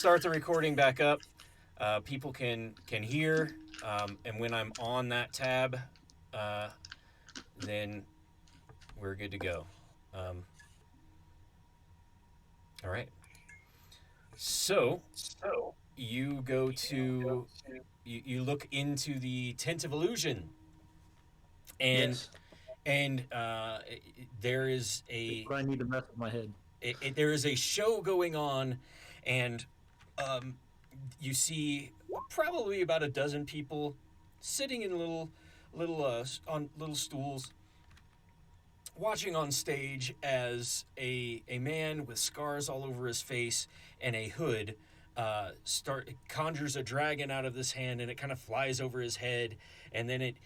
start the recording back up. People can hear, and when I'm on that tab, uh, then we're good to go. Um, all right. So you go to you look into the tent of illusion, and Yes. there is I need to mess with my head. there is a show going on, and um, you see probably about a dozen people sitting in little on little stools watching on stage as a man with scars all over his face and a hood start conjures a dragon out of this hand, and it kind of flies over his head, and then it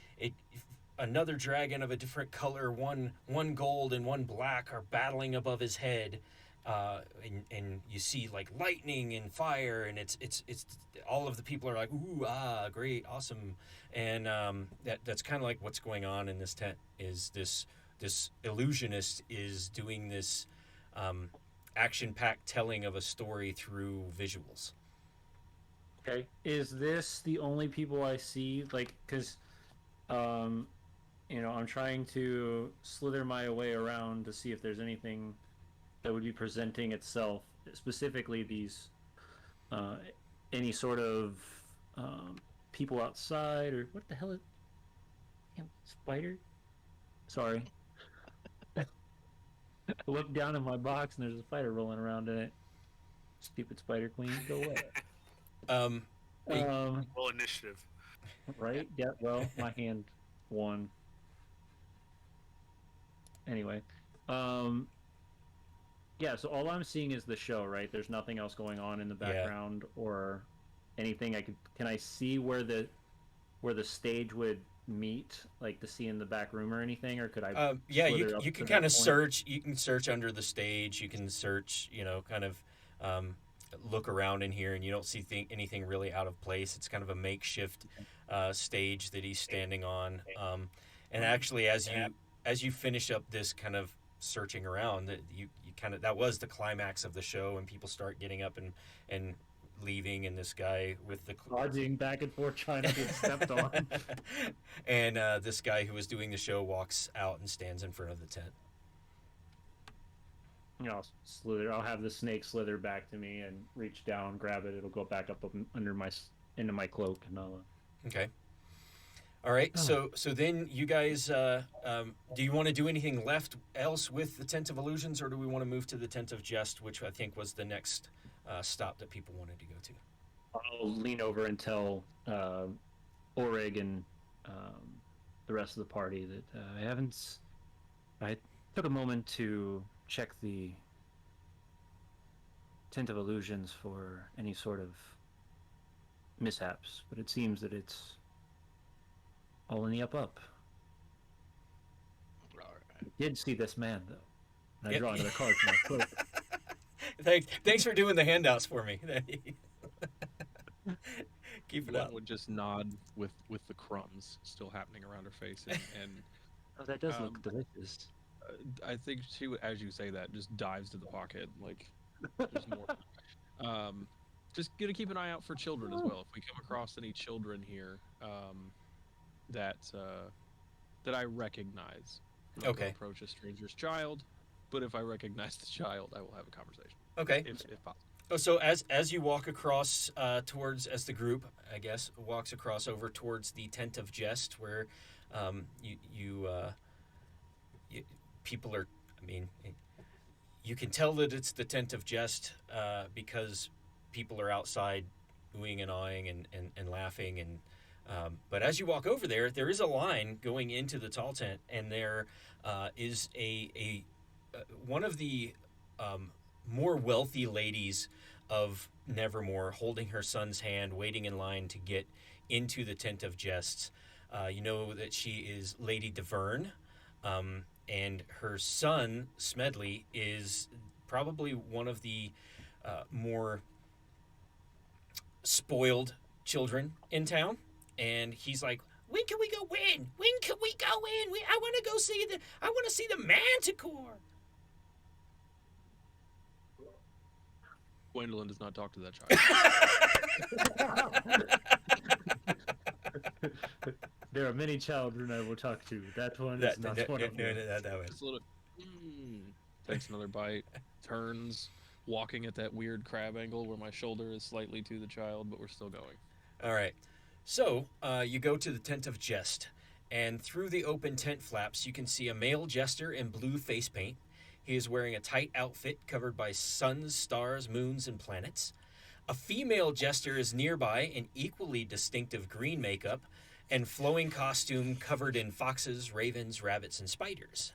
another dragon of a different color, one gold and one black, are battling above his head. And you see like lightning and fire, and it's all of the people are like, ooh, ah, great, awesome. And that's kind of like what's going on in this tent. Is this illusionist is doing this um, action-packed telling of a story through visuals. Okay. Is this the only people I see? Like, because, um, I'm trying to slither my way around to see if there's anything that would be presenting itself, specifically these, uh, any sort of um, people outside, or what the hell is damn spider? Sorry. I look down in my box and there's a spider rolling around in it. Stupid spider queen, go away. Um, Um, Well, initiative. right? Yeah. Well, my hand won anyway. Um, yeah. So all I'm seeing is the show, right? There's nothing else going on in the yeah. background or anything. Can I see where the stage would meet, like to see in the back room or anything, or could I Yeah, you slither up you to can kind that of point? search. You can search under the stage. You can search. Kind of um, look around in here, and you don't see anything really out of place. It's kind of a makeshift stage that he's standing on. And actually, as you finish up this kind of searching around, that you kind of that was the climax of the show, and people start getting up and leaving, and this guy with the Dodging back and forth, trying not to get stepped on. and this guy who was doing the show walks out and stands in front of the tent. I'll slither. I'll have the snake slither back to me and reach down, grab it. It'll go back up under my into my cloak, and I'll. Okay. All right. So then you guys, do you want to do anything left else with the tent of illusions, or do we want to move to the tent of jest, which I think was the next stop that people wanted to go to? I'll lean over and tell Orig and um, the rest of the party that I haven't. I took a moment to check the tent of illusions for any sort of mishaps, but it seems that it's all in the up. All right. I did see this man though, and I Yep. draw another card from my cloak. Thanks for doing the handouts for me. Keep it Gwen up. would just nod with the crumbs still happening around her face, and Oh, that does look um, delicious. I think she, as you say that, just dives to the pocket like there's more. Um, just gonna keep an eye out for children as well. If we come across any children here, that that I recognize, I'm not gonna Okay. approach a stranger's child, but if I recognize the child, I will have a conversation, Okay. if possible. Oh, so as you walk across towards as the group, I guess, walks across over towards the tent of jest, where you people are. I mean, you can tell that it's the tent of jest because people are outside oohing and awing and laughing but as you walk over there, there is a line going into the tall tent, and there is a one of the um, more wealthy ladies of Nevermore holding her son's hand, waiting in line to get into the tent of jests. You know that she is Lady Deverne, and her son Smedley is probably one of the more spoiled children in town, and he's like, "When can we go in? When can we go in? I want to go see the. I want to see the Manticore." Gwendolyn does not talk to that child. There are many children I will talk to. That one is not one of them. That one. Just a little. Takes another bite. Turns. Walking at that weird crab angle where my shoulder is slightly to the child, but we're still going. All right. So you go to the tent of jest, and through the open tent flaps, you can see a male jester in blue face paint. He is wearing a tight outfit covered by suns, stars, moons, and planets. A female jester is nearby in equally distinctive green makeup and flowing costume covered in foxes, ravens, rabbits, and spiders.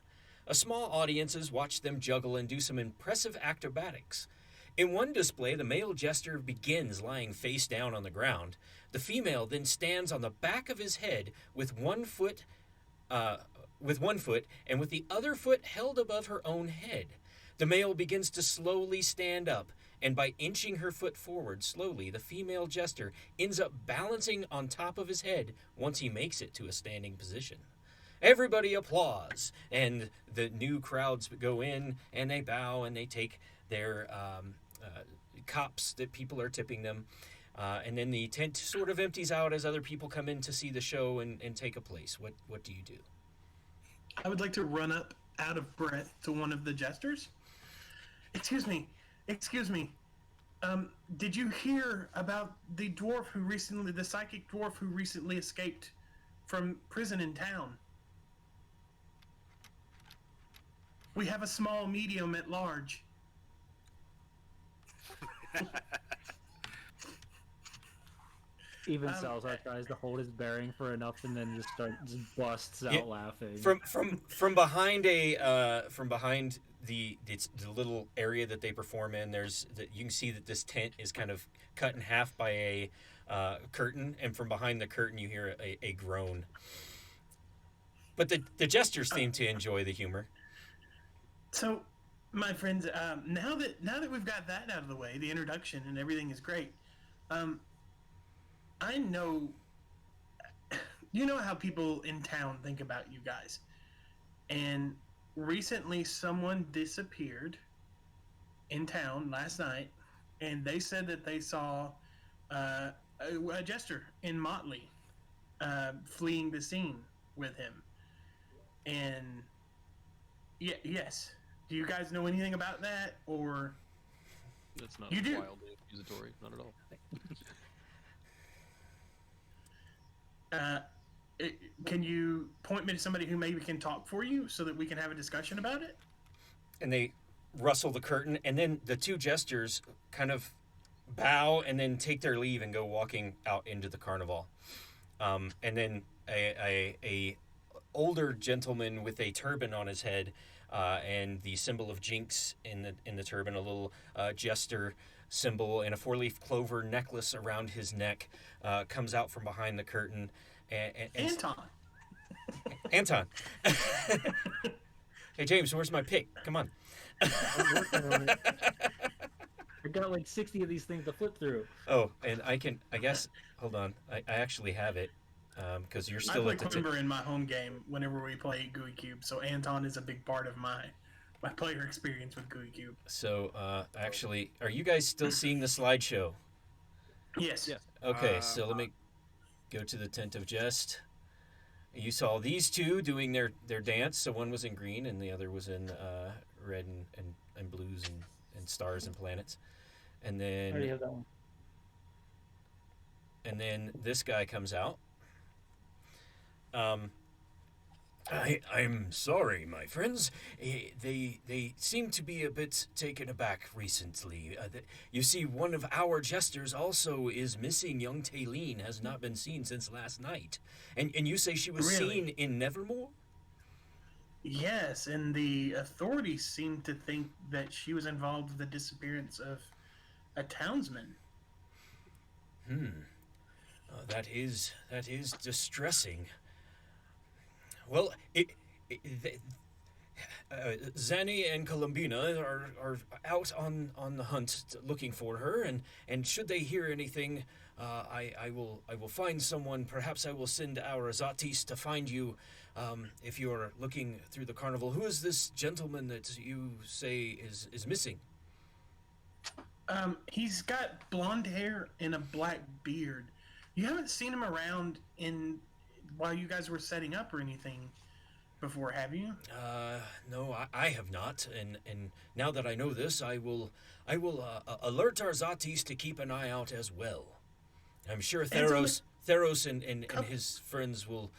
A small audiences watch them juggle and do some impressive acrobatics. In one display, the male jester begins lying face down on the ground. The female then stands on the back of his head with one foot and with the other foot held above her own head. The male begins to slowly stand up, and by inching her foot forward slowly, the female jester ends up balancing on top of his head once he makes it to a standing position. Everybody applauds, and the new crowds go in, and they bow, and they take their cups that people are tipping them. And then the tent sort of empties out as other people come in to see the show and take a place. What do you do? I would like to run up out of breath to one of the jesters. Excuse me. Did you hear about the psychic dwarf who recently escaped from prison in town? We have a small, medium, at large. Even Salazar tries to hold his bearing for enough, and then just busts out laughing. From behind the little area that they perform in, you can see that this tent is kind of cut in half by a curtain, and from behind the curtain you hear a groan. But the jesters seem to enjoy the humor. So, my friends, now that we've got that out of the way, the introduction and everything is great. I know, you know how people in town think about you guys, and recently someone disappeared in town last night, and they said that they saw a jester in Motley fleeing the scene with him. And yes, do you guys know anything about that, or That's not you do? wildly accusatory, not at all. Can you point me to somebody who maybe can talk for you so that we can have a discussion about it? And they rustle the curtain, and then the two jesters kind of bow and then take their leave and go walking out into the carnival. And then a older gentleman with a turban on his head and the symbol of Jinx in the turban, a little jester symbol, and a four-leaf clover necklace around his neck comes out from behind the curtain. And Anton. Hey, James, where's my pick? Come on. I'm working on it. I got like 60 of these things to flip through. Oh, and I guess, hold on. I actually have it because you're still I at play the Quimber in my home game whenever we play GUI Cube, so Anton is a big part of my player experience with GUI Cube. So, actually, are you guys still seeing the slideshow? Yes. Yes. Okay, so let me go to the Tent of Jest. You saw these two doing their dance. So one was in green and the other was in red and blues and stars and planets. And I already then have that one. and then this guy comes out. I'm sorry, my friends. They seem to be a bit taken aback recently. You see, one of our jesters also is missing. Young Taylene has not been seen since last night. And you say she was Really? seen in Nevermore? Yes, and the authorities seem to think that she was involved with the disappearance of a townsman. That is distressing. Well, Zanny and Columbina are out on the hunt looking for her, and should they hear anything, I will find someone. Perhaps I will send our Azatis to find you if you are looking through the carnival. Who is this gentleman that you say is missing? He's got blonde hair and a black beard. You haven't seen him around in while you guys were setting up or anything before, have you? No, I have not, and now that I know this, I will alert our Zatis to keep an eye out as well. I'm sure Theros and his friends will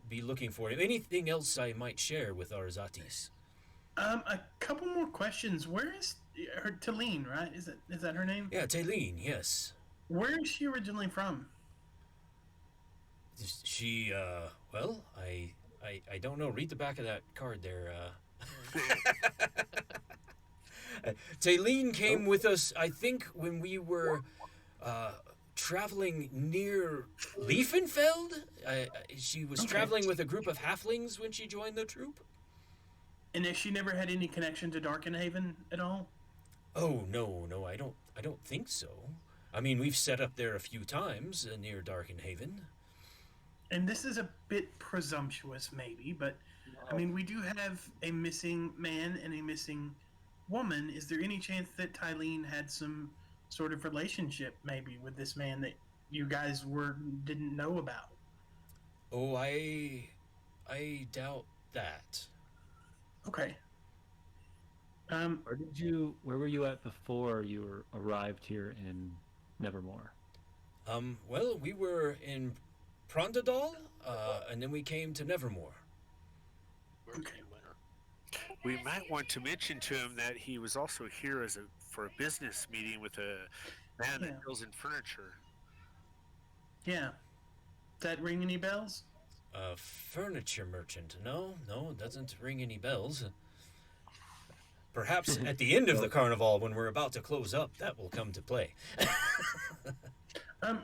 be looking for him. Anything else I might share with our Zatis? A couple more questions. Where is her Talene? Right? Is that her name? Yeah, Taylene, yes. Where is she originally from? She, well, I don't know. Read the back of that card there. Taylene came with us, I think, when we were traveling near Liefenfeld. She was Okay. traveling with a group of halflings when she joined the troop. And has she never had any connection to Darkenhaven at all? Oh no, I don't think so. I mean, we've set up there a few times near Darkenhaven. And this is a bit presumptuous, maybe, but I mean, we do have a missing man and a missing woman. Is there any chance that Tylene had some sort of relationship, maybe, with this man that you guys didn't know about? Oh, I doubt that. Okay. Where were you at before you arrived here in Nevermore? Well, we were in Prondadal, and then we came to Nevermore. Okay. We might want to mention to him that he was also here for a business meeting with a man Yeah. that deals in furniture. Yeah. Does that ring any bells? Furniture merchant. No, it doesn't ring any bells. Perhaps at the end of the carnival, when we're about to close up, that will come to play.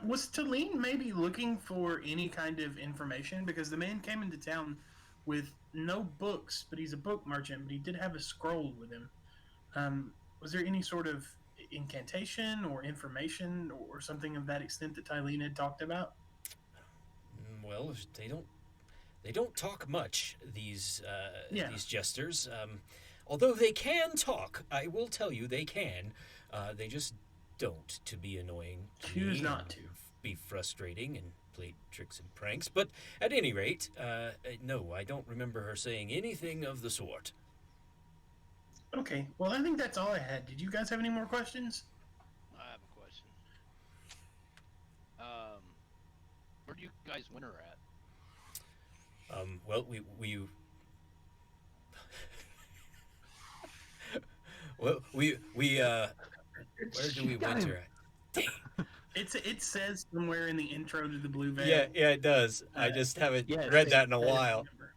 Was Talene maybe looking for any kind of information? Because the man came into town with no books, but he's a book merchant, but he did have a scroll with him. Was there any sort of incantation or information or something of that extent that Tylene had talked about? Well, they don't talk much. These jesters. Although they can talk, I will tell you they can. They just don't, to be annoying. Choose me not and to. Be frustrating and play tricks and pranks. But at any rate, no, I don't remember her saying anything of the sort. Okay, well, I think that's all I had. Did you guys have any more questions? I have a question. Where do you guys winter at? Well, we where do we winter at? It says somewhere in the intro to the Blue Veil. Yeah, it does. I just haven't yeah, read that in a I don't while. remember.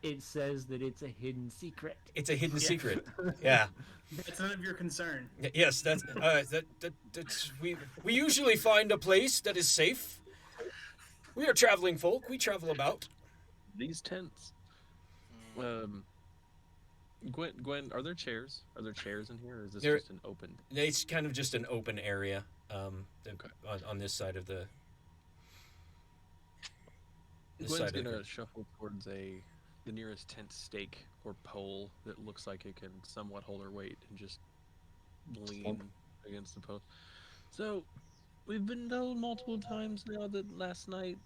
It says that it's a hidden secret. It's a hidden Yeah. secret. Yeah. That's none of your concern. Yes, that's we usually find a place that is safe. We are traveling folk. We travel about. These tents. Gwen, are there chairs? Are there chairs in here, or is this There- just an open? It's kind of just an open area Okay. on this side of the. This Gwen's side of gonna the. shuffle towards the nearest tent stake or pole that looks like it can somewhat hold her weight and just lean against the post. So, we've been told multiple times now that last night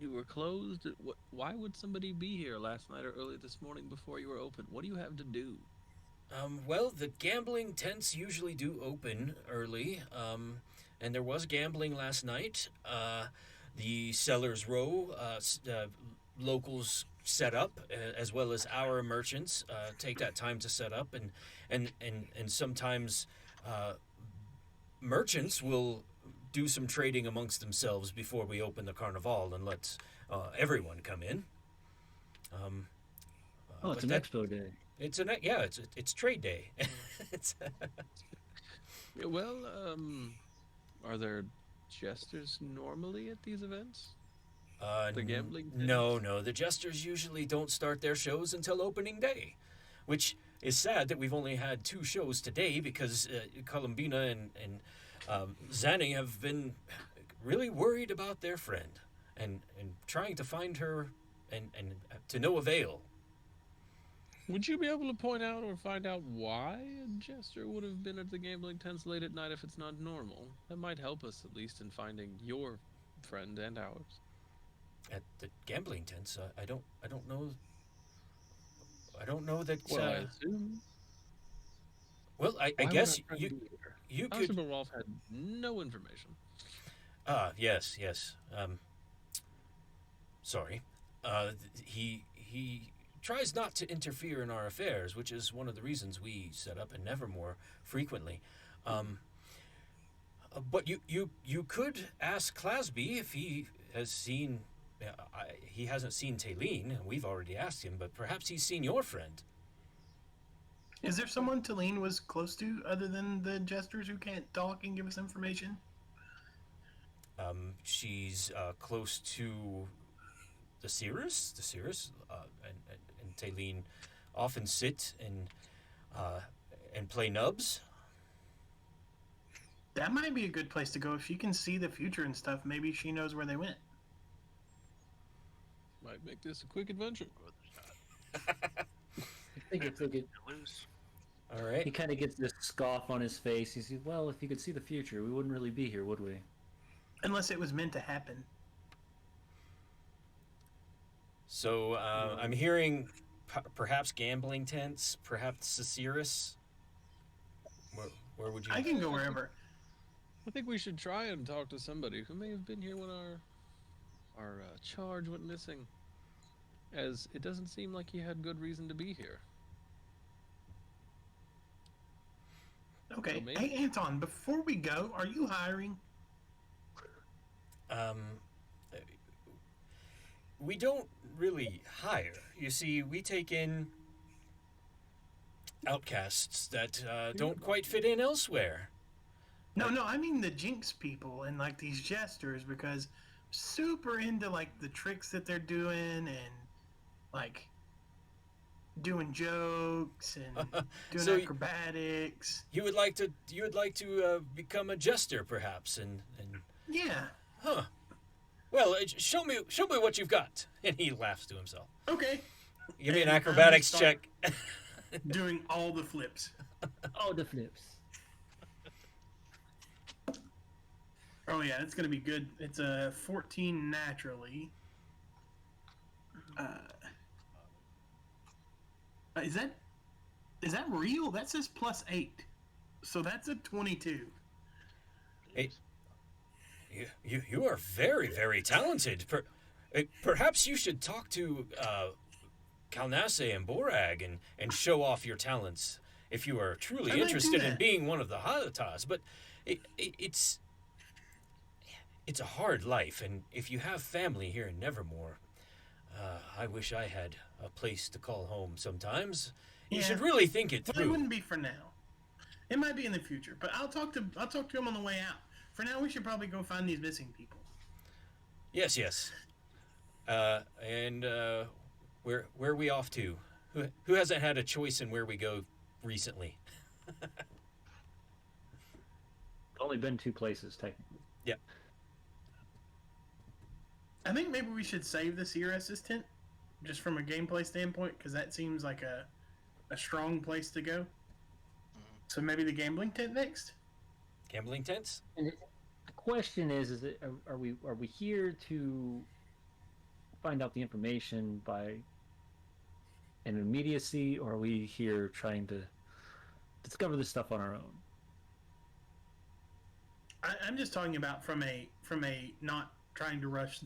you were closed. Why would somebody be here last night or early this morning before you were open? What do you have to do? Well, the gambling tents usually do open early, and there was gambling last night. The Sellers Row locals set up, as well as our merchants take that time to set up, and sometimes merchants will do some trading amongst themselves before we open the carnival and let everyone come in. Oh, it's but an expo day. It's trade day. It's, Yeah, well, are there jesters normally at these events? The gambling tents? No, the jesters usually don't start their shows until opening day, which is sad that we've only had 2 shows today because Columbina and Zanny have been really worried about their friend and trying to find her and to no avail. Would you be able to point out or find out why a jester would have been at the gambling tents late at night if it's not normal? That might help us at least in finding your friend and ours. At the gambling tents, I don't know. I don't know that. Well, I assume. Well, I Why would guess our friend you be here? you could. Constable Rolf had no information. Yes, yes. Sorry. He tries not to interfere in our affairs, which is one of the reasons we set up in Nevermore frequently. But you could ask Clasby if he has seen. He hasn't seen Taline, and we've already asked him, but perhaps he's seen your friend. Is there someone Talene was close to other than the jesters who can't talk and give us information? She's close to the Cirrus. And Taline often sit and play nubs. That might be a good place to go. If she can see the future and stuff, maybe she knows where they went. Might make this a quick adventure. I think it's like Lose. All right. he kind of gets this scoff on his face. He says, "Well, if you could see the future, we wouldn't really be here, would we?" Unless it was meant to happen. So I'm hearing perhaps gambling tents, perhaps the Cirrus. Where would you? I can go wherever. I think we should try and talk to somebody who may have been here when our charge went missing, as it doesn't seem like he had good reason to be here. Okay. So maybe- Hey, Anton, before we go, are you hiring? We don't really hire. You see, we take in outcasts that don't quite fit in elsewhere. No, I mean the Jinx people and like these jesters, because super into like the tricks that they're doing and like doing jokes and doing So acrobatics. You would like to become a jester, perhaps, and Yeah. huh? Well, show me what you've got. And he laughs to himself. Okay. Give me an And I'm acrobatics gonna check. start doing all the flips. Oh, the flips. Oh yeah, it's gonna be good. It's a 14 naturally. Is that real? That says +8, so that's a 22. Hey, you are very, very talented. Perhaps you should talk to Kalnasse and Borag and show off your talents if you are truly I might do interested in that. being one of the Halatas. But it's a hard life, and if you have family here in Nevermore, I wish I had a place to call home sometimes. You Yeah. should really think it Well, it through. wouldn't be for now. It might be in the future, but I'll talk to him on the way out. For now, we should probably go find these missing people. Yes. And where are we off to? Who hasn't had a choice in where we go recently? Only been two places technically. Yeah. I think maybe we should save the Seer Assistant, just from a gameplay standpoint, because that seems like a strong place to go. So maybe the gambling tent next. Gambling tents? And the question is it, are we here to find out the information by an immediacy, or are we here trying to discover this stuff on our own? I'm just talking about from a not trying to rush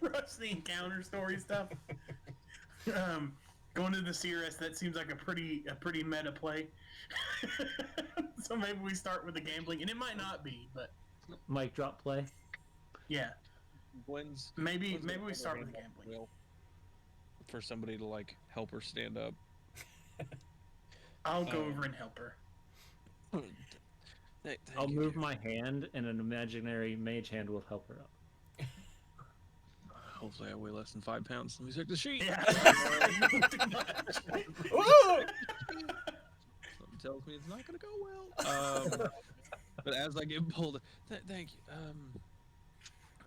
rush the encounter story stuff. Going to the CRS, that seems like a pretty meta play. So maybe we start with the gambling, and it might not be, but Mic drop play. yeah, When's maybe when's we the start with the handball gambling. drill for somebody to like help her stand up. I'll go over and help her. Thank I'll you, move dear. my hand, and an imaginary mage hand will help her up. Hopefully, I weigh less than 5 pounds. Let me check the sheet. Yeah. Whoa! Something tells me it's not gonna go well. But as I get pulled, thank you.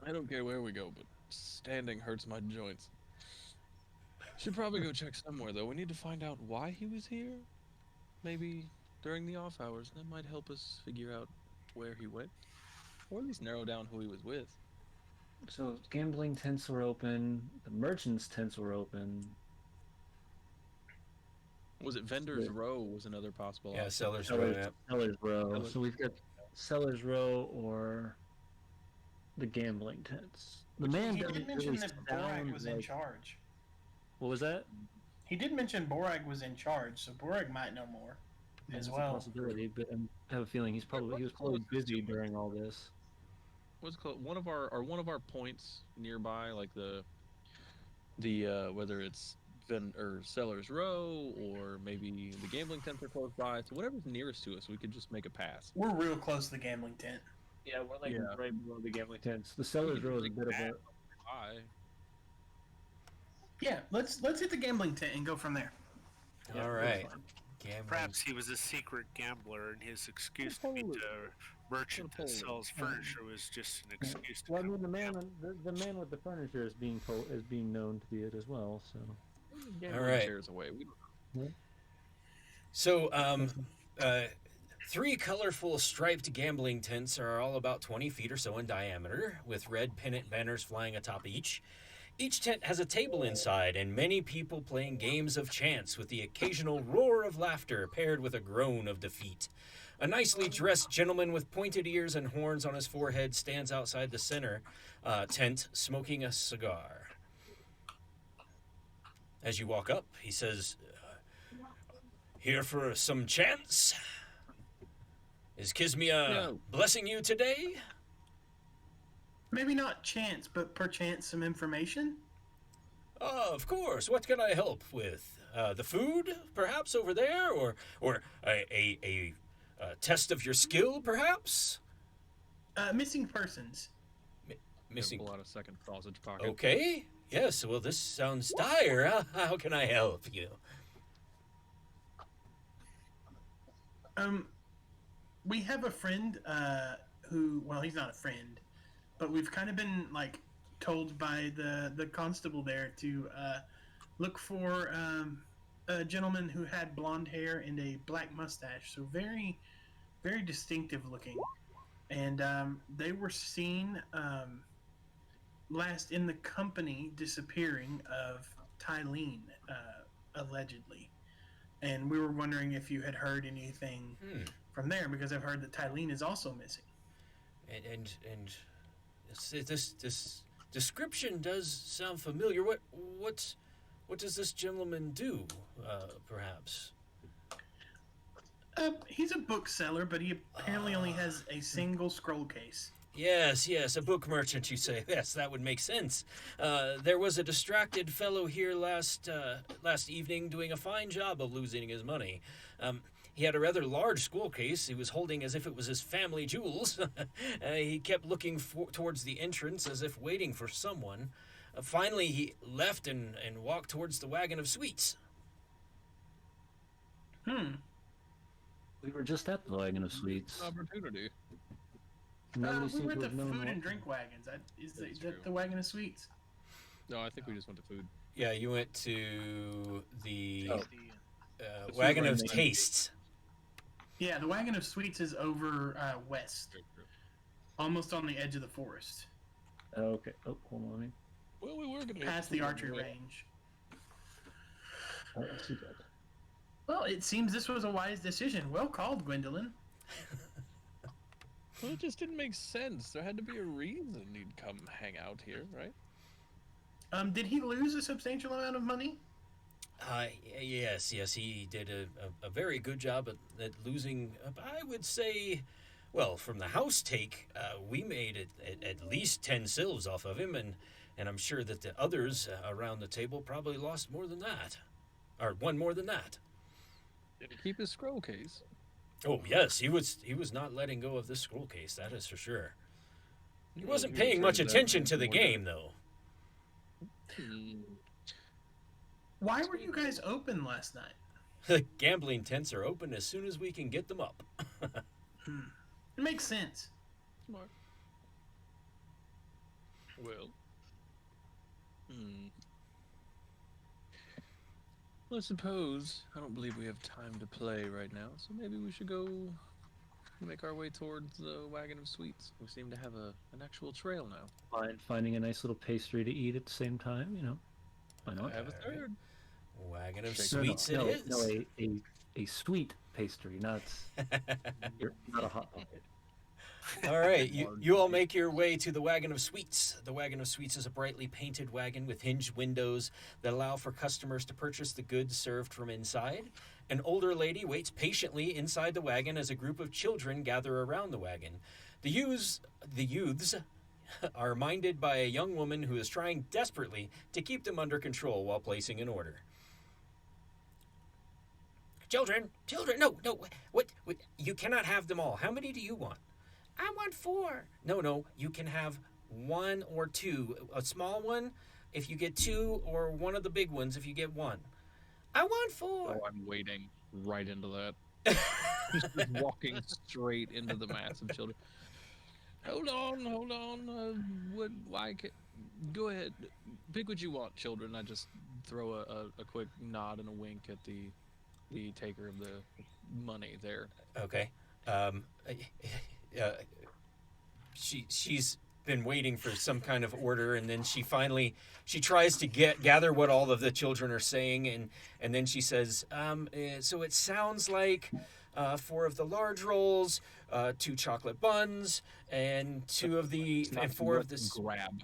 I don't care where we go, but standing hurts my joints. Should probably go check somewhere though. We need to find out why he was here. Maybe during the off hours. That might help us figure out where he went, or at least narrow down who he was with. So gambling tents were open. The merchants' tents were open. Was it Vendors Row? Was another possible Yeah, option. Sellers Row. Yeah. Sellers Row. Sellers- So we've got Sellers Row or the gambling tents. The man He doesn't did mention really that Borag sound was in like- charge. What was that? He did mention Borag was in charge, so Borag might know more as That's a well. possibility, but I have a feeling he was probably busy during all this. What's called one of our points nearby, like the whether it's Sellers Row or maybe the gambling tents are close by. So whatever's nearest to us, we could just make a pass. We're real close to the gambling tent. Yeah, we're like Yeah. right below the gambling tents. The Sellers Row is a bit of a. Bye. Yeah, let's hit the gambling tent and go from there. Yeah, All that's right. fine. Gambling. Perhaps he was a secret gambler, and his excuse to meet a merchant that sells furniture was just an excuse to Well, I come mean, the man, gamble. the man with the furniture is being known to be it as well. So Gambling right. chairs away. So, 3 colorful striped gambling tents are all about 20 feet or so in diameter, with red pennant banners flying atop each. Each tent has a table inside and many people playing games of chance with the occasional roar of laughter paired with a groan of defeat. A nicely dressed gentleman with pointed ears and horns on his forehead stands outside the center tent smoking a cigar. As you walk up, he says, "Here for some chance? Is Kismia No. blessing you today?" Maybe not chance, but perchance some information. Of course. What can I help with? The food, perhaps over there, or a test of your skill, perhaps. Missing persons. Missing. Pull out a second sausage pocket. Okay. Yes. Well, this sounds dire. How can I help you? We have a friend who, well, he's not a friend, but we've kind of been like told by the constable there to look for a gentleman who had blonde hair and a black mustache, so very, very distinctive looking. And they were seen last in the company disappearing of Tylene, allegedly. And we were wondering if you had heard anything from there, because I've heard that Tylene is also missing. And this description does sound familiar. What does this gentleman do? Perhaps. He's a bookseller, but he apparently only has a single scroll case. Yes, a book merchant, you say. Yes, that would make sense. There was a distracted fellow here last evening doing a fine job of losing his money. He had a rather large scroll case he was holding as if it was his family jewels. He kept looking towards the entrance as if waiting for someone. Finally, he left and walked towards the wagon of sweets. we were just at the wagon of sweets. Opportunity. Nobody We seemed were to at the have known food what- and drink wagons. Is That's that true. the wagon of sweets? No, I think we just went to food. Yeah, you went to the Tasty and wagon of wagon. tastes. Yeah, the wagon of sweets is over west, almost on the edge of the forest, Okay. Oh, hold on. Well, we were gonna past the archery range. Oh, I see that. Well, it seems this was a wise decision. Well called, Gwendolyn. Well, it just didn't make sense. There had to be a reason he'd come hang out here, right? Did he lose a substantial amount of money? Yes, he did a very good job at losing. I would say, well, from the house take, we made it at least 10 silves off of him, and I'm sure that the others around the table probably lost more than that, or one more than that. Did he keep his scroll case? Oh yes, he was not letting go of this scroll case. That is for sure. He wasn't He paying much returned that attention to the more than- game, though. Why were you guys open last night? The gambling tents are open as soon as we can get them up. It makes sense. Smart. Well. Well, I suppose I don't believe we have time to play right now, so maybe we should go make our way towards the wagon of sweets. We seem to have an actual trail now. Finding a nice little pastry to eat at the same time, why not? I have a third. Wagon of Shake sweets no, it is. No, a sweet pastry, not a hot pocket. All right, you all make your way to the Wagon of Sweets. The Wagon of Sweets is a brightly painted wagon with hinged windows that allow for customers to purchase the goods served from inside. An older lady waits patiently inside the wagon as a group of children gather around the wagon. The youths are minded by a young woman who is trying desperately to keep them under control while placing an order. Children, no, what, you cannot have them all. How many do you want? I want 4. No, you can have 1 or 2. A small one if you get 2, or one of the big ones if you get 1. I want 4. Oh, I'm wading right into that. Just walking straight into the mass of children. Hold on. Go ahead. Pick what you want, children. I just throw a quick nod and a wink at the taker of the money there. Okay. She's been waiting for some kind of order, and then she tries to gather what all of the children are saying, and then she says, so it sounds like 4 of the large rolls, 2 chocolate buns, and 2 of the and 4 of the grab.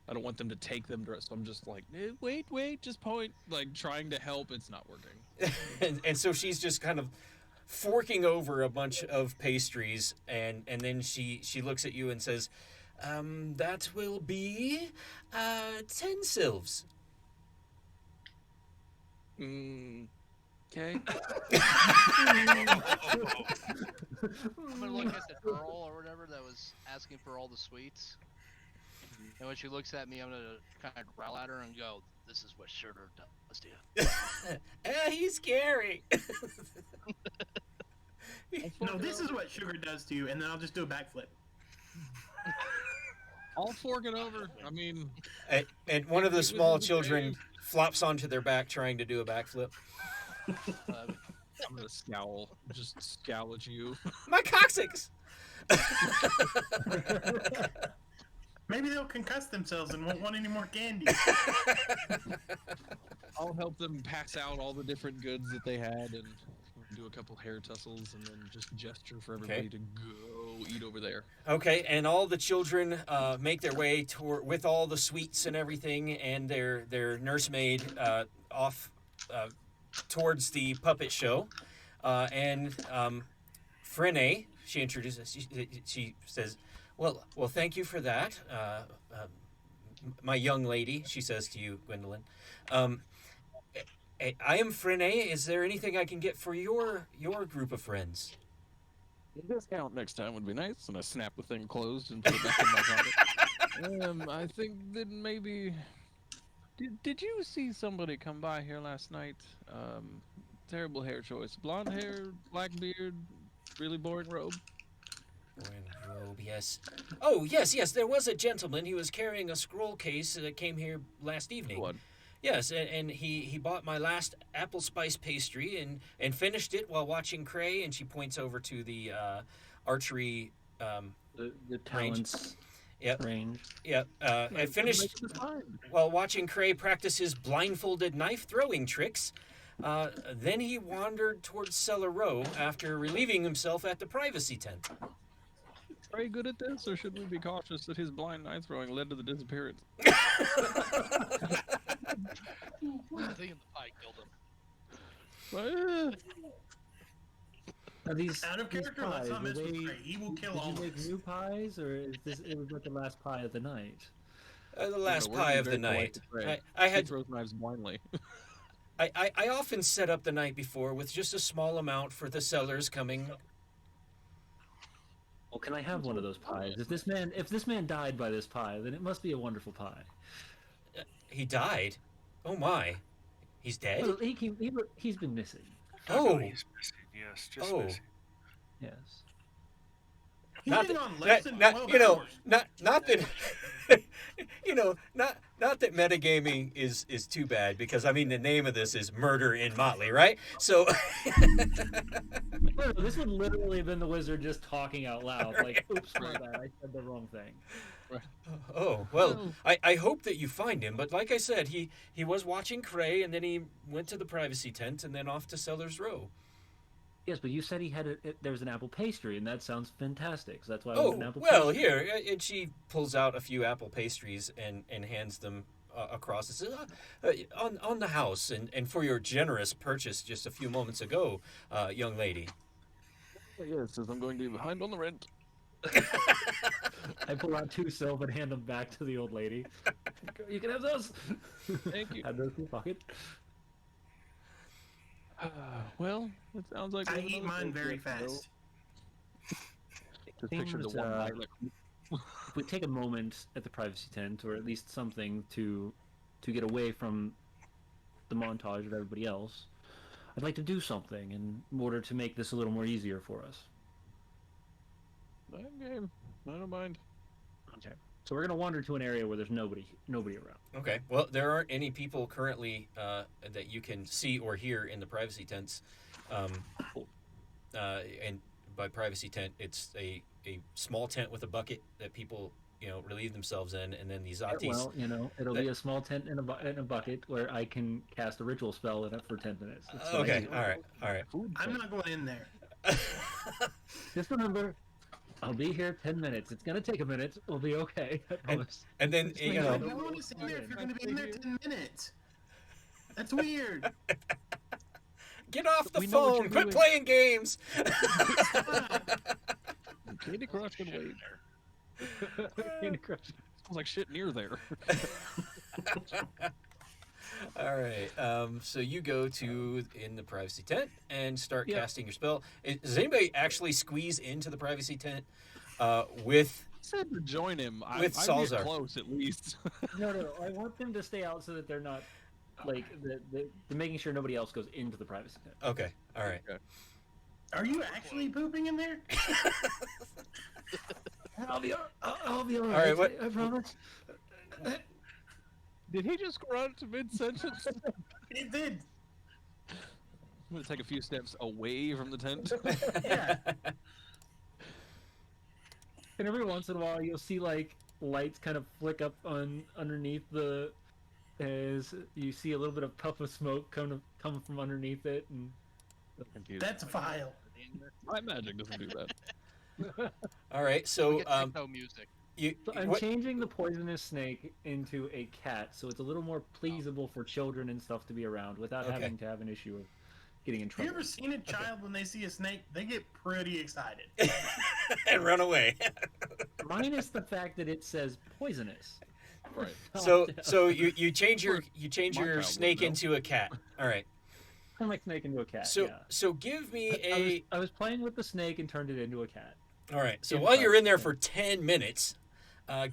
I don't want them to take them, so I'm just like, wait, just point, like trying to help. It's not working. and so she's just kind of forking over a bunch of pastries, and then she looks at you and says, that will be 10 sylphs. Okay. I'm gonna look at the girl or whatever that was asking for all the sweets. And when she looks at me, I'm gonna kind of growl at her and go, "This is what sugar does to you." He's scary. No, this is what sugar does to you, and then I'll just do a backflip. I'll fork it over. I mean, and one of the small children flops onto their back trying to do a backflip. I'm gonna just scowl at you. My coccyx! Maybe they'll concuss themselves and won't want any more candy. I'll help them pass out all the different goods that they had and do a couple hair tussles and then just gesture for everybody to go eat over there. Okay, and all the children make their way with all the sweets and everything, and their nursemaid off towards the puppet show. And Frene, she introduces, she says, well, thank you for that, my young lady, she says to you, Gwendolyn. I am Frene. Is there anything I can get for your group of friends? A discount next time would be nice, and I snap the thing closed and put it back in my pocket. I think that maybe... Did you see somebody come by here last night? Terrible hair choice. Blonde hair, black beard, really boring robe. Boring robe, yes. Oh, yes, there was a gentleman. He was carrying a scroll case that came here last evening. What? Yes, and he bought my last apple spice pastry and finished it while watching Cray, and she points over to the archery The talents range. Yep. I finished while watching Cray practice his blindfolded knife throwing tricks. Then he wandered towards Cellar Row after relieving himself at the privacy tent. Cray good at this, or should we be cautious that his blind knife throwing led to the disappearance? I think the pie killed him. Are these Out of these character, pies, let's not mess were with they- Cray. He will kill Did all you of make us. new pies, or is this it was like the last pie of the night? The last We're pie being of the very polite night. to Cray. I He had throws knives blindly. I often set up the night before with just a small amount for the sellers coming. Well, can I have one of those pies? If this man died by this pie, then it must be a wonderful pie. He died. Oh my, he's dead. Well, he's been missing. Oh. He's missing. Yes, just Oh. missing. Yes. He's Not been that- on less than not 12 you know, hours. not that not that metagaming is too bad, because I mean the name of this is Murder in Motley, right? So No, this would literally have been the wizard just talking out loud. Like, oops, my bad, I said the wrong thing. oh well, I hope that you find him. But like I said, he was watching Cray, and then he went to the privacy tent, and then off to Sellers Row. Yes, but you said he had there was an apple pastry, and that sounds fantastic. So that's why I want an Oh apple well, pastry. here, and she pulls out a few apple pastries and hands them across and says, on the house, and for your generous purchase just a few moments ago, young lady. Yes, as I'm going to be behind on the rent. I pull out 2 silver and hand them back to the old lady. You can have those. Thank you. Have those in your pocket. Well, it sounds like I we have eat another mine place very left to go. fast. Just picture the Seems, one guy like If we take a moment at the privacy tent, or at least something to get away from the montage of everybody else, I'd like to do something in order to make this a little more easier for us. game. I don't mind. Okay. So we're gonna wander to an area where there's nobody around. Okay. Well, there aren't any people currently that you can see or hear in the privacy tents. And by privacy tent, it's a small tent with a bucket that people relieve themselves in, and then these Zatis. Well, it'll be a small tent in a bucket where I can cast a ritual spell in it for 10 minutes. That's what I Okay. do. All right. I'm not going in there. Just remember, I'll be here 10 minutes. It's gonna take a minute. We'll be okay. I promise. And then Swing I by. don't want to sit there if you're going to be in there 10 minutes. That's weird. get off the We know what phone. you're Quit doing. playing games. Candy Crush can wait. Candy Crush. Smells like shit near there. All right. So you go in the privacy tent and start Yeah. casting your spell. Does anybody actually squeeze into the privacy tent with? Said to join him. With I'd Salzar. get close at least. No. I want them to stay out so that they're not like they're making sure nobody else goes into the privacy tent. Okay. All right. Are you actually pooping in there? I'll be all right, right. what- I promise. Did he just grunt mid-sentence? It did. I'm gonna take a few steps away from the tent. Yeah. And every once in a while, you'll see like lights kind of flick up underneath as you see a little bit of puff of smoke come from underneath it, and Confused. That's vile. My magic doesn't do that. All right. We So get techno music. you so I'm what- changing the poisonous snake into a cat, so it's a little more pleasable for children and stuff to be around without Okay. having to have an issue of getting in Have you trouble. ever seen a child when they see a snake? They get pretty excited. and run away. Minus the fact that it says poisonous. Right. So you change your My child snake would know. into a cat. All right. Turn my snake into a cat. So yeah. so give me I was playing with the snake and turned it into a cat. All right. So in while you're in there privacy for 10 minutes,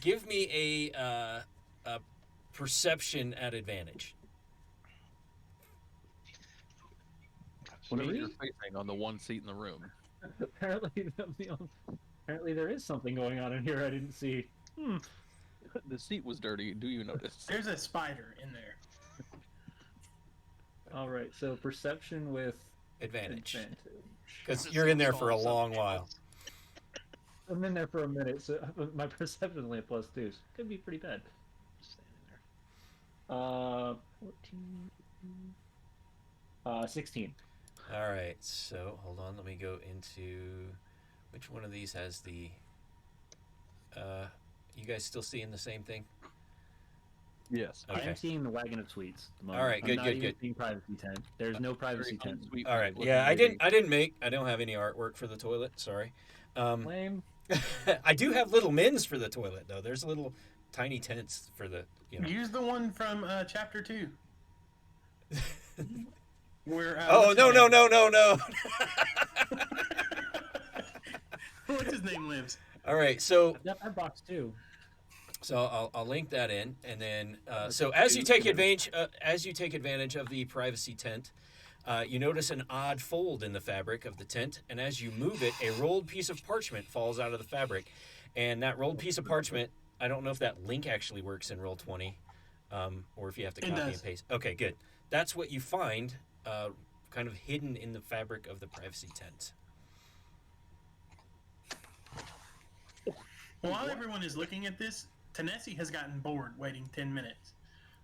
give me a perception at advantage. What are Three? you facing on the one seat in the room? Apparently there is something going on in here I didn't see. The seat was dirty. Do you notice? There's a spider in there. All right, so perception with Advantage. advantage. Because This you're is in there all for a long something while. else. I'm in there for a minute, so my perception only a +2. So could be pretty bad. Just standing there. 14. 16. All right. So hold on. Let me go into which one of these has the. You guys still seeing the same thing? Yes. Okay. I'm seeing the wagon of sweets. At the All moment. right, I'm good, not good, even good. seeing privacy tent. There's no privacy tent. All right. Yeah, I don't have any artwork for the toilet. Sorry. Lame. I do have little mins for the toilet though. There's little tiny tents for the. Use the one from chapter 2. Where, Oh what's his no name? no. What's his name lives? All right. So I've got that box too. I'll link that in, and then so as you take advantage of the privacy tent, you notice an odd fold in the fabric of the tent, and as you move it, a rolled piece of parchment falls out of the fabric, and that rolled piece of parchment I don't know if that link actually works in Roll20, or if you have to It copy does. and paste. Okay, good. That's what you find, kind of hidden in the fabric of the privacy tent. While everyone is looking at this, Tanesi has gotten bored waiting 10 minutes.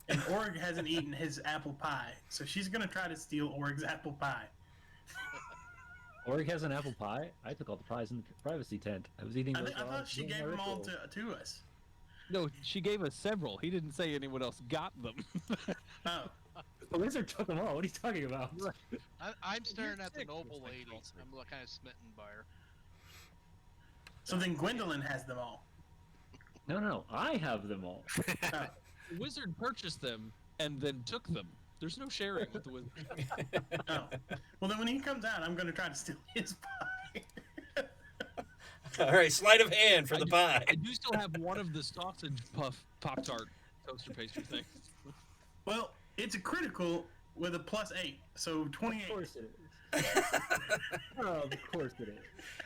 And Org hasn't eaten his apple pie, so she's going to try to steal Org's apple pie. Org has an apple pie. I took all the pies in the privacy tent. I was eating I, those. I thought she gave them all to us. No, she gave us several. He didn't say anyone else got them. Oh. The wizard took them all. What are you talking about? I'm staring at the sick, noble Mr. lady. Johnson. I'm kind of smitten by her. So then Gwendolyn has them all. No. I have them all. Oh. The wizard purchased them and then took them. There's no sharing with the wizard. Oh. Well, then when he comes out, I'm going to try to steal his pie. All right, sleight of hand for the pie. I do still have one of the sausage puff Pop-Tart toaster pastry things. Well, it's a critical with a +8, so 28. Of course it is. Of course it is.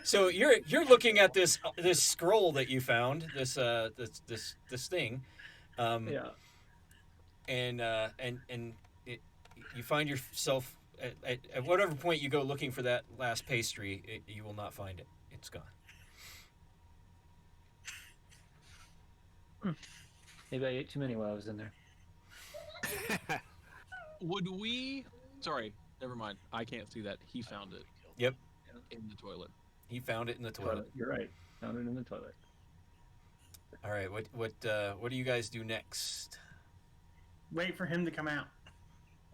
So you're looking at this scroll that you found, this thing, Yeah. and you find yourself at whatever point you go looking for that last pastry, you will not find it. It's gone. Maybe I ate too many while I was in there. Would we? Sorry, never mind. I can't see that. He found it. Yep. In the toilet. He found it in the toilet. You're right. Found it in the toilet. All right. What do you guys do next? Wait for him to come out.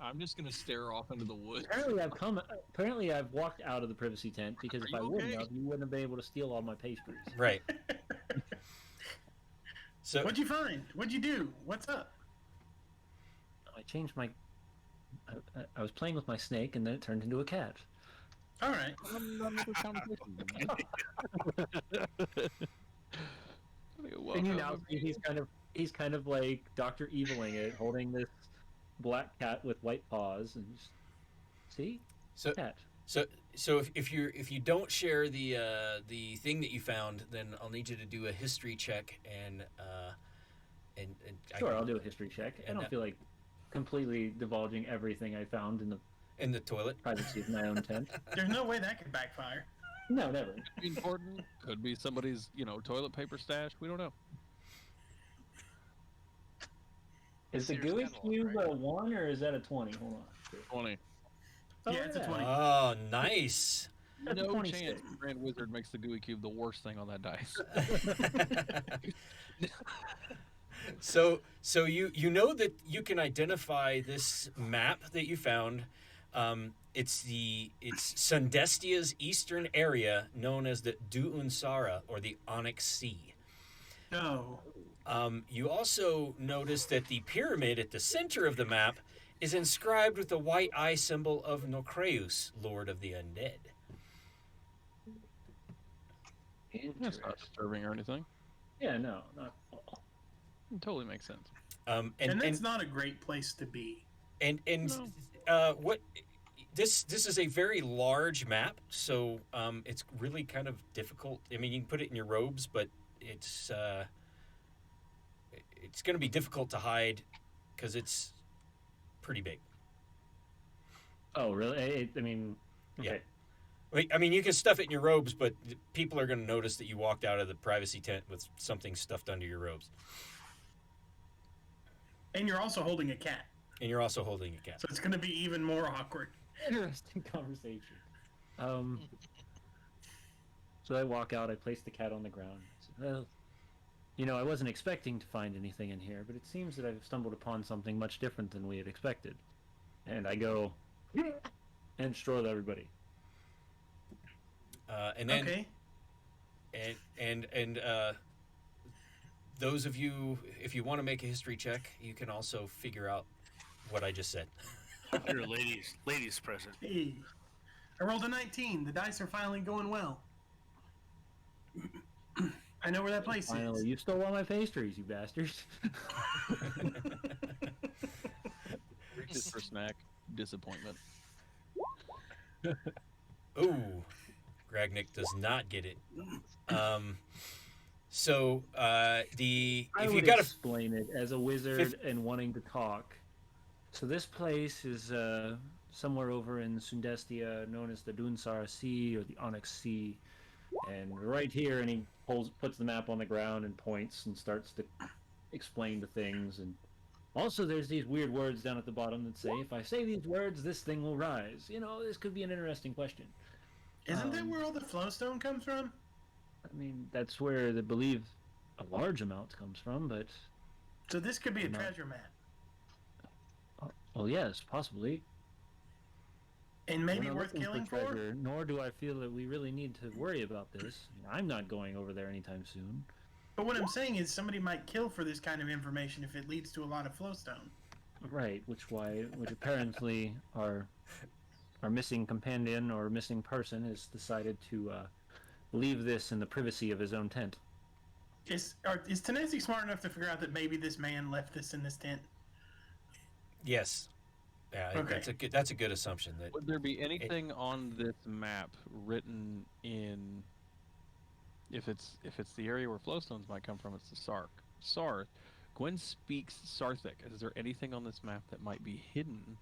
I'm just gonna stare off into the woods. Apparently I've walked out of the privacy tent because Are if I you wouldn't okay? have, you wouldn't have been able to steal all my pastries. Right. So What'd you find? What'd you do? What's up? I changed my. I was playing with my snake and then it turned into a cat. All right. And you now see he's kind of like Dr. Eviling it, holding this black cat with white paws, and just, see, so cat. so if you don't share the thing that you found, then I'll need you to do a history check and Sure, I'll do a history check. I don't feel like completely divulging everything I found in the toilet. privacy of my own tent. There's no way that could backfire. No, never. Could be important. Could be somebody's, toilet paper stash. We don't know. Is the Sears gooey catalog, cube right? a 1 or is that a 20? Hold on. 20. Oh, Yeah, it's a 20. Oh, nice. That's a No 26. chance the Grand Wizard makes the gooey cube the worst thing on that dice. So you know that you can identify this map that you found. It's Sundestia's eastern area, known as the Duunsara, or the Onyx Sea. No. You also notice that the pyramid at the center of the map is inscribed with the white eye symbol of Nocreus, Lord of the Undead. That's not disturbing or anything. Yeah, no, not. It totally makes sense. And that's not a great place to be. What this is a very large map, so it's really kind of difficult. I mean, you can put it in your robes, but it's going to be difficult to hide because it's pretty big. Oh, really? I mean, okay. I mean, you can stuff it in your robes, but people are going to notice that you walked out of the privacy tent with something stuffed under your robes. And you're also holding a cat. And you're also holding a cat. So it's going to be even more awkward. Interesting conversation. So I walk out, I place the cat on the ground. Well, I wasn't expecting to find anything in here, but it seems that I've stumbled upon something much different than we had expected. And I go and stroll everybody. And then, Okay. and those of you, if you want to make a history check, you can also figure out what I just said. You're a ladies present. Hey. I rolled a 19. The dice are finally going well. I know where that place Finally, is. you stole all my pastries, you bastards. Reaches for snack. Disappointment. Ooh, Gragnick does not get it. So the I if you would got explain it as a wizard and wanting to talk. So this place is somewhere over in Sundestia, known as the Dunsar Sea or the Onyx Sea, and right here, and he puts the map on the ground and points and starts to explain the things. And also, there's these weird words down at the bottom that say, "If I say these words, this thing will rise." You know, this could be an interesting question. Isn't that where all the flowstone comes from? I mean, that's where they believe a large amount comes from, but So this could be a No. treasure map. well, yes, possibly. And We're maybe not worth looking killing for? treasure, nor do I feel that we really need to worry about this. I'm not going over there anytime soon. But what I'm saying is somebody might kill for this kind of information if it leads to a lot of flowstone. Right, which apparently our missing companion or missing person has decided to leave this in the privacy of his own tent. Is Tennessee smart enough to figure out that maybe this man left this in this tent? yes, yeah, I think Okay. that's a good assumption. That Would there be anything on this map written in? If it's the area where flowstones might come from, it's the Sarth. Gwen speaks Sarthic. Is there anything on this map that might be hidden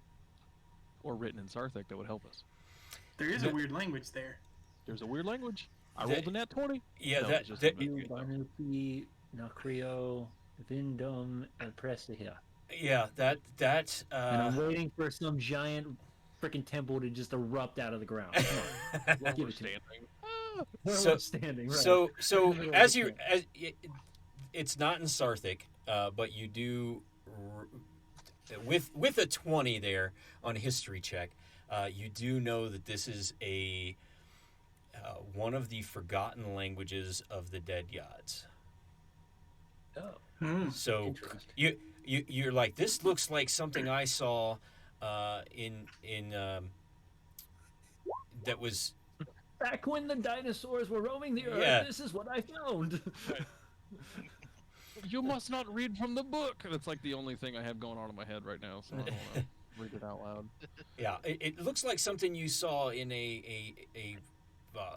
or written in Sarthic that would help us? There is a weird language there. There's a weird language. I That- rolled a nat 20. yeah, No, that, it's just that a bit- Banuki, Nacrio, Vindom, and Pressia. yeah that And I'm waiting for some giant freaking temple to just erupt out of the ground. Come on. Where Give we're it to me. standing. Where So- we're standing, right? So In the middle of as the you tent. it's not in Sarthic, but you do with a 20 there on history check, you do know that this is a one of the forgotten languages of the dead gods. Oh, So interesting. you're like, this looks like something I saw in that was Back when the dinosaurs were roaming the earth, Yeah. this is what I found. You must not read from the book. That's like the only thing I have going on in my head right now, so I don't want to read it out loud. yeah. It looks like something you saw in a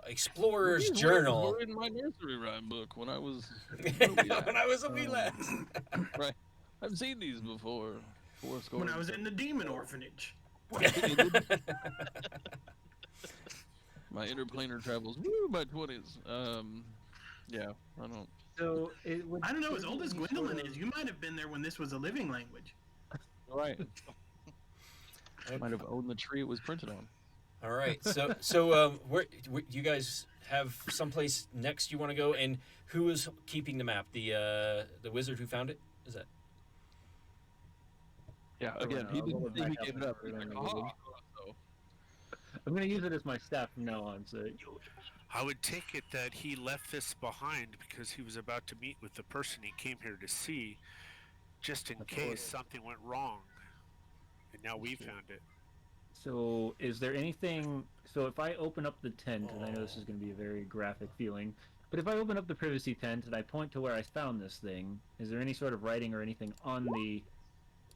explorer's These journal words were in my nursery rhyme book when I was when I was a wee lad. right. I've seen these before. When I was in the demon orphanage. My interplanar travels. Woo, my 20s. Yeah, I don't. So it would I don't know, as old as be Gwendolyn sort of- is, you might have been there when this was a living language. Right. Might have owned the tree it was printed on. All right. Where you guys have someplace next you want to go, and who is keeping the map? The wizard who found it? Is that? Yeah, Oh, again, no, he I'll didn't roll it think he back gave up it up. and He's put it like, on the "Ah." village. So, I'm gonna use it as my staff from now on. So I would take it that he left this behind because he was about to meet with the person he came here to see, just in Of case course. something went wrong. And now we found it. So, is there anything? So, if I open up the tent, and I know this is going to be a very graphic feeling, but if I open up the privacy tent and I point to where I found this thing, is there any sort of writing or anything on the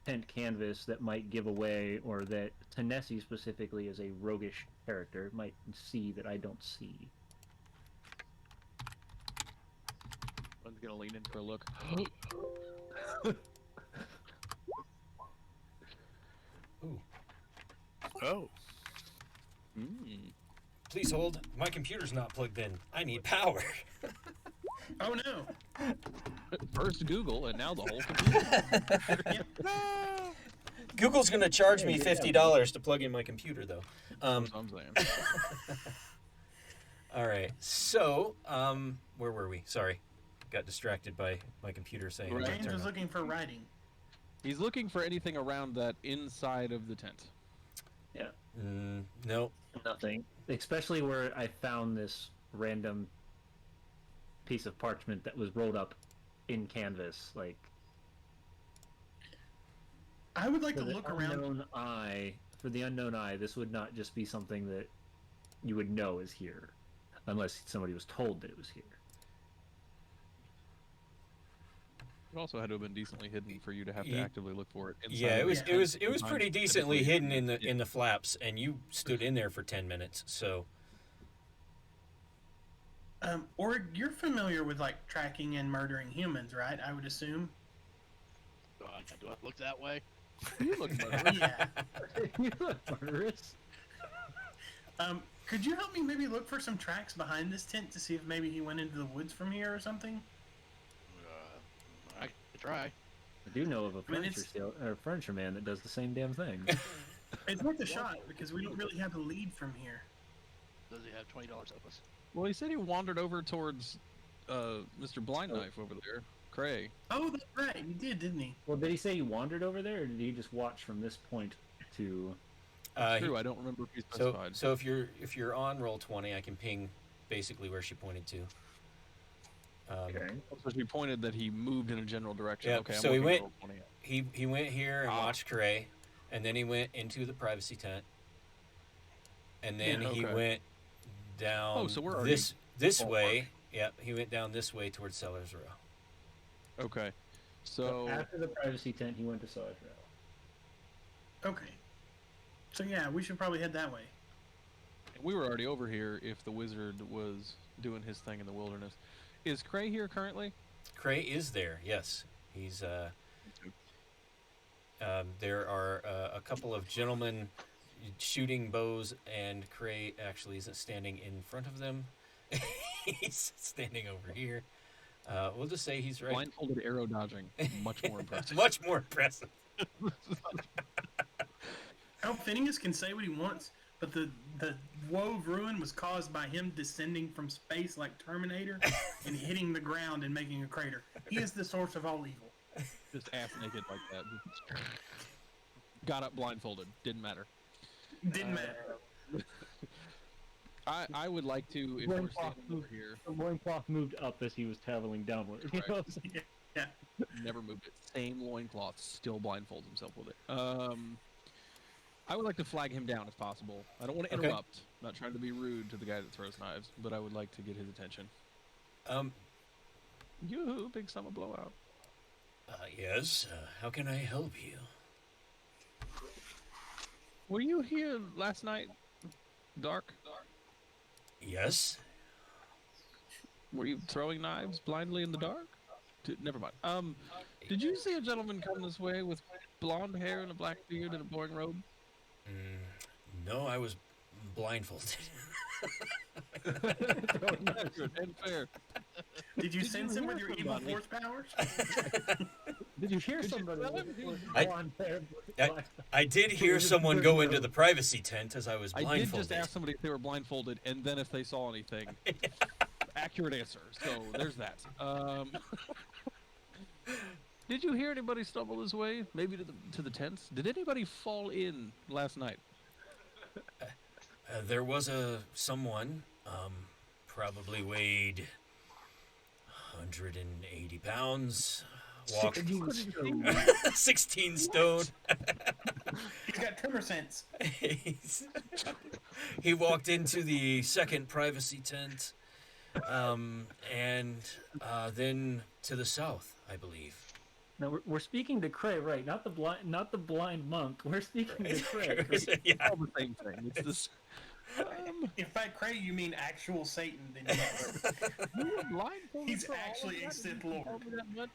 tent canvas that might give away, or that Tennessee specifically is a roguish character might see that I don't see? one's gonna lean in for a look. Oh. Mm. Please hold. My computer's not plugged in. I need power. Oh no! First Google, and now the whole computer. Google's gonna charge me $50 to plug in my computer, though. That's what I'm saying. All right. So, where were we? Sorry, got distracted by my computer saying. Right. I'm James turn was on. looking for writing. He's looking for anything around that inside of the tent. No. Nothing. Especially where I found this random piece of parchment that was rolled up in canvas, like. I would like For to the look around. for the unknown eye, this would not just be something that you would know is here, unless somebody was told that it was here. It also had to have been decently hidden for you to have to Ye- actively look for it. Inside Yeah, of it was the it was tent. it was pretty decently Typically, hidden in the yeah. in the flaps, and you stood in there for 10 minutes. So Or you're familiar with like tracking and murdering humans, right? I would assume. Do I look that way? You look murderous. Yeah. You look murderous. Could you help me maybe look for some tracks behind this tent to see if maybe he went into the woods from here or something? I can try. I do know of a I mean, furniture man that does the same damn thing. It's worth a shot because we don't really have a lead from here. Does he have $20 of us? Well, he said he wandered over towards Mr. Blind Knife over there, Cray. Oh, that's right. He did, didn't he? Well, did he say he wandered over there, or did he just watch from this point to? True, I don't remember if he specified. So if you're on roll 20, I can ping basically where she pointed to. Okay. So he pointed that he moved in a general direction. Yeah, Okay, so I'm he looking went- at roll 20. He went here and watched Cray, and then he went into the privacy tent, and then Yeah, he okay. went down Oh, so we're already this ballpark. way. Yep, he went down this way towards Sellers Row. Okay, So so after the privacy tent, he went to Sawyer. Okay. So yeah, we should probably head that way. we were already over here if the wizard was doing his thing in the wilderness. Is Cray here currently? Cray is there. Yes, he's. There are a couple of gentlemen shooting bows, and Cray actually isn't standing in front of them. He's standing over here. We'll just say he's right. Blindfolded arrow dodging, much more impressive. Much more impressive. Phineas can say what he wants, but the woe of ruin was caused by him descending from space like Terminator and hitting the ground and making a crater. He is the source of all evil. Just ass naked like that. Got up blindfolded. Didn't matter. Didn't matter. I would like to, if we're standing over here, The loincloth moved up as he was traveling downward. You Right. know what I'm saying? Yeah. never moved it. Same loincloth, still blindfolds himself with it. I would like to flag him down if possible. I don't want to Okay. interrupt. I'm not trying to be rude to the guy that throws knives, but I would like to get his attention. Yoo-hoo, big summer blowout. Yes. How can I help you? Were you here last night, dark? Yes. Were you throwing knives blindly in the dark? Never mind. Did you see a gentleman come this way with blonde hair and a black beard and a boring robe? No, I was blindfolded. Accurate and fair. Did you Did sense you him with hear your evil somebody? force powers? Did you hear Did you somebody tell with him? with I- blonde hair? I did hear someone go into the privacy tent as I was I did blindfolded. just ask somebody if they were blindfolded and then if they saw anything. Accurate answer. So there's that. Did you hear anybody stumble this way? Maybe to the tents? Did anybody fall in last night? There was someone, probably weighed 180 pounds, walked 16 stone. He's got tremor sense. He walked into the second privacy tent, and then to the south, I believe. Now we're speaking to Cray, right? Not the blind monk. We're speaking to Cray. Yeah. All the same thing. It's this. If by Cray you mean actual Satan, then yes. You were blindfolded He's for all of actually a that? Sith Did you Lord. tell me that much?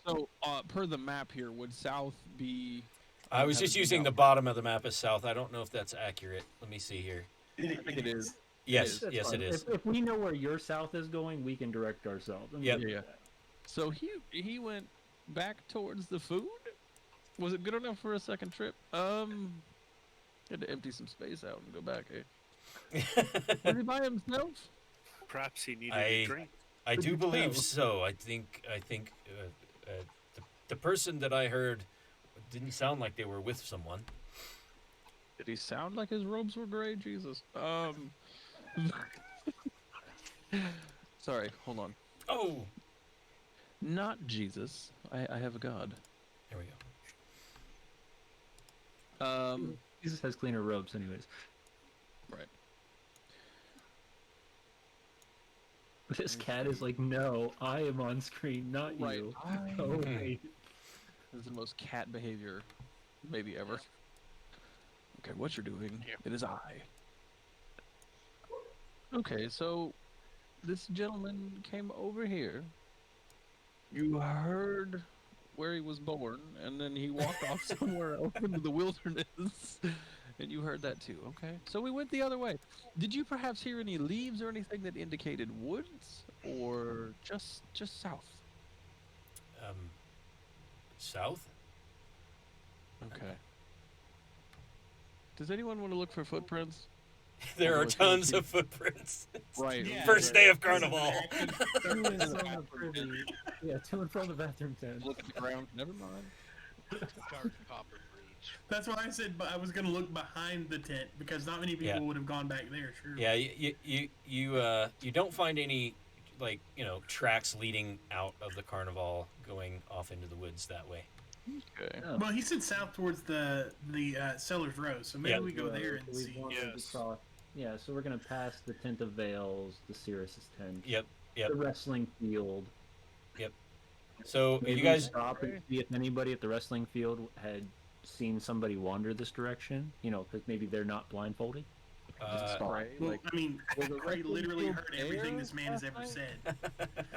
So, per the map here, would south be? I was Have just it be using the south? bottom of the map as south. I don't know if that's accurate. Let me see here. I think it is. Yes, That's yes, fine. it is. If we know where your south is going, we can direct ourselves. I'm Yep. good with Yeah. that. So he went back towards the food. Was it good enough for a second trip? Had to empty some space out and go back. Eh? Was he by himself? Perhaps he needed I- a drink. I Could do you believe tell? so. I think the person that I heard didn't sound like they were with someone. Did he sound like his robes were gray? Jesus. Sorry. Hold on. Oh, Not Jesus. I have a God. there we go. Jesus has cleaner robes, anyways. Right. This cat is like, no, I am on screen, not Right. you. Oh, wait. This is the most cat behavior, maybe ever. Okay, what you're doing, Here. it is I. Okay, so this gentleman came over here. You heard where he was born, and then he walked off somewhere else into the wilderness, and you heard that too. Okay, so we went the other way. Did you perhaps hear any leaves or anything that indicated woods, or just south? Um, south? Okay. Does anyone want to look for footprints? There are Although it's tons not of footprints. Right. Yeah. First day of Carnival. To and from the privy, yeah, to and from the bathroom tent. Look at the ground. Never mind. Dark copper breach. That's why I said I was gonna look behind the tent because not many people Yeah. would have gone back there. Sure. Yeah, you don't find any tracks leading out of the Carnival going off into the woods that way. Okay. Oh. Well, he said south towards the Sellers Row, so maybe Yeah. we go there and we see. wanted to Yes. cross- Yeah, so we're gonna pass the tent of veils, the Cirrus's tent, Yep. the wrestling field. So Maybe you guys, stop and see if anybody at the wrestling field had seen somebody wander this direction. You know, because maybe they're not blindfolded. Right, Well, like, I mean, was the Craig wrestling literally field heard everything there this man has ever last said.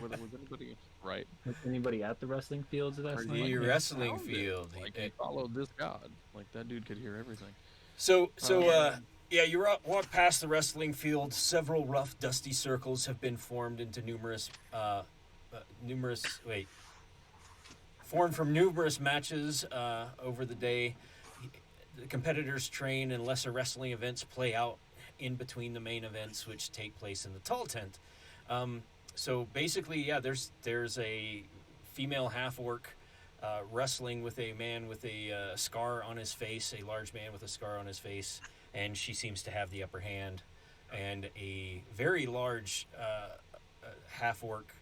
was anybody right? Was anybody at the wrestling fields last Crazy. night? the Like, wrestling sounded field. Like he followed this god. Like that dude could hear everything. So Yeah. yeah, you walk past the wrestling field. Several rough, dusty circles have been formed into formed from numerous matches over the day. The competitors train and lesser wrestling events play out in between the main events, which take place in the tall tent. So basically, yeah, there's a female half orc wrestling with a man with a scar on his face, a large man with a scar on his face, and she seems to have the upper hand. And a very large half orc,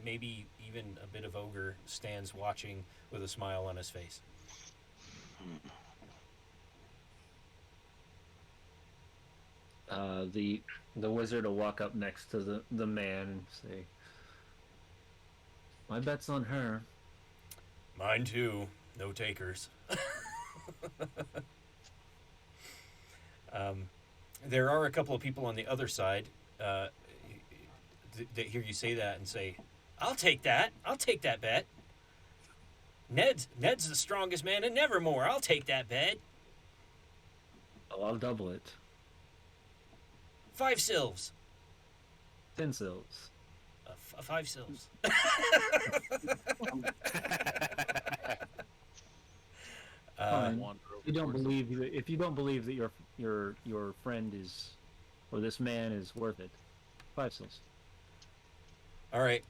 maybe even a bit of ogre, stands watching with a smile on his face. The wizard will walk up next to the man and say, "My bet's on her." Mine too. No takers. There are a couple of people on the other side that hear you say that and say, "I'll take that. I'll take that bet. Ned's the strongest man in Nevermore. I'll take that bet. Oh, I'll double it. 5 sylphs. 10 sills. 5 sylphs." Fine. Wander If you don't over towards believe that your friend is, or this man is worth it, 5 sills. All right,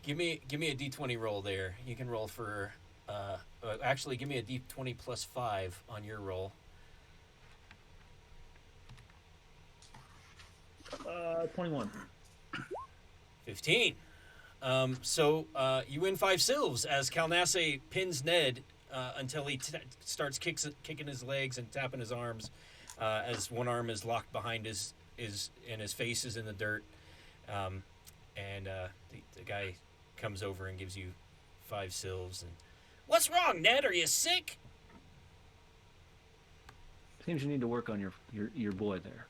give me a d20 roll there. You can roll for. Actually, give me a d20 plus 5 on your roll. 21. 15. So you win 5 sylphs as Kalnasse pins Ned until he starts kicking his legs and tapping his arms as one arm is locked behind and his face is in the dirt. And the guy comes over and gives you 5 sylphs. And what's wrong, Ned? Are you sick? Seems you need to work on your boy there.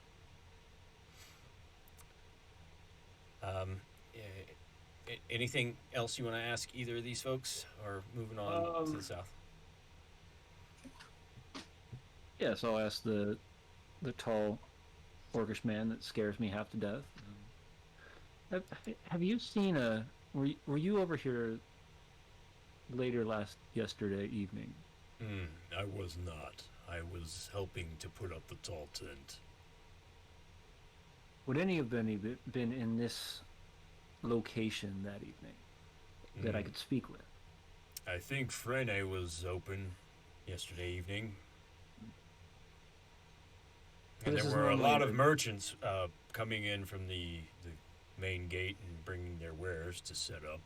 Anything else you want to ask either of these folks, or moving on to the south? Yeah, so I'll ask the tall orcish man that scares me half to death. Have you seen were you over here yesterday evening? I was not. I was helping to put up the tall tent. Would any of them been in this location that evening that I could speak with? I think Frene was open yesterday evening. And This there is were a normally lot of the- merchants coming in from the main gate and bringing their wares to set up.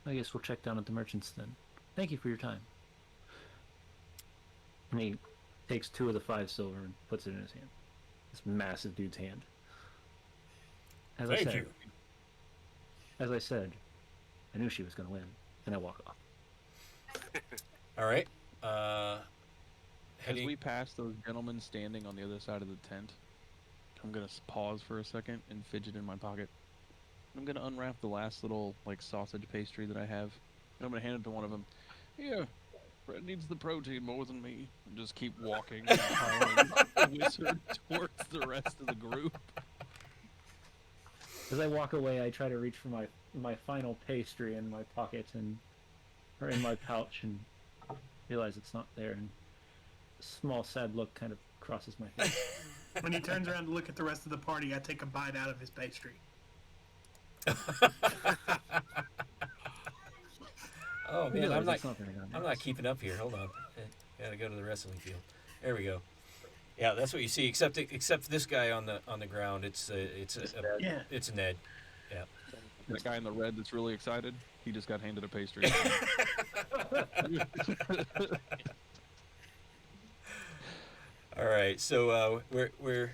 I guess we'll check down at the merchants then. Thank you for your time. And he takes 2 of the 5 silver and puts it in his hand. This massive dude's hand. As Thank you. As I said, I knew she was going to win, and I walk off. All right. As we pass those gentlemen standing on the other side of the tent, I'm gonna pause for a second and fidget in my pocket. I'm gonna unwrap the last little like sausage pastry that I have, and I'm gonna hand it to one of them. Here, Fred needs the protein more than me. And just keep walking and piling the wizard towards the rest of the group. As I walk away, I try to reach for my final pastry in my pocket or in my pouch, and realize it's not there. And a small, sad look kind of crosses my face. When he turns around to look at the rest of the party, I take a bite out of his pastry. Oh man, Realize I'm it's not very nice. not keeping up here. Hold on, gotta go to the wrestling field. There we go. Yeah, that's what you see. Except this guy on the ground. It's Yeah. it's Ned. Yeah. That guy in the red that's really excited, he just got handed a pastry. All right, so we're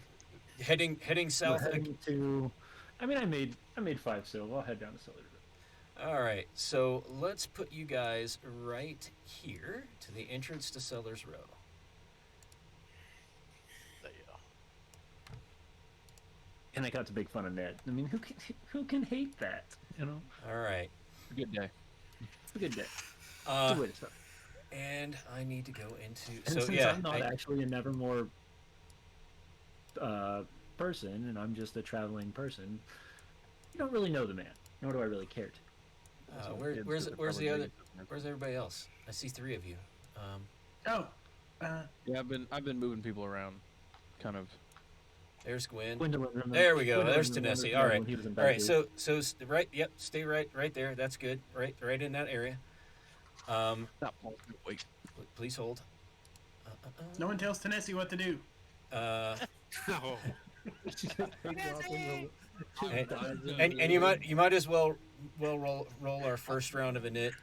heading south. We're heading to. I mean, I made 5, so I'll head down to Cellar. All right, so let's put you guys right here to the entrance to Sellers Row. There you go. And I got to make fun of Ned. I mean, who can hate that? You know, All right, Good day. it's a good day. uh, It's a way to start. and I need to go into. And So since yeah, I'm not actually a Nevermore person, and I'm just a traveling person, you don't really know the man. Nor do I really care to. where's the other? Where's everybody else? I see 3 of you. Oh, Yeah, I've been moving people around, kind of. There's Gwen. Gwendolyn remembers- There we go. Gwendolyn There's remembers Tennessee. Ned All right. when he was in All right. Backgate. So right. Yep. Stay right there. That's good. Right in that area. Wait. Please hold. no one tells Tennessee what to do. Uh, Oh, and you might as well roll our first round of a knit,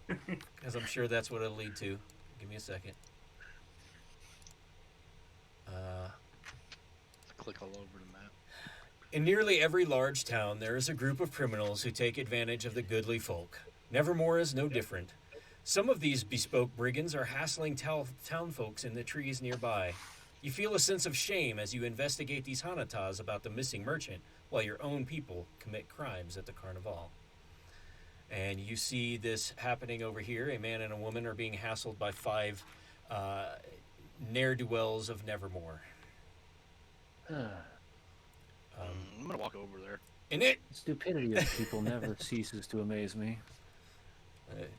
because I'm sure that's what it'll lead to. Give me a second. Click all over the map. In nearly every large town, there is a group of criminals who take advantage of the goodly folk. Nevermore is no different. Some of these bespoke brigands are hassling town folks in the trees nearby. You feel a sense of shame as you investigate these Hanatas about the missing merchant, while your own people commit crimes at the carnival. And you see this happening over here. A man and a woman are being hassled by 5 ne'er-do-wells of Nevermore. I'm gonna walk over there. In it, The stupidity of people never ceases to amaze me.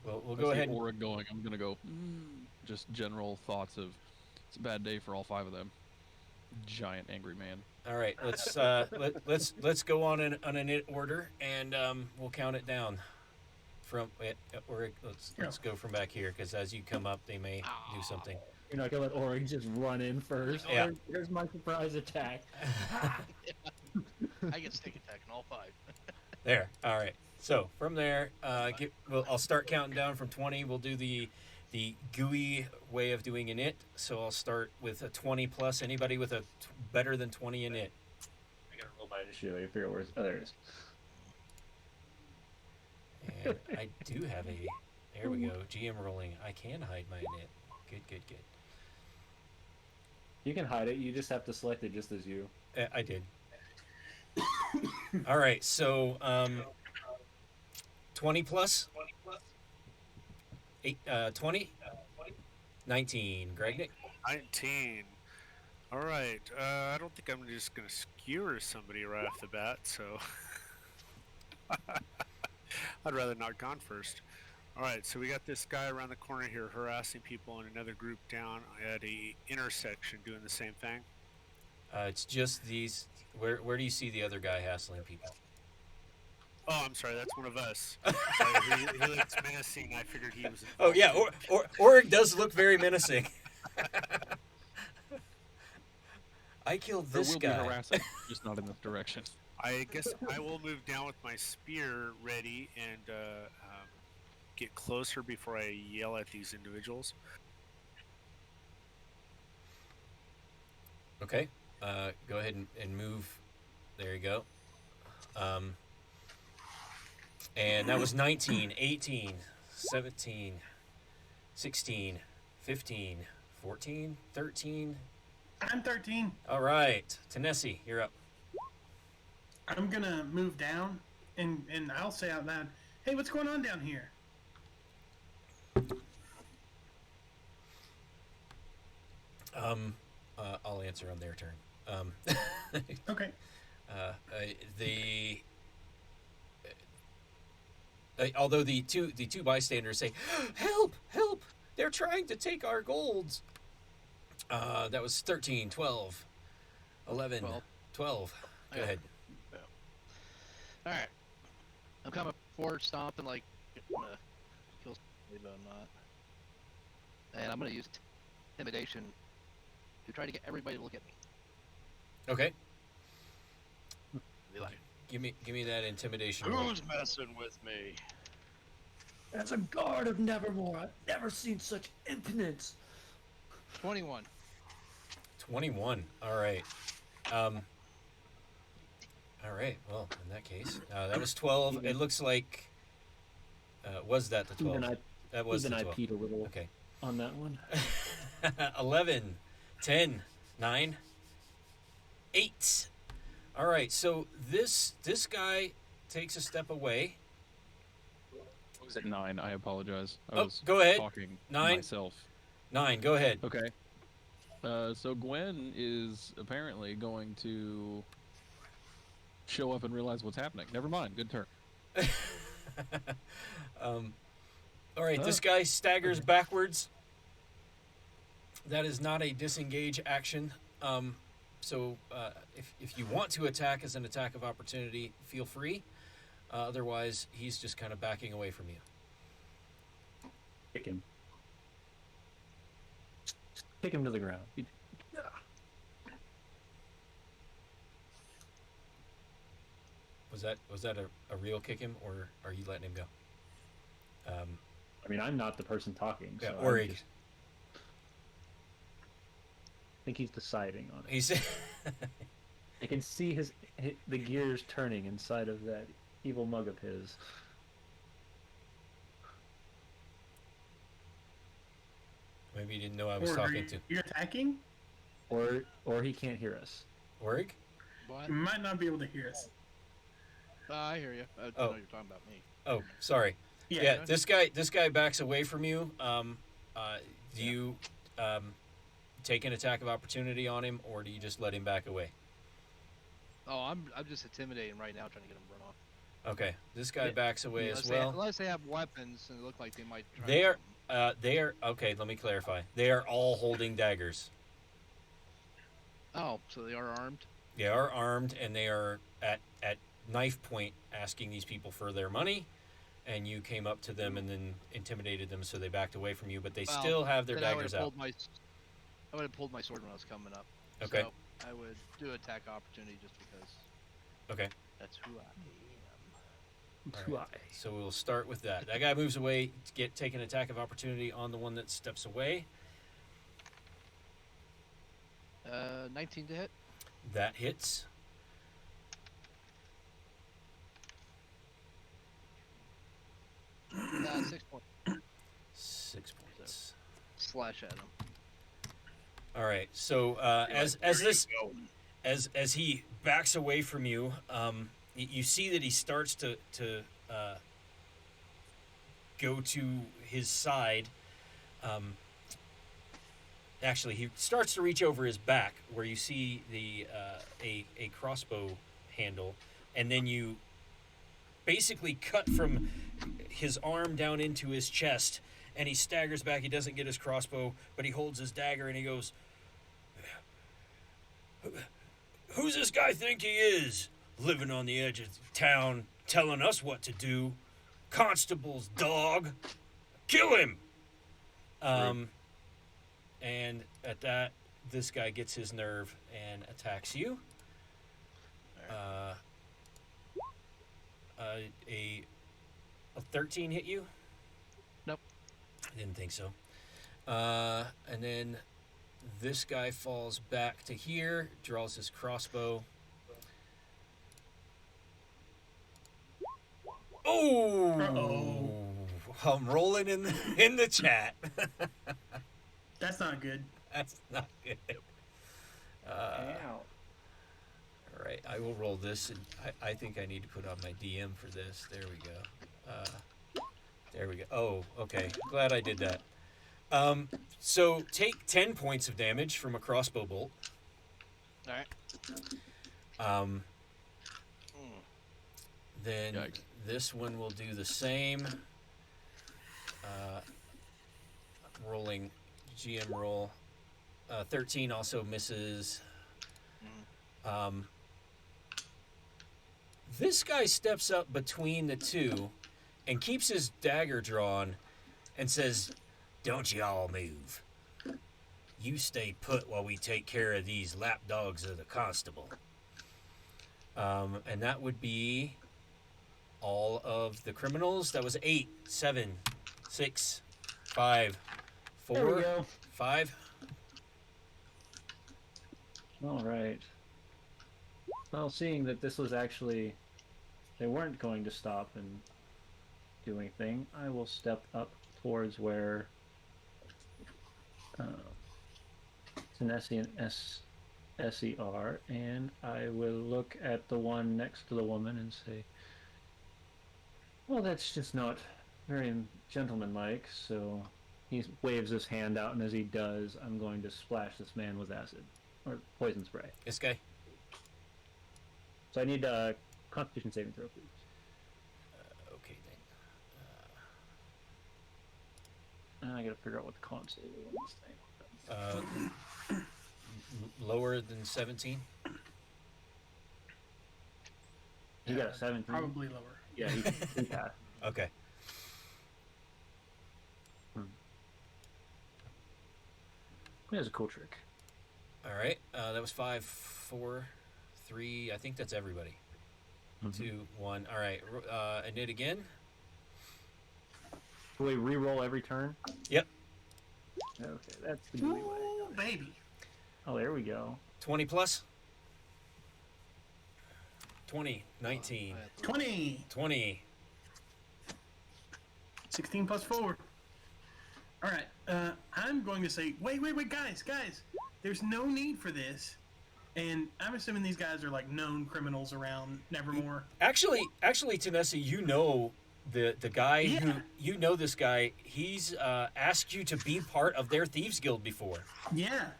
we'll go ahead. Aura going. I'm gonna go. Just general thoughts of it's a bad day for all 5 of them. Giant angry man. All right, let's go on an it order, and we'll count it down from or let's go from back here, because as you come up, they may do something. You're not gonna let Orig just run in first. Yeah. Here's my surprise attack. I get sneak attack in all 5. There. All right. So from there, I'll start counting down from 20. We'll do the GUI way of doing an it. So I'll start with a 20 plus. Anybody with a better than 20 in it? I gotta roll my initiative. I figure out where there it is. And I do have a. There we go. GM rolling. I can hide my in it. Good. You can hide it. You just have to select it just as you. I did. All right. So 20 plus. 20. 19. Greg. 19. All right. I don't think I'm just gonna skewer somebody right off the bat, so I'd rather not gone first. All right, so we got this guy around the corner here harassing people, and another group down at a intersection doing the same thing. It's just these. Where do you see the other guy hassling people? Oh, I'm sorry, that's one of us. Sorry, he looks menacing. I figured he was. Oh yeah, Orig does look very menacing. I killed There this will be guy. harassing, just not in this direction. I guess I will move down with my spear ready and get closer before I yell at these individuals. Okay, go ahead and move. There you go. And that was 19, 18, 17, 16, 15, 14, 13. I'm 13. All right. Tanesi, you're up. I'm gonna move down, and I'll say out loud, "Hey, what's going on down here?" I'll answer on their turn. Okay. The although the two bystanders say, "Help! Help! They're trying to take our golds." That was 13, 12, 11, 12. Go ahead. All right. I'm coming forward, stomping like I'm gonna kill somebody, but I'm not. And I'm gonna use intimidation to try to get everybody to look at me. Okay. Be like, Give me that intimidation roll. who's messing with me? As a guard of Nevermore, I've never seen such impotence. 21. 21. All right. All right. Well, in that case, that was 12. It looks like. Was that the 12? That was Even the I 12. peed a little Okay. on that one. 11, 10, 9, 8. All right. So this guy takes a step away. I was at 9. I apologize. I Oh, was go ahead. talking 9. myself. 9. Go ahead. Okay. So Gwen is apparently going to show up and realize what's happening. Never mind. Good turn. All right, this guy staggers backwards. That is not a disengage action. So if you want to attack as an attack of opportunity, feel free. Otherwise, he's just kind of backing away from you. Kick him. Kick him to the ground. Was that a real kick him, or are you letting him go? I mean, I'm not the person talking. Yeah, So Orig. I think he's deciding on it. He's I can see the gears turning inside of that evil mug of his. maybe he didn't know I was Or talking to you're attacking? Or he can't hear us. Orig. What? You might not be able to hear us. I hear you. I Oh. know you're talking about me. Oh, sorry. Yeah, this guy backs away from you. Do you take an attack of opportunity on him, or do you just let him back away? Oh, I'm just intimidating right now, trying to get him to run off. Okay, this guy backs away as Unless well. unless they have weapons and they look like they might try They are. something. They are okay. Let me clarify. They are all holding daggers. Oh, so they are armed? They are armed, and they are at knife point asking these people for their money. And you came up to them and then intimidated them, so they backed away from you. But they Well, still have their then daggers out. I would have pulled my sword when I was coming up. Okay. So I would do attack opportunity just because Okay. that's who I am. All right. So we'll start with that. That guy moves away to take an attack of opportunity on the one that steps away. 19 to hit. That hits. Uh, 6 points. 6 points. Slash at him. All right. So as he backs away from you, you see that he starts to go to his side. Actually, he starts to reach over his back, where you see the a crossbow handle, and then you basically cut from his arm down into his chest, and he staggers back. He doesn't get his crossbow, but he holds his dagger, and he goes, "Who's this guy think he is? Living on the edge of town, telling us what to do. Constable's dog. Kill him!" And at that, this guy gets his nerve and attacks you. A 13 hit you? Nope. I didn't think so. And then this guy falls back to here, draws his crossbow. Oh! Uh-oh. I'm rolling in the chat. That's not good. That's not good. Ow. All right, I will roll this, and I think I need to put on my DM for this. There we go. There we go. Oh, okay. Glad I did that. So take 10 points of damage from a crossbow bolt. All right. Um, Mm. then Yikes. this one will do the same. Rolling GM roll. 13 also misses. This guy steps up between the two and keeps his dagger drawn and says, "Don't y'all move. You stay put while we take care of these lapdogs of the constable." And that would be all of the criminals. That was 8, 7, 6, 5, There we 4, go. 5. All right. Well, seeing that this was actually, they weren't going to stop and do anything, I will step up towards where Tanesi and Essie are, and I will look at the one next to the woman and say, well, that's just not very gentlemanlike, so he waves his hand out, and as he does, I'm going to splash this man with acid, or poison spray. This guy. So I need a Constitution saving throw, please. Okay, then. I gotta figure out what the con save is on this thing. Lower than 17? He got a 17. Probably lower. Yeah, he passed. Okay. He has a cool trick. All right. That was 5, 4, 3. I think that's everybody. 2, 1. All right. And it again. Do we re-roll every turn? Yep. Okay, that's the gooey way. Ooh, baby. Oh, there we go. 20 plus. 20, 19, 20. 20. 16 plus 4. All right. I'm going to say, wait, guys. There's no need for this. And I'm assuming these guys are like known criminals around Nevermore. Actually, Tanesi, you know the guy who Yeah. you know this guy. He's asked you to be part of their thieves guild before. Yeah.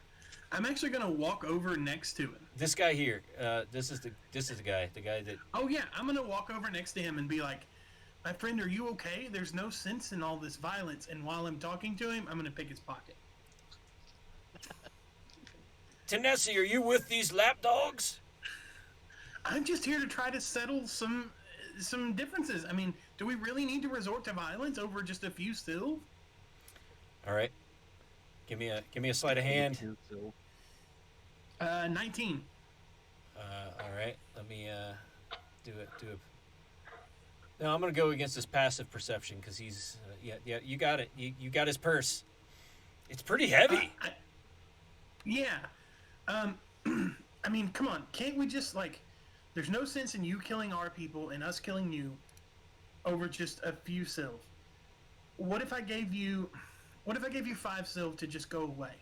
I'm actually going to walk over next to him. This guy here. This is the guy. The guy that. Oh, yeah. I'm going to walk over next to him and be like, my friend, are you okay? There's no sense in all this violence. And while I'm talking to him, I'm going to pick his pocket. Tanesi, are you with these lapdogs? I'm just here to try to settle some differences. I mean, do we really need to resort to violence over just a few still? All right. Give me a sleight of hand. 19. All right. Let me do it. No, I'm gonna go against his passive perception because he's yeah. You got it. You got his purse. It's pretty heavy. Yeah. I mean, come on. Can't we just like? There's no sense in you killing our people and us killing you over just a few silv. What if I gave you 5 silv to just go away?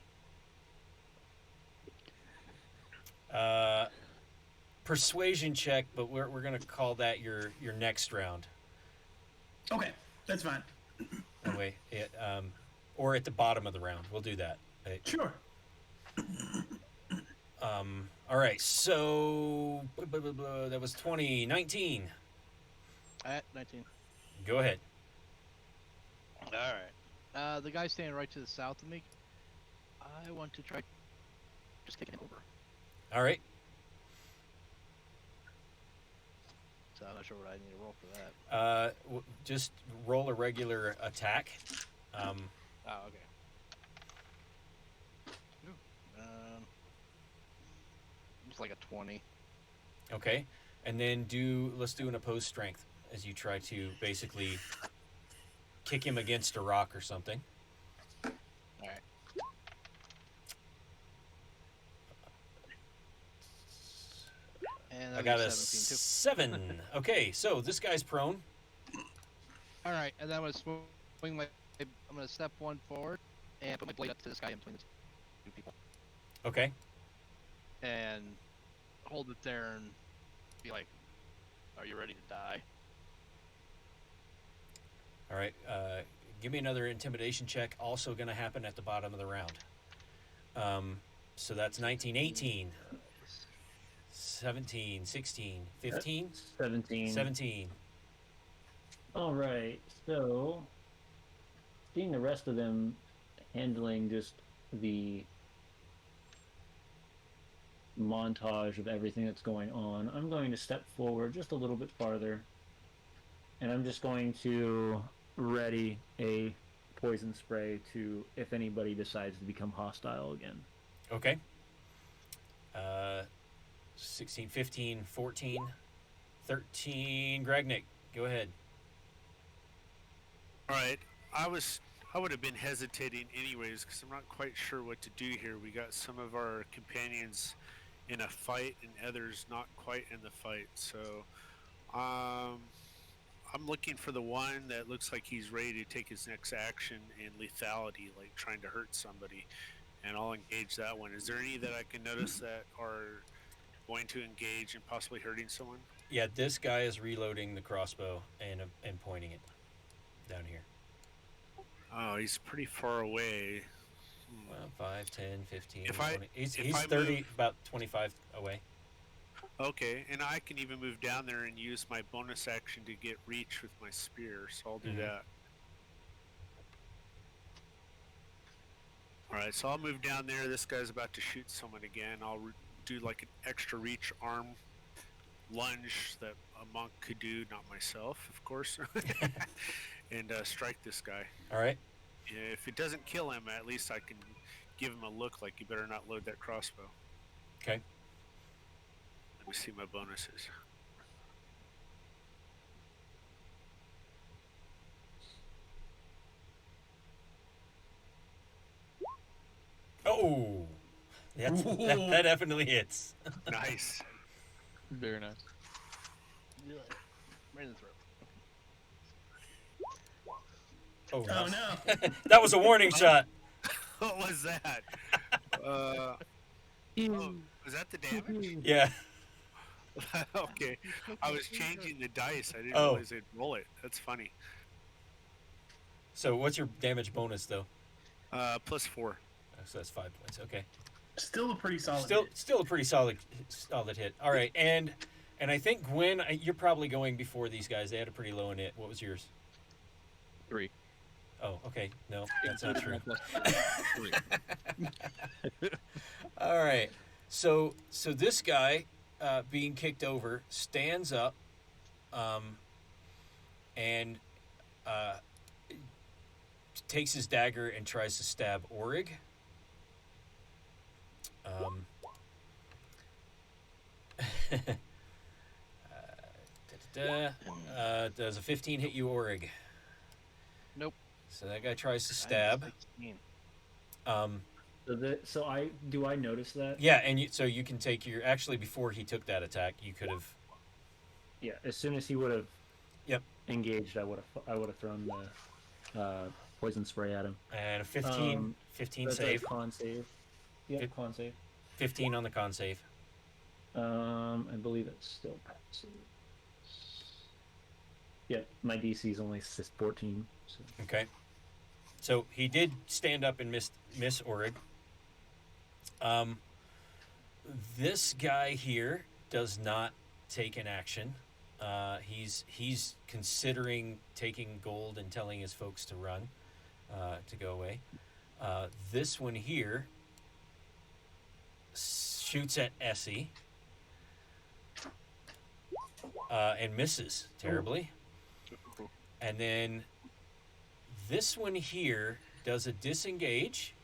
Persuasion check, but we're gonna call that your next round. Okay, that's fine. No way. Or at the bottom of the round. We'll do that. Right. Sure. All right. So that was 20, 19. At 19. Go ahead. All right. The guy standing right to the south of me, I want to try just kicking him over. All right. So I'm not sure what I need to roll for that. Just roll a regular attack. Oh, okay. It's like a 20. Okay. And then let's do an opposed strength as you try to basically kick him against a rock or something. All right. And I got a 17 too. 7. Okay, so this guy's prone. All right, and then I'm gonna swing my. I'm gonna step one forward. and put my blade up to this guy in between the two people, Okay. and hold it there and be like, "Are you ready to die?" All right. Give me another intimidation check. Also going to happen at the bottom of the round. So that's 19, 18, 17, 16, 15, 17. 17. All right. So, seeing the rest of them handling just the montage of everything that's going on, I'm going to step forward just a little bit farther, and I'm just going to ready a poison spray to if anybody decides to become hostile again. Okay. 16, 15, 14, 13. Gragnick, go ahead. All right. I would have been hesitating anyways because I'm not quite sure what to do here. We got some of our companions in a fight and others not quite in the fight. So I'm looking for the one that looks like he's ready to take his next action in lethality, like trying to hurt somebody, and I'll engage that one. Is there any that I can notice that are going to engage and possibly hurting someone? Yeah, this guy is reloading the crossbow and pointing it down here. Oh, he's pretty far away. Well, 5, 10, 15, If I- 20. He's if I 30, move- about 25 away. Okay, and I can even move down there and use my bonus action to get reach with my spear, so I'll do that. Alright, so I'll move down there. This guy's about to shoot someone again. I'll do like an extra reach arm lunge that a monk could do, not myself, of course, and strike this guy. All right. If it doesn't kill him, at least I can give him a look like you better not load that crossbow. Okay. Let me see my bonuses. Oh, that definitely hits. Nice. Very nice. Right in the throat. Oh, Oh no! that was a warning shot. What was that? Oh, was that the damage? Yeah. Okay. I was changing the dice. I didn't Oh. realize they'd roll it. That's funny. So what's your damage bonus though? +4. Oh, so that's 5 points. Okay. Still a pretty solid. Still, hit. still a pretty solid hit. All right, and I think Gwen, you're probably going before these guys. They had a pretty low hit. What was yours? 3. Oh, okay. No, that's not true. Three. All right. So this guy, being kicked over, stands up, and takes his dagger and tries to stab Orig. Does a 15 hit you, Orig? Nope. So that guy tries to stab. 16. So I notice that? Yeah, and so you can take your. Actually, before he took that attack, you could have. Yeah. As soon as he would have. Yep. Engaged, I would have thrown the poison spray at him. And a 15 That's save. a con save. Yep, Fif- con save. 15 on the con save. I believe it's still passive. Yeah, my DC is only 14. So. Okay. So he did stand up and miss Orig. This guy here does not take an action. He's considering taking gold and telling his folks to run, to go away. This one here shoots at Essie and misses terribly. And then this one here does a disengage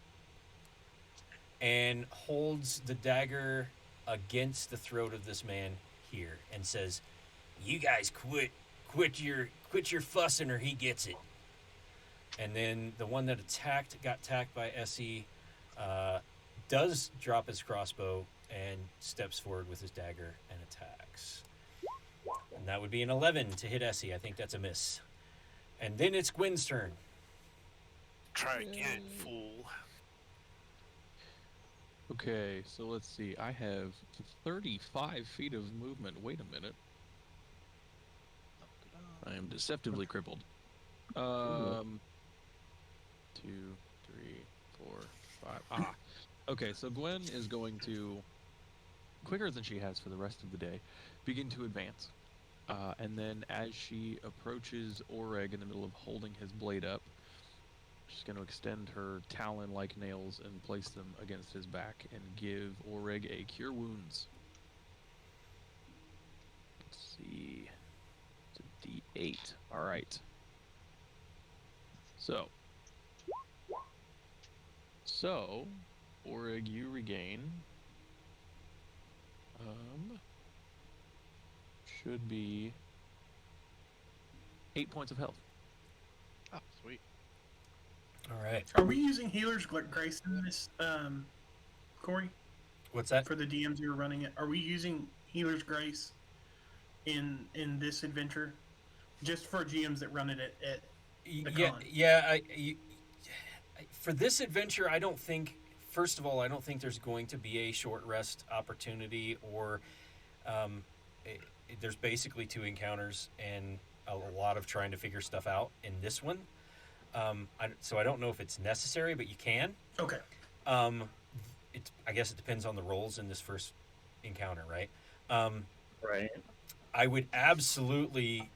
and holds the dagger against the throat of this man here and says, "You guys quit your fussing or he gets it." And then the one that got attacked by Essie, does drop his crossbow and steps forward with his dagger and attacks. And that would be an 11 to hit Essie. I think that's a miss. And then it's Gwen's turn. Try again, fool. Okay, so let's see. I have 35 feet of movement. Wait a minute. I am deceptively crippled. 2, 3, 4, 5. Ah. Okay, so Gwen is going to, quicker than she has for the rest of the day, begin to advance. And then as she approaches Oreg in the middle of holding his blade up, she's going to extend her talon-like nails and place them against his back and give Oreg a Cure Wounds. Let's see. It's a D8. All right. So, Oreg, you regain. Should be 8 points of health. Oh, sweet. All right. Are we using Healer's Grace in this, Corey? What's that? For the DMs who are running it, are we using Healer's Grace in this adventure? Just for GMs that run it at the con? Yeah. For this adventure, I don't think. First of all, I don't think there's going to be a short rest opportunity, or there's basically 2 encounters and a lot of trying to figure stuff out in this one. So I don't know if it's necessary, but you can. Okay. I guess it depends on the rolls in this first encounter, right? Right. I would absolutely,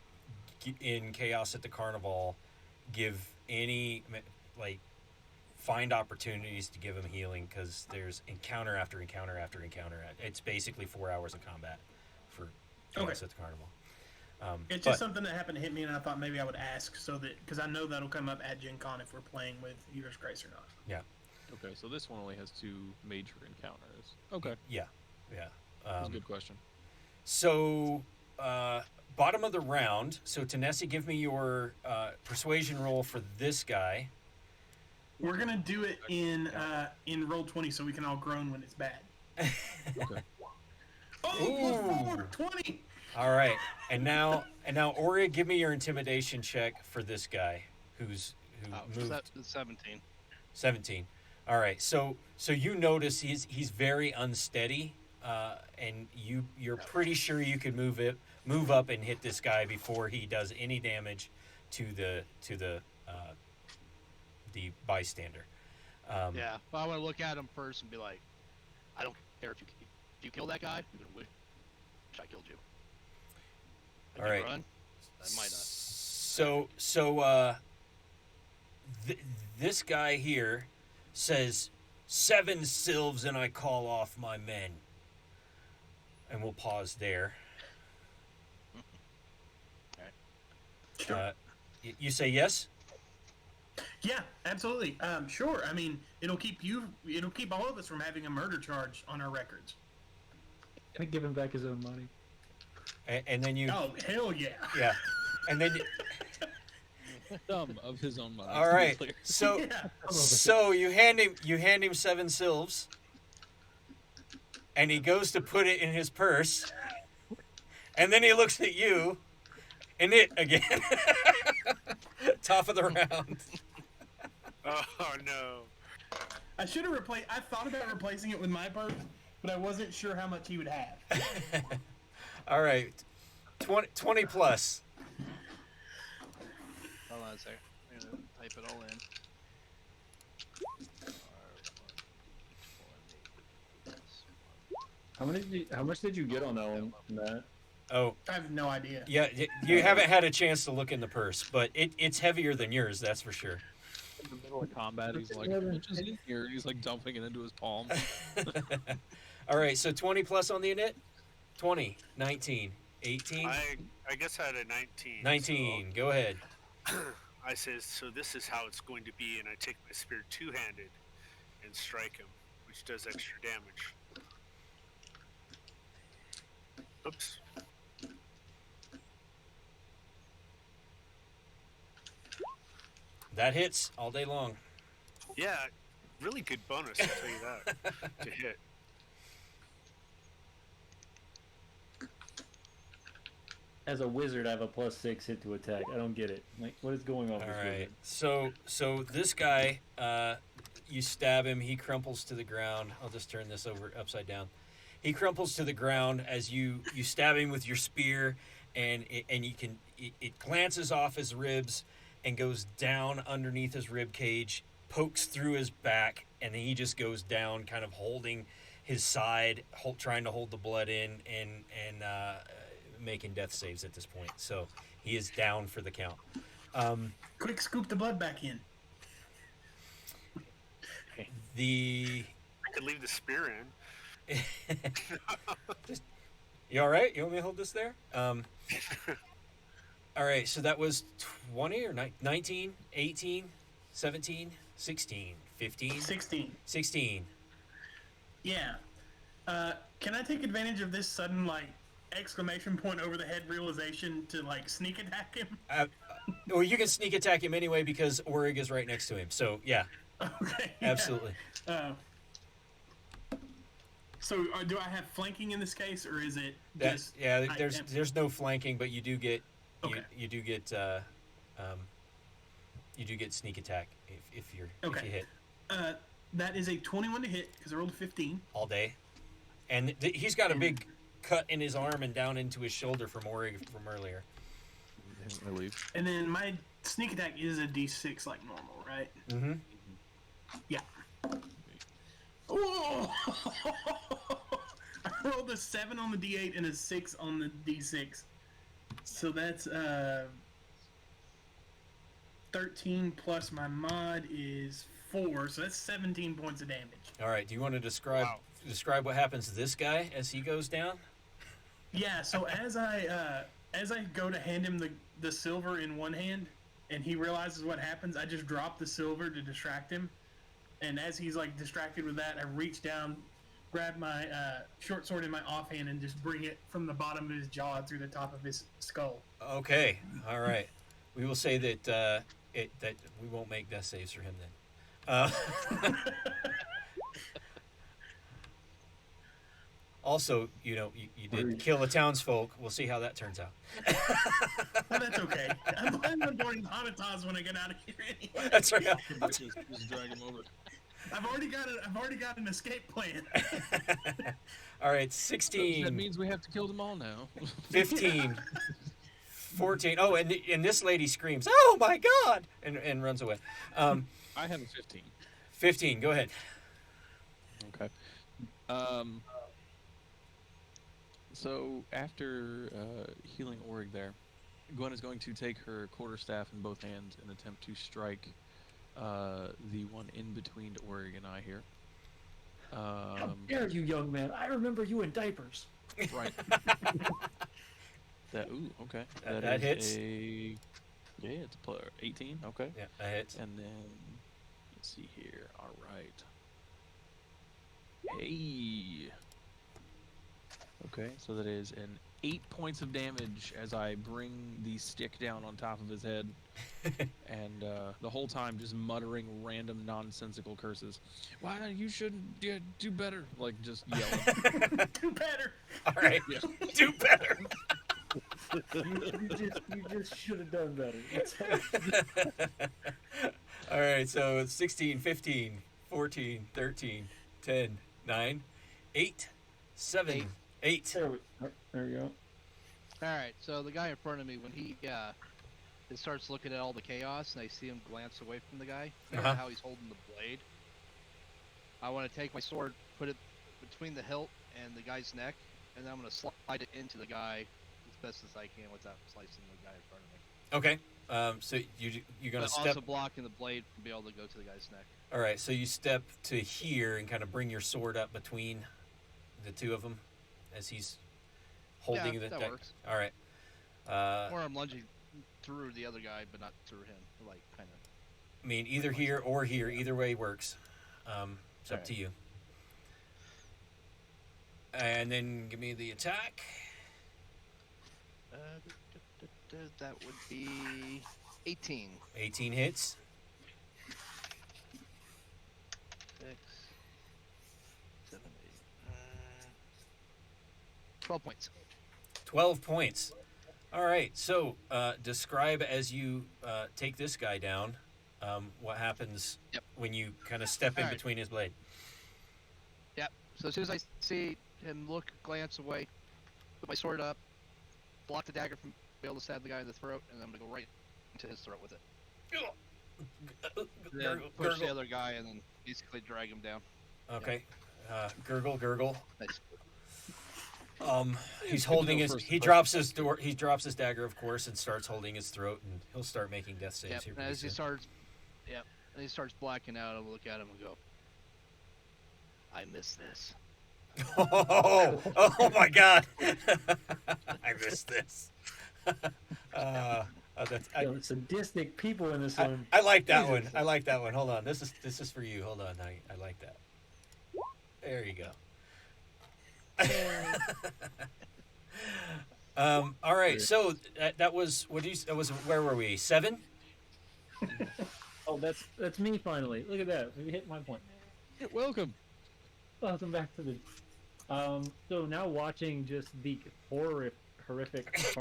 in Chaos at the Carnival, give any, find opportunities to give him healing, because there's encounter after encounter after encounter. It's basically 4 hours of combat for Chaos at the Carnival. It's just something that happened to hit me, and I thought maybe I would ask, so that, because I know that'll come up at Gen Con if we're playing with Healer's Grace or not. Yeah. Okay, so this one only has 2 major encounters. Okay. Yeah. That's a good question. So, bottom of the round. So, Tanesi, give me your persuasion roll for this guy. We're gonna do it in roll 20, so we can all groan when it's bad. Okay. Oh, +4, 20. All right, and now, Oria, give me your intimidation check for this guy who moved. 17. 17. All right, so you notice he's very unsteady, and you're pretty sure you could move up and hit this guy before he does any damage to the bystander. Yeah, but I want to look at him first and be like, I don't care if you kill that guy. You're gonna wish I killed you. All right. Run? I might not. So this guy here says, 7 sylphs and I call off my men. And we'll pause there. Sure. You say yes? Yeah, absolutely. Sure. I mean, it'll keep all of us from having a murder charge on our records. Can I give him back his own money? And then you... Oh, hell yeah. Yeah. And then... Some of his own money. All right. Clear. So, Yeah. so you hand him 7 sylphs, and he goes to put it in his purse, and then he looks at you, and it again. Top of the round. Oh no. I should have replaced. I thought about replacing it with my purse, but I wasn't sure how much he would have. All right. 20 plus. Hold on a second. I'm gonna type it all in. How much did you get on that one, Matt? Oh, I have no idea. yeah. You haven't had a chance to look in the purse, but it's heavier than yours, that's for sure. In the middle of combat, he's like, "What is in here?" He's like dumping it into his palm. All right, so 20 plus on the init? 20, 19, 18? I guess I had a 19. 19, go ahead. So I says, so this is how it's going to be, and I take my spear two-handed and strike him, which does extra damage. Oops. That hits all day long. Yeah, really good bonus, I'll tell you that, to hit. as a wizard, I have a +6 hit to attack. I don't get it. Like, what is going on with All this right. wizard? So this guy, you stab him. He crumples to the ground. I'll just turn this over upside down. He crumples to the ground as you stab him with your spear, and it glances off his ribs and goes down underneath his rib cage, pokes through his back, and then he just goes down, kind of holding his side, trying to hold the blood in, and making death saves at this point. So he is down for the count. Quick, scoop the blood back in. The I could leave the spear in. You all right? You want me to hold this there? All right, so that was 20 or 19, 18, 17, 16, 15, 16. 16. Yeah. Can I take advantage of this sudden, like, exclamation point over the head realization to, like, sneak attack him? Well, you can sneak attack him anyway because Orig is right next to him. So, yeah, Okay. Yeah. absolutely. So, do I have flanking in this case, or is it That, just... yeah, there's no flanking, but you do get Okay. you do get sneak attack if you Okay. hit That is a 21 to hit, because I rolled a 15. all day, and he's got a big cut in his arm and down into his shoulder from Orig from earlier. I believe. And then my sneak attack is a d6 like normal, right? Mm-hmm. Yeah. Oh! I rolled a 7 on the d8 and a 6 on the d6. So that's 13 plus my mod is 4, so that's 17 points of damage. All right. Do you want to describe what happens to this guy as he goes down? Yeah. So as I go to hand him the silver in one hand, and he realizes what happens, I just drop the silver to distract him. And as he's like distracted with that, I reach down, grab my short sword in my offhand, and just bring it from the bottom of his jaw through the top of his skull. Okay. All right. We will say that that we won't make death saves for him then. Also, you did kill the townsfolk. We'll see how that turns out. Well, that's okay. I'm planning on boarding Hanatas when I get out of here anyway. That's right. Just drag him over. I've already got an escape plan. All right, 16. That means we have to kill them all now. 15, 14. Oh, and this lady screams, "Oh my God!" and runs away. I have a 15. 15. Go ahead. Okay. So after healing Orig there, Gwen is going to take her quarterstaff in both hands and attempt to strike the one in between Orig and I here. How dare you, young man? I remember you in diapers. Right. Okay. That is hits. Yeah, it's a 18. Okay. Yeah, that hits. And then let's see here. All right. Hey. Okay, so that is an 8 points of damage as I bring the stick down on top of his head, and the whole time just muttering random nonsensical curses. Why you shouldn't do better? Like just yelling. Do better. All right. Do better. You just should have done better. All right, so it's 16, 15, 14, 13, 10, 9, 8, 7, 8. There we go. Alright, so the guy in front of me, when he starts looking at all the chaos, and I see him glance away from the guy, how he's holding the blade, I want to take my sword, put it between the hilt and the guy's neck, and then I'm going to slide it into the guy as best as I can without slicing the guy in front of me. Okay. So you're gonna But step. also blocking the blade from being able to go to the guy's neck. All right. So you step to here and kind of bring your sword up between the two of them as he's holding the. that works. All right. Or I'm lunging through the other guy, but not through him. Like kind of. I mean, either here or here. Either way works. It's up to you. And then give me the attack. That would be 18. 18 hits. 6, 7, 8, 12 points. 12 points. All right. So describe as you take this guy down. What happens Yep. when you kind of step in All right. between his blade? Yep. So as soon as I see him look, glance away, put my sword up, block the dagger from being able to stab the guy in the throat, and I'm gonna go right into his throat with it. Then push the other guy, and then basically drag him down. Okay. Gurgle, gurgle. Nice. He's good to holding know his. first He impressions. drops his dagger, of course, and starts holding his throat, and he'll start making death saves Yep. here. And pretty as he soon. starts, and he starts blacking out, I'll look at him and go, "I miss this." Oh my God! I missed this. That's, Sadistic people in this one. I like that one. Jesus. I like that one. Hold on. This is for you. Hold on. I like that. There you go. All right. So that was what do you? That was where were we? 7. Oh, that's me finally. Look at that. We hit my point. Welcome. Welcome back to the. So now watching just the horrific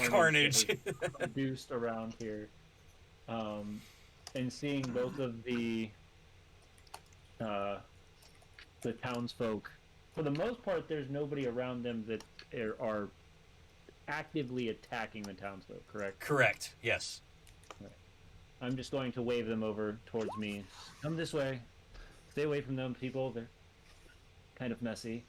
Carnage. that was produced around here, and seeing both of the townsfolk. For the most part, there's nobody around them that are actively attacking the townsfolk. Correct. Correct. Yes. I'm just going to wave them over towards me. Come this way. Stay away from them, people. They're kind of messy.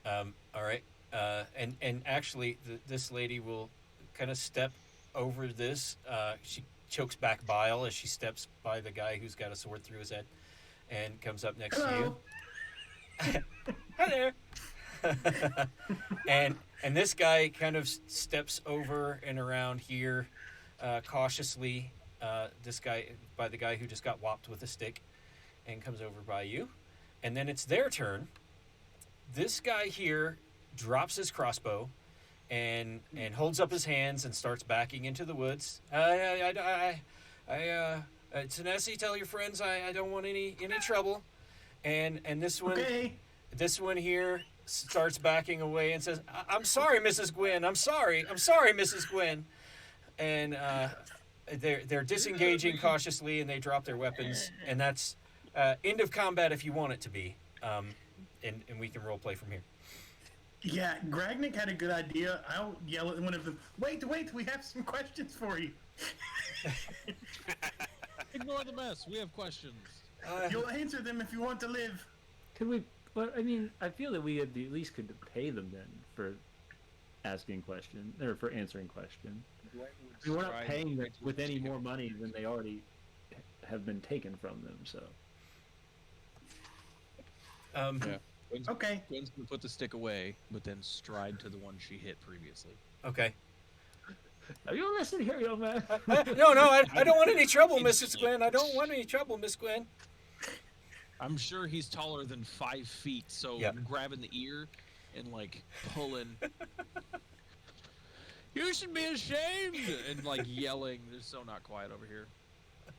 All right. And actually, this lady will kind of step over this. She chokes back bile as she steps by the guy who's got a sword through his head, and comes up next to you. Hi there. and this guy kind of steps over and around here, cautiously. This guy by the guy who just got whopped with a stick, and comes over by you, and then it's their turn. This guy here drops his crossbow, and holds up his hands and starts backing into the woods. Tennessee, tell your friends I don't want any trouble. And this one, Okay. this one here starts backing away and says, "I'm sorry, Mrs. Gwynn. I'm sorry, Mrs. Gwynn." And they're disengaging cautiously, and they drop their weapons, and that's end of combat if you want it to be. And we can role play from here. Yeah, Gragnick had a good idea. I'll yell at one of them. Wait, we have some questions for you. Ignore the mess. We have questions. You'll answer them if you want to live. Could we? But I mean, I feel that we at least could pay them then for asking questions or for answering questions. We're not paying them with any more money than they already have been taken from them. So. Yeah. Okay. Gwen's gonna put the stick away, but then stride to the one she hit previously. Okay. Now you listen here, young man. No, I don't want any trouble, Mrs. Gwynn. I don't want any trouble, Miss Gwynn. I'm sure he's taller than 5 feet, so Yeah. grabbing the ear and like pulling. You should be ashamed! And like yelling. They're so not quiet over here.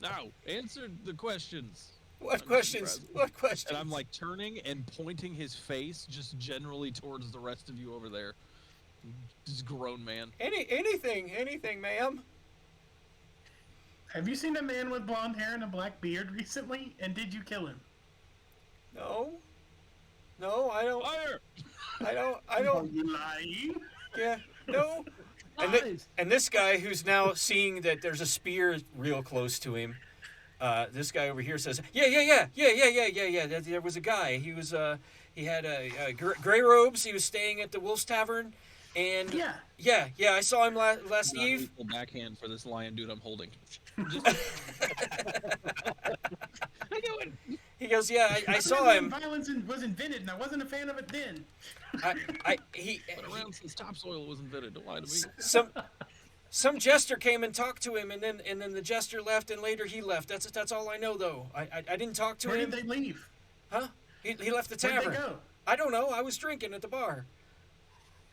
Now, answer the questions. What I'm questions? surprised. What questions? And I'm like turning and pointing his face just generally towards the rest of you over there. Just grown man. anything, ma'am. Have you seen a man with blonde hair and a black beard recently? And did you kill him? No, I don't. Fire! I Are don't. you lying? Yeah, no. And this guy who's now seeing that there's a spear real close to him. This guy over here says, yeah. There was a guy. He was he had gray robes. He was staying at the Wolf's Tavern, and Yeah. I saw him last Not eve. equal backhand for this lion dude I'm holding. He goes, yeah, I saw him. Violence was invented, and I wasn't a fan of it then. He Been around since topsoil was invented. Don't lie to me. some jester came and talked to him, and then the jester left, and later he left. That's all I know, though. I didn't talk to Where him. did they leave? Huh? He left the Where'd tavern. they go? I don't know. I was drinking at the bar.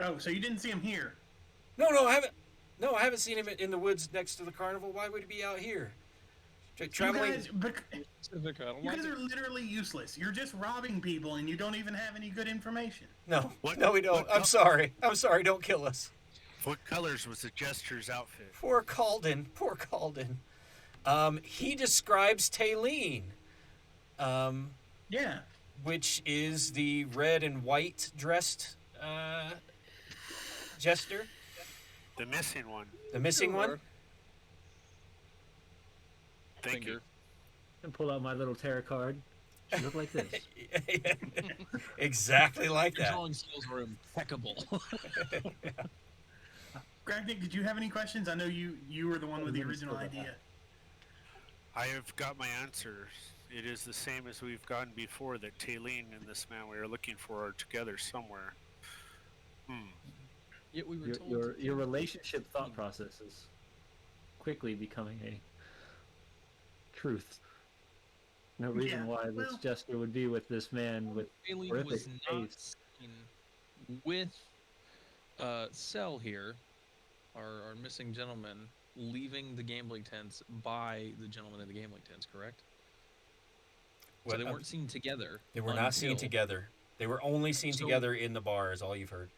Oh, so you didn't see him here? No, I haven't. No, I haven't seen him in the woods next to the carnival. Why would he be out here? Traveling. Specific, I don't You like guys it. are literally useless. You're just robbing people, and you don't even have any good information. No, What- no, we don't. what I'm co- sorry. I'm sorry. Don't kill us. What colors was the jester's outfit? Poor Calden. Poor Calden. He describes Taylene, Yeah. which is the red and white dressed jester, The missing one. the missing one. Thank you. And pull out my little tarot card. She look like this. Exactly like Your that. drawing skills were impeccable. Gragnick, did you have any questions? I know you were the one with the original idea. I have got my answers. It is the same as we've gotten before, that Taylene and this man we are looking for are together somewhere. Yet we were Your, told your, to your kill relationship thought process is quickly becoming a truth. No reason Yeah, why this well- jester would be with this man with Aileen horrific was not taste. seen with Cell here, our missing gentleman, leaving the gambling tents by the gentleman in the gambling tents, correct? So What, they weren't seen together. They were not seen until together. They were only seen So- together in the bar, is all you've heard.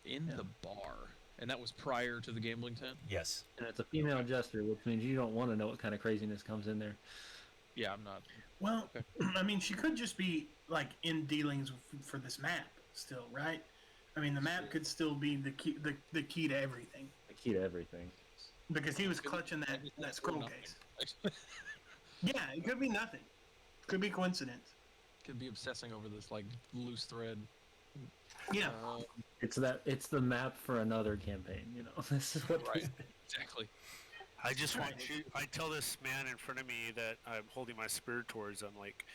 in the bar, and that was prior to the gambling tent. Yes. And it's a female jester, which means you don't want to know what kind of craziness comes in there. Yeah, I'm not. Well, Okay. I mean, she could just be like in dealings for this map still, right? I mean, the map could still be the key to everything, The key to everything. because he was clutching that scroll Nothing. case. Yeah, it could be nothing. Could be coincidence. Could be obsessing over this like loose thread. Yeah. It's the map for another campaign, you know. This is what Right. Exactly. I just want you. I tell this man in front of me that I'm holding my spear towards. I'm like,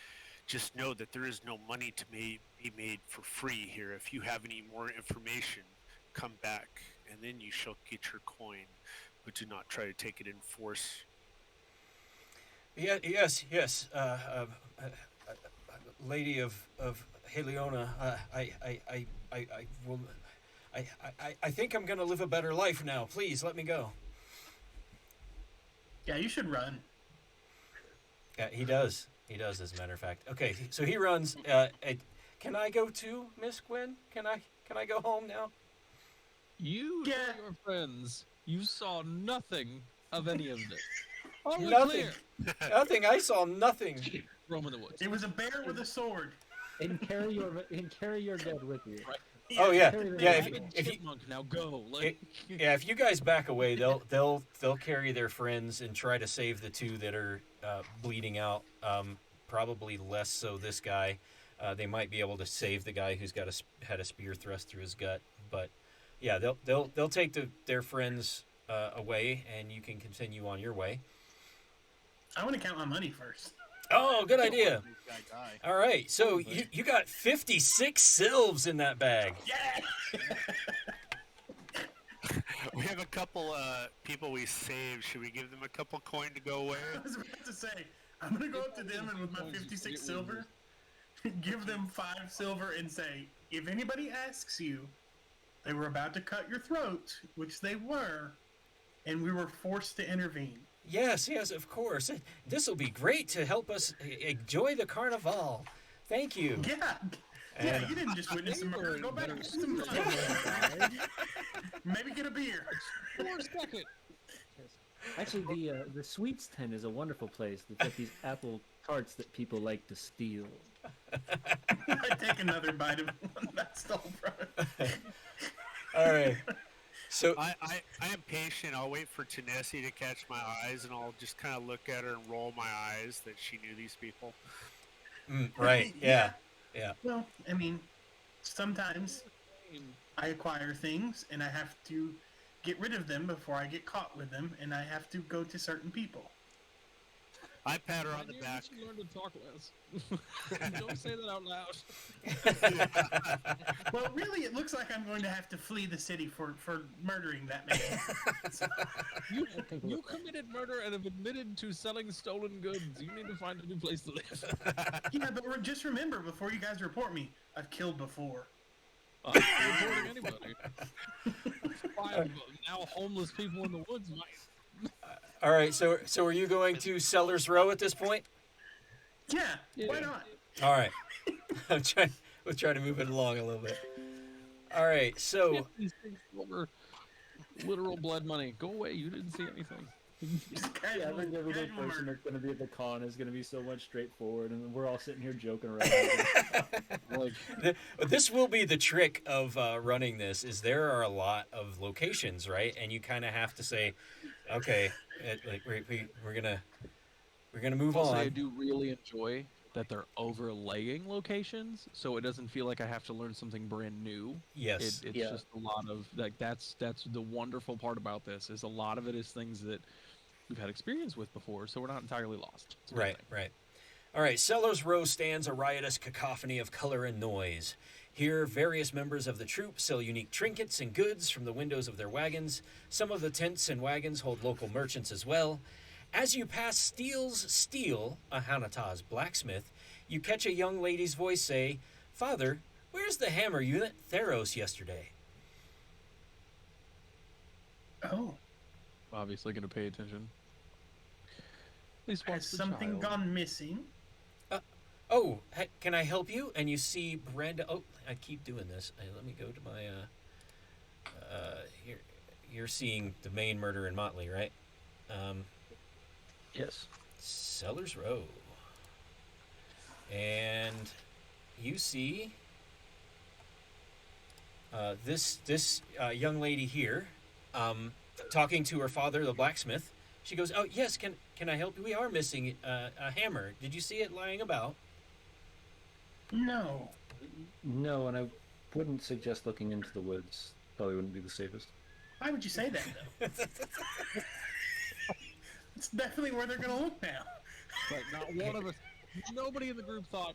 just know that there is no money to be made for free here. If you have any more information, come back, and then you shall get your coin. But do not try to take it in force. Yeah, yes. Lady of Heliona, I will. I think I'm gonna live a better life now. Please let me go. Yeah, you should run. Yeah, he does. He does, as a matter of fact. Okay, so he runs. Can I go too, Miss Gwen? Can I go home now? You Yeah. and your friends, you saw nothing of any of this. Are we Nothing. clear? Nothing. I saw nothing. Roam in the woods. It was a bear with a sword. and carry your dead with you. Right. Oh yeah, Carry them yeah. around. If you Chipmunk, now go. Like, yeah, if you guys back away, they'll carry their friends and try to save the two that are bleeding out. Probably less so this guy. They might be able to save the guy who's had a spear thrust through his gut. But yeah, they'll take their friends away, and you can continue on your way. I want to count my money first. Oh, good idea. This guy die. All right, so you got 56 sylves in that bag. Yeah. We have a couple people we saved. Should we give them a couple coin to go away? I was about to say, I'm gonna go up to them and with my 56 silver, give them 5 silver and say, if anybody asks you, they were about to cut your throat, which they were, and we were forced to intervene. Yes, of course. This will be great to help us enjoy the carnival. Thank you. Yeah. Yeah, you didn't just witness some murder. Go back and get some money. Maybe get a beer. 4 seconds. Actually, the sweets tent is a wonderful place. They've got these apple tarts that people like to steal. I take another bite of one that I stole from it. All right. So I am patient. I'll wait for Tanessi to catch my eyes, and I'll just kind of look at her and roll my eyes that she knew these people. right, yeah. Well, I mean, sometimes I acquire things and I have to get rid of them before I get caught with them, and I have to go to certain people. I pat her on the Maybe back. you should learn to talk less. Don't say that out loud. Well, really, it looks like I'm going to have to flee the city for murdering that man. So, You committed murder and have admitted to selling stolen goods. You need to find a new place to live. yeah, but just remember, before you guys report me, I've killed before. I'm not reporting anybody. 5 now homeless people in the woods might. All right. So are you going to Sellers Row at this point? Yeah, why Yeah. not? All right. We'll try to move it along a little bit. All right. So These things over literal blood money. Go away. You didn't see anything. Just Yeah, I casual, think every casual person murder. that's going to be at the con is going to be so much straightforward, and we're all sitting here joking around. Like, this will be the trick of running this. Is there are a lot of locations, right? And you kind of have to say, okay, like we're gonna move I'll say I on. do really enjoy that they're overlaying locations, so it doesn't feel like I have to learn something brand new. Yes. It's Yeah. just a lot of like that's the wonderful part about this is a lot of it is things that we've had experience with before, so we're not entirely lost. It's a good Right. thing. Right. All right. Sellers Row stands a riotous cacophony of color and noise. Here, various members of the troupe sell unique trinkets and goods from the windows of their wagons. Some of the tents and wagons hold local merchants as well. As you pass Steele's Steel, a Hanatah's blacksmith, you catch a young lady's voice say, "Father, where's the hammer you lent Theros yesterday?" Oh, Obviously, going to pay attention. At least watch has the something child. gone missing? Oh, can I help you? And you see Brenda. Oh, I keep doing this. Let me go to my. Here, you're seeing the main murder in Motley, right? Yes. Sellers Row. And you see this young lady here talking to her father, the blacksmith. She goes, "Oh yes, can I help you? We are missing a hammer. Did you see it lying about?" No. No, and I wouldn't suggest looking into the woods. Probably wouldn't be the safest. Why would you say that, though? It's definitely where they're going to look now. But not one of us, nobody in the group thought,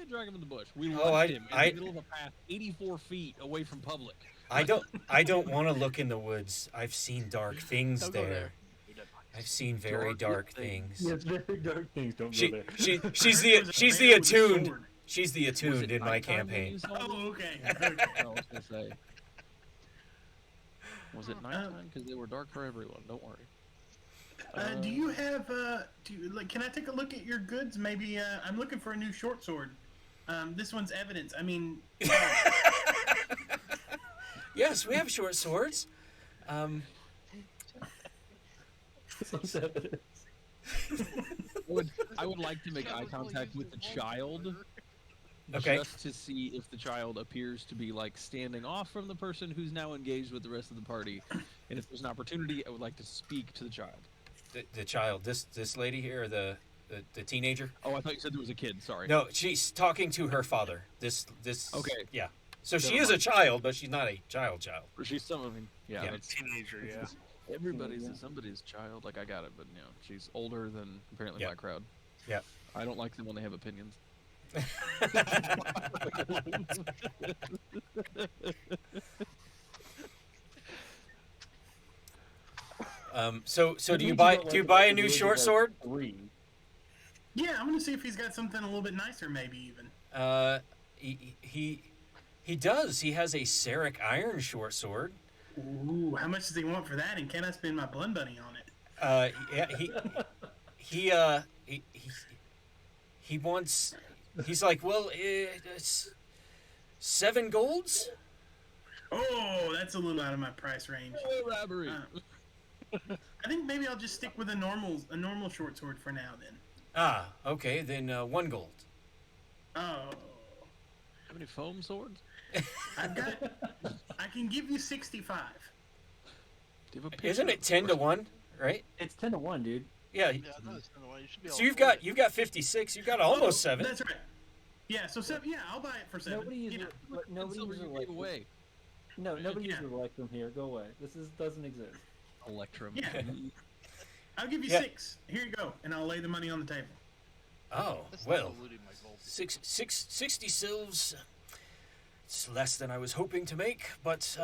drag him in the bush. We Oh, left him in the middle of a path, 84 feet away from public. I don't want to look in the woods. I've seen dark things Don't go there. there. I've seen very dark things. Yes, very dark things. Don't She, go there. she she's I heard there the was a she's bear the with a attuned. sword. She's the Was attuned it in my nighttime when campaign. you saw Oh, them? okay. I was gonna say. Was it nighttime? Because they were dark for everyone. Don't worry. Do you have, can I take a look at your goods? Maybe, I'm looking for a new short sword. This one's evidence. I mean, Yes, we have short swords. I would like to make eye contact with the child. Okay. Just to see if the child appears to be like standing off from the person who's now engaged with the rest of the party, and if there's an opportunity, I would like to speak to the child. The child, this lady here, the teenager. Oh, I thought you said there was a kid. Sorry. No, she's talking to her father. This. Okay. Yeah. So she Never is a mind. child, but she's not a child. Or she's some of them. Yeah. Yeah. That's, Teenager, yeah. everybody's somebody's child. Like I got it, but you know, she's older than apparently Yeah. my crowd. Yeah. I don't like them when they have opinions. So do you buy a new short sword? 3. yeah, I'm going to see if he's got something a little bit nicer, maybe even. He does. He has a Ceric iron short sword. Ooh, how much does he want for that? And can I spend my blend bunny on it? Yeah, he wants. He's like, well, it's 7 golds. Oh, that's a little out of my price range. Robbery. I think maybe I'll just stick with a normal short sword for now. Then. Ah, okay, then 1 gold. Oh, How many foam swords? I've got. I can give you 65. Do you have a picture Isn't of it the 10 to person? 1, right? It's 10 to 1, dude. Yeah. Yeah, I thought it's kind of why you should be So all you've for it. got 56. You've got almost 7. That's right. Yeah, so 7. Yeah, I'll buy it for 7. Nobody You uses know. nobody Silver uses you a gave Electrum. away. No, nobody Yeah. uses Electrum here. Go away. Doesn't exist. Electrum. Yeah. I'll give you Yeah. 6. Here you go, and I'll lay the money on the table. Oh, That's well, not diluting my gold. 60 sylves. It's less than I was hoping to make, but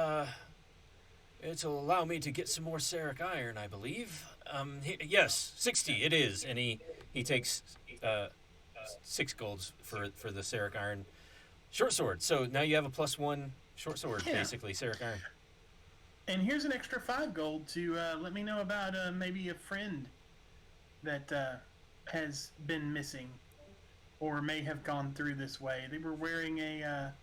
it'll allow me to get some more Ceric iron, I believe. Yes, 60 it is, and he takes 6 golds for the Ceric iron short sword. So now you have a +1 short sword, Yeah. basically Ceric iron. And here's an extra 5 gold to let me know about maybe a friend that has been missing or may have gone through this way. They were wearing a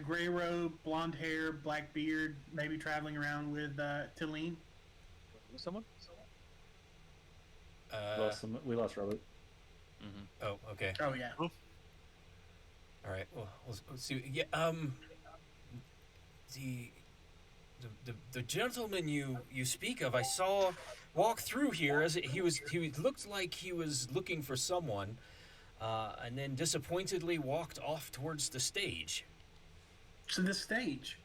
gray robe, blonde hair, black beard, maybe traveling around with Talene. Someone? We lost Robert. Oh, okay. Oh, yeah. All right. Well, let's see. Yeah. The gentleman you speak of, I saw walk through here as he looked like he was looking for someone, and then disappointedly walked off towards the stage. So the stage.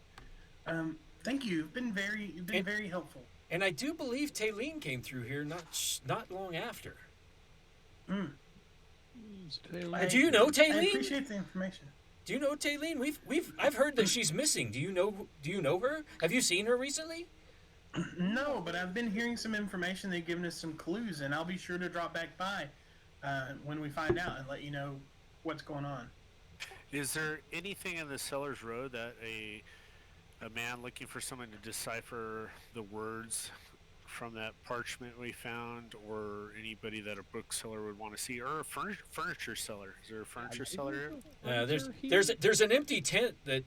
Thank you. You've been very helpful. And I do believe Talene came through here not long after. Mm. Do you know I Talene? appreciate the information. Do you know Talene? I've heard that she's missing. Do you know her? Have you seen her recently? No, but I've been hearing some information. They've given us some clues, and I'll be sure to drop back by when we find out and let you know what's going on. Is there anything in the Sellers Road that a man looking for someone to decipher the words from that parchment we found, or anybody that a bookseller would want to see, or a furniture seller? Is there a furniture seller here? There's an empty tent that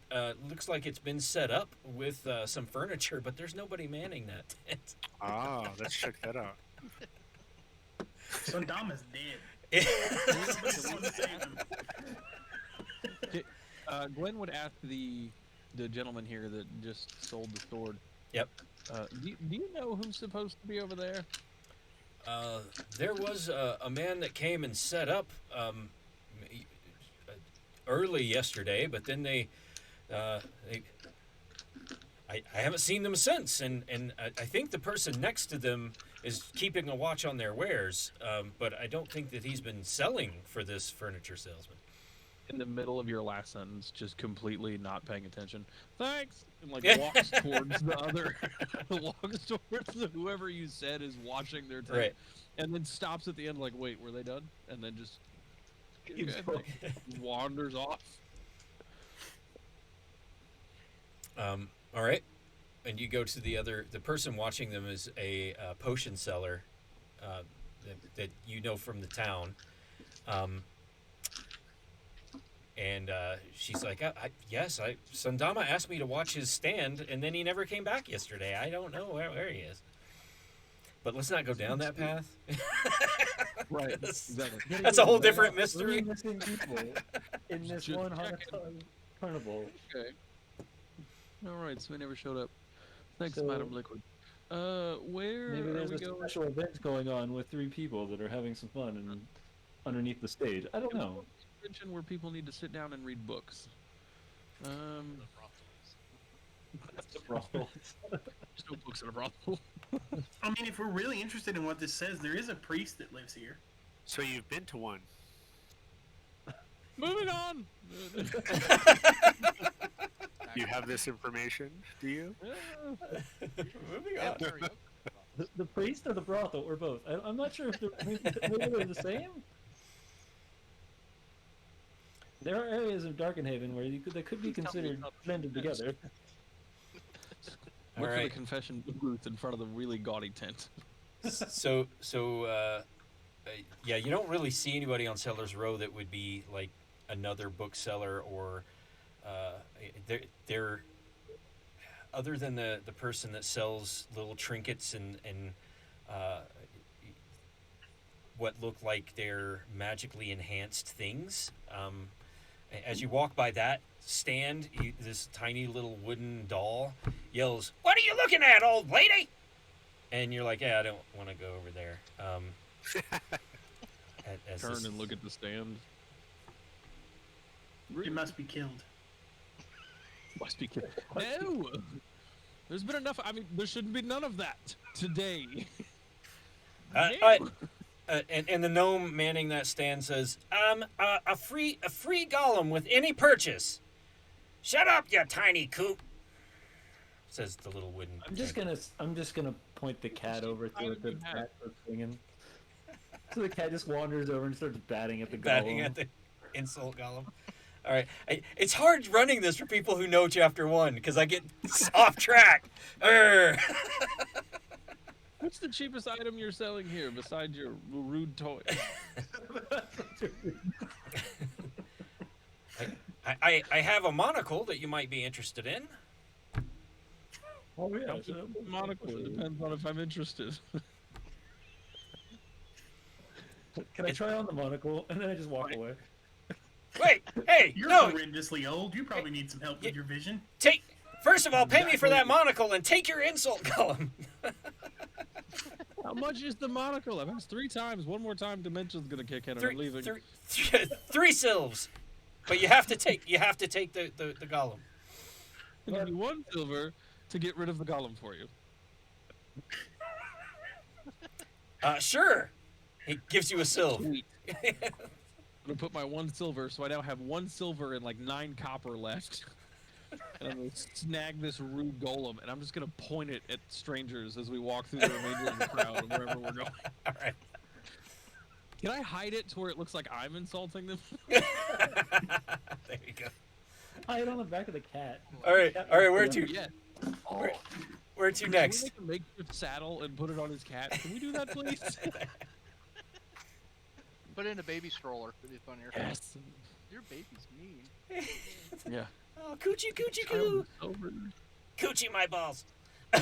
looks like it's been set up with some furniture, but there's nobody manning that tent. Ah, let's check that out. So Dama's dead. Nobody's going to save him. Glenn would ask the gentleman here that just sold the sword. Yep. Do you know who's supposed to be over there? There was a man that came and set up early yesterday, but then I haven't seen them since, and I think the person next to them is keeping a watch on their wares, but I don't think that he's been selling for this furniture salesman. In the middle of your last sentence, just completely not paying attention. Thanks, and like Yeah. walks towards the other, walks towards whoever you said is washing their tent, Right. and then stops at the end like, wait, were they done? And then just Keeps like, wanders off. All right, and you go to the person watching them is a potion seller that you know from the town. And she's like, yes, Sundama asked me to watch his stand, and then he never came back yesterday. I don't know where he is. But let's not go down that path. Right, exactly. That's a whole different mystery. 3 missing people in this Just one checking. carnival. Okay. All right, so he never showed up. Thanks, So- Madam Liquid. Where Maybe are there's we a going? special event going on with 3 people that are having some fun and underneath the stage. I don't know. Convention where people need to sit down and read books. That's a brothel. There's no books in a brothel. I mean, if we're really interested in what this says, there is a priest that lives here. So you've been to one. Moving on. You have this information, do you? Moving on. The priest or the brothel or both? I'm not sure if maybe they're the same. There are areas of Darkenhaven where they could be considered blended together. All Look for the right. confession booth in front of the really gaudy tent. So yeah, you don't really see anybody on Sellers Row that would be like another bookseller or they're other than the person that sells little trinkets and what look like they're magically enhanced things. As you walk by that stand, this tiny little wooden doll yells, "What are you looking at, old lady?" And you're like, "Yeah, I don't want to go over there." As Turn this- and look at the stand. It must be killed. Must be kidding. No! There's been enough. I mean, there shouldn't be none of that today. No. And the gnome manning that stand says, a free golem with any purchase." "Shut up, you tiny coot," says the little wooden. I'm just gonna point the cat over to it. The cat starts singing. So the cat just wanders over and starts batting at the batting golem. at the insult golem. All right. It's hard running this for people who know chapter 1 because I get off track. Urgh. What's the cheapest item you're selling here besides your rude toy? I have a monocle that you might be interested in. Oh yeah, Monocle. It depends on if I'm interested. Can I try on the monocle and then I just walk away? Wait, hey, You're no, horrendously old. You probably need some help with your vision. first of all, pay me for that monocle and take your insult column. How much is the monocle? I've asked 3 times. One more time, Dimension's gonna kick in, and I'm leaving. 3 silves, but you have to take the golem. I'll give you 1 silver to get rid of the golem for you. Sure. He gives you a silv. Sweet. I'm gonna put my 1 silver, so I now have 1 silver and like 9 copper left. And I'm gonna snag this rude golem, and I'm just gonna point it at strangers as we walk through the remainder of the crowd and wherever we're going. All right. Can I hide it to where it looks like I'm insulting them? There you go. Hide on the back of the cat. All right. Where to? Yeah. Where to Can next? we make a makeshift saddle and put it on his cat? Can we do that, please? Put it in a baby stroller. It'd be funnier. Yes. Your baby's mean. Yeah. Oh, coochie, coochie, coo. Coochie, my balls. I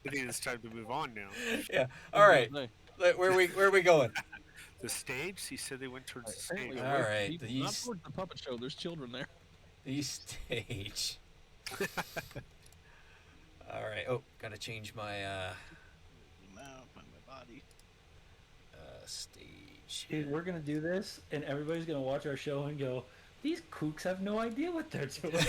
think it's time to move on now. Yeah. All right. Where are we going? The stage? He said they went towards the stage. Apparently, All right, people, not towards the puppet show. There's children there. The stage. All right. Oh, gotta change my Zoom out, find my body. stage. Dude, we're gonna do this, and everybody's gonna watch our show and go, "These kooks have no idea what they're doing."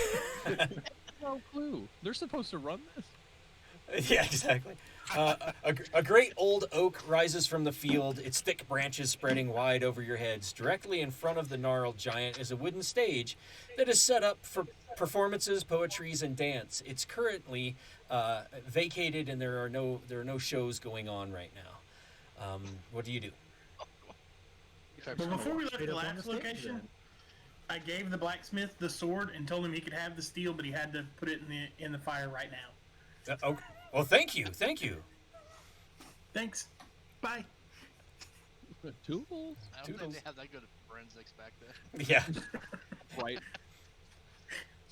No clue. They're supposed to run this. Yeah, exactly. A great old oak rises from the field, its thick branches spreading wide over your heads. Directly in front of the gnarled giant is a wooden stage that is set up for performances, poetries, and dance. It's currently vacated, and there are no shows going on right now. What do you do? But before we left Straight the up on last the stage, location, then. I gave the blacksmith the sword and told him he could have the steel, but he had to put it in the fire right now. Okay. Well, thank you. Thanks. Bye. Toodles. I don't Toodles. think they have that good of forensics back then. Yeah. Right.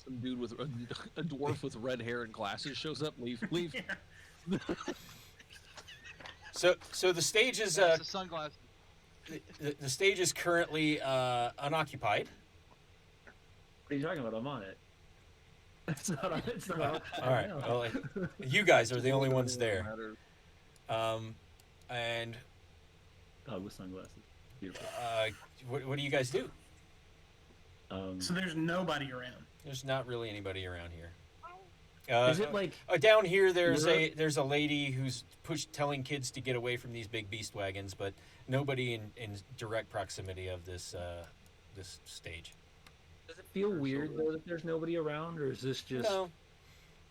Some dude with a dwarf with red hair and glasses shows up. Leave. So the stage is That's the sunglasses. the stage is currently unoccupied. What are you talking about? I'm on it. It's not on. It's not on. All right. Well, you guys are the only ones there. And Oh, with sunglasses. Beautiful. what do you guys do? So there's nobody around. There's not really anybody around here. Is it like Down here? There's Europe? a lady who's telling kids to get away from these big beast wagons, but nobody in direct proximity of this stage. Does it feel weird though that there's nobody around, or is this just?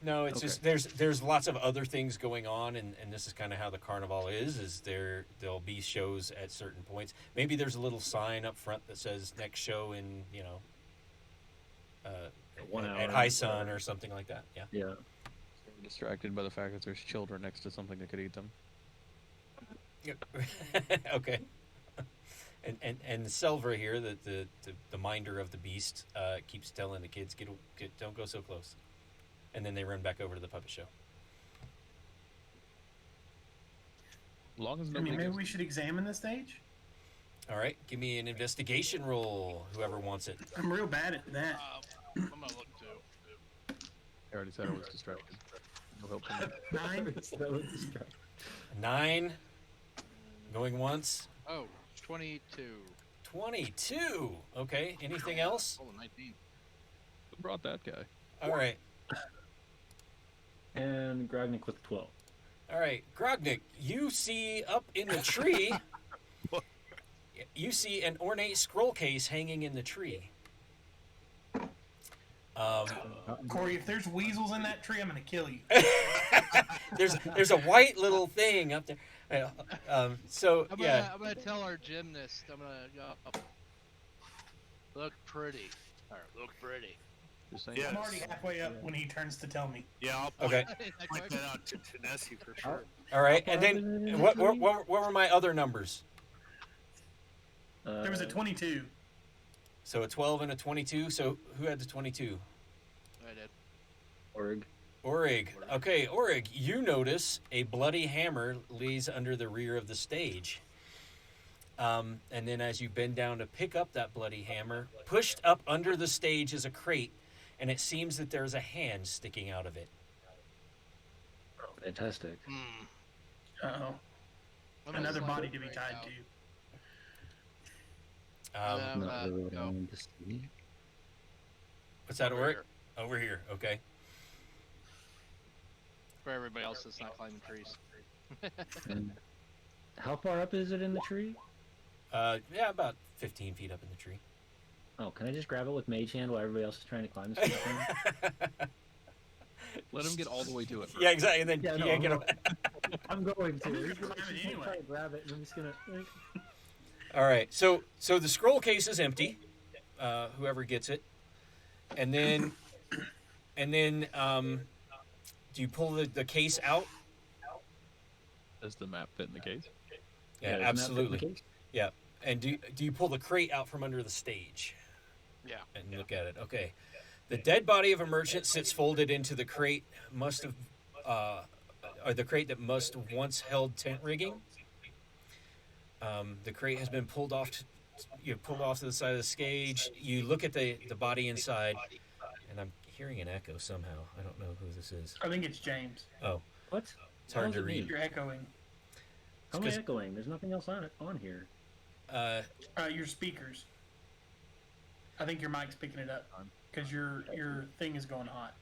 No, it's Okay. just there's lots of other things going on, and this is kind of how the carnival is there'll be shows at certain points. Maybe there's a little sign up front that says next show in One at hour, High Sun or something like that. Yeah. Yeah. Distracted by the fact that there's children next to something that could eat them. Okay. And Selva here, the minder of the beast, keeps telling the kids, get don't go so close, and then they run back over to the puppet show. As long as I nobody mean, maybe gets- we should examine the stage. All right, give me an investigation roll, whoever wants it. I'm real bad at that. I'm gonna look too. I already said I was distracted. No help from me. 9. That was distracting. 9, going once. Oh, 22. 22. Okay. Anything else? Oh, 19. Who brought that guy? All right. And Grognik with 12. All right, Grognik, you see up in the tree. You see an ornate scroll case hanging in the tree. Corey, if there's weasels in that tree, I'm gonna kill you. There's a white little thing up there. So I'm yeah. gonna tell our gymnast. I'm gonna go. Look pretty. Or look pretty. Just saying. Yeah. I'm already halfway up when he turns to tell me. Yeah, I'll point, Okay. point that out to Tennessee for sure. All right, How and far then up is it in the what tree? were my other numbers? There was a 22. So a 12 and a 22. So who had the 22? I did. Org. Orig. Okay, Orig, you notice a bloody hammer lays under the rear of the stage. And then as you bend down to pick up that bloody hammer, pushed up under the stage is a crate, and it seems that there's a hand sticking out of it. Fantastic. Uh oh. Another body to be tied to. Not really what I go. wanted to see. What's that, Over Orig? here. Over here. Okay. For everybody else that's not climbing trees. And how far up is it in the tree? Yeah, about 15 feet up in the tree. Oh, can I just grab it with Mage Hand while everybody else is trying to climb this thing? Let him get all the way to it. Yeah, exactly. And then Yeah, you no, can't get no. him. I'm going to. I'm gonna He's gonna climb it he's gonna try anyway. to grab it, and I'm just gonna. Like, All right. So the scroll case is empty. Whoever gets it, and then do you pull the case out? Does the map fit in the case? Yeah, isn't that absolutely. the case? Yeah. And do you pull the crate out from under the stage? Yeah. And look at it. Okay. The dead body of a merchant sits folded into the crate. Or the crate that must have once held tent rigging. The crate has been pulled off. Pulled off to the side of the stage. You look at the body inside, and I'm hearing an echo somehow. I don't know who this is. I think it's James. Oh, What? it's hard How to is it me? read. You're echoing. How am I 'cause- echoing? There's nothing else on here. Your speakers. I think your mic's picking it up because your thing is going hot.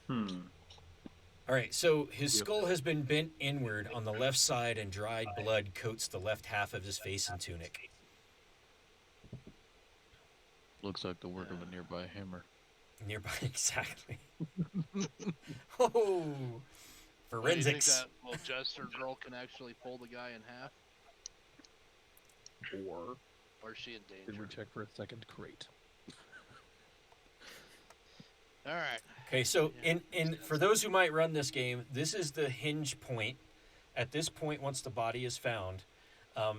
All right, so his skull has been bent inward on the left side, and dried blood coats the left half of his face and tunic. Looks like the work of a nearby hammer. Nearby, exactly. Oh, Do you think forensics. that little jester girl can actually pull the guy in half? Or is she in Did we danger? check for a second crate? Alright. Okay, so in for those who might run this game, this is the hinge point. At this point, once the body is found,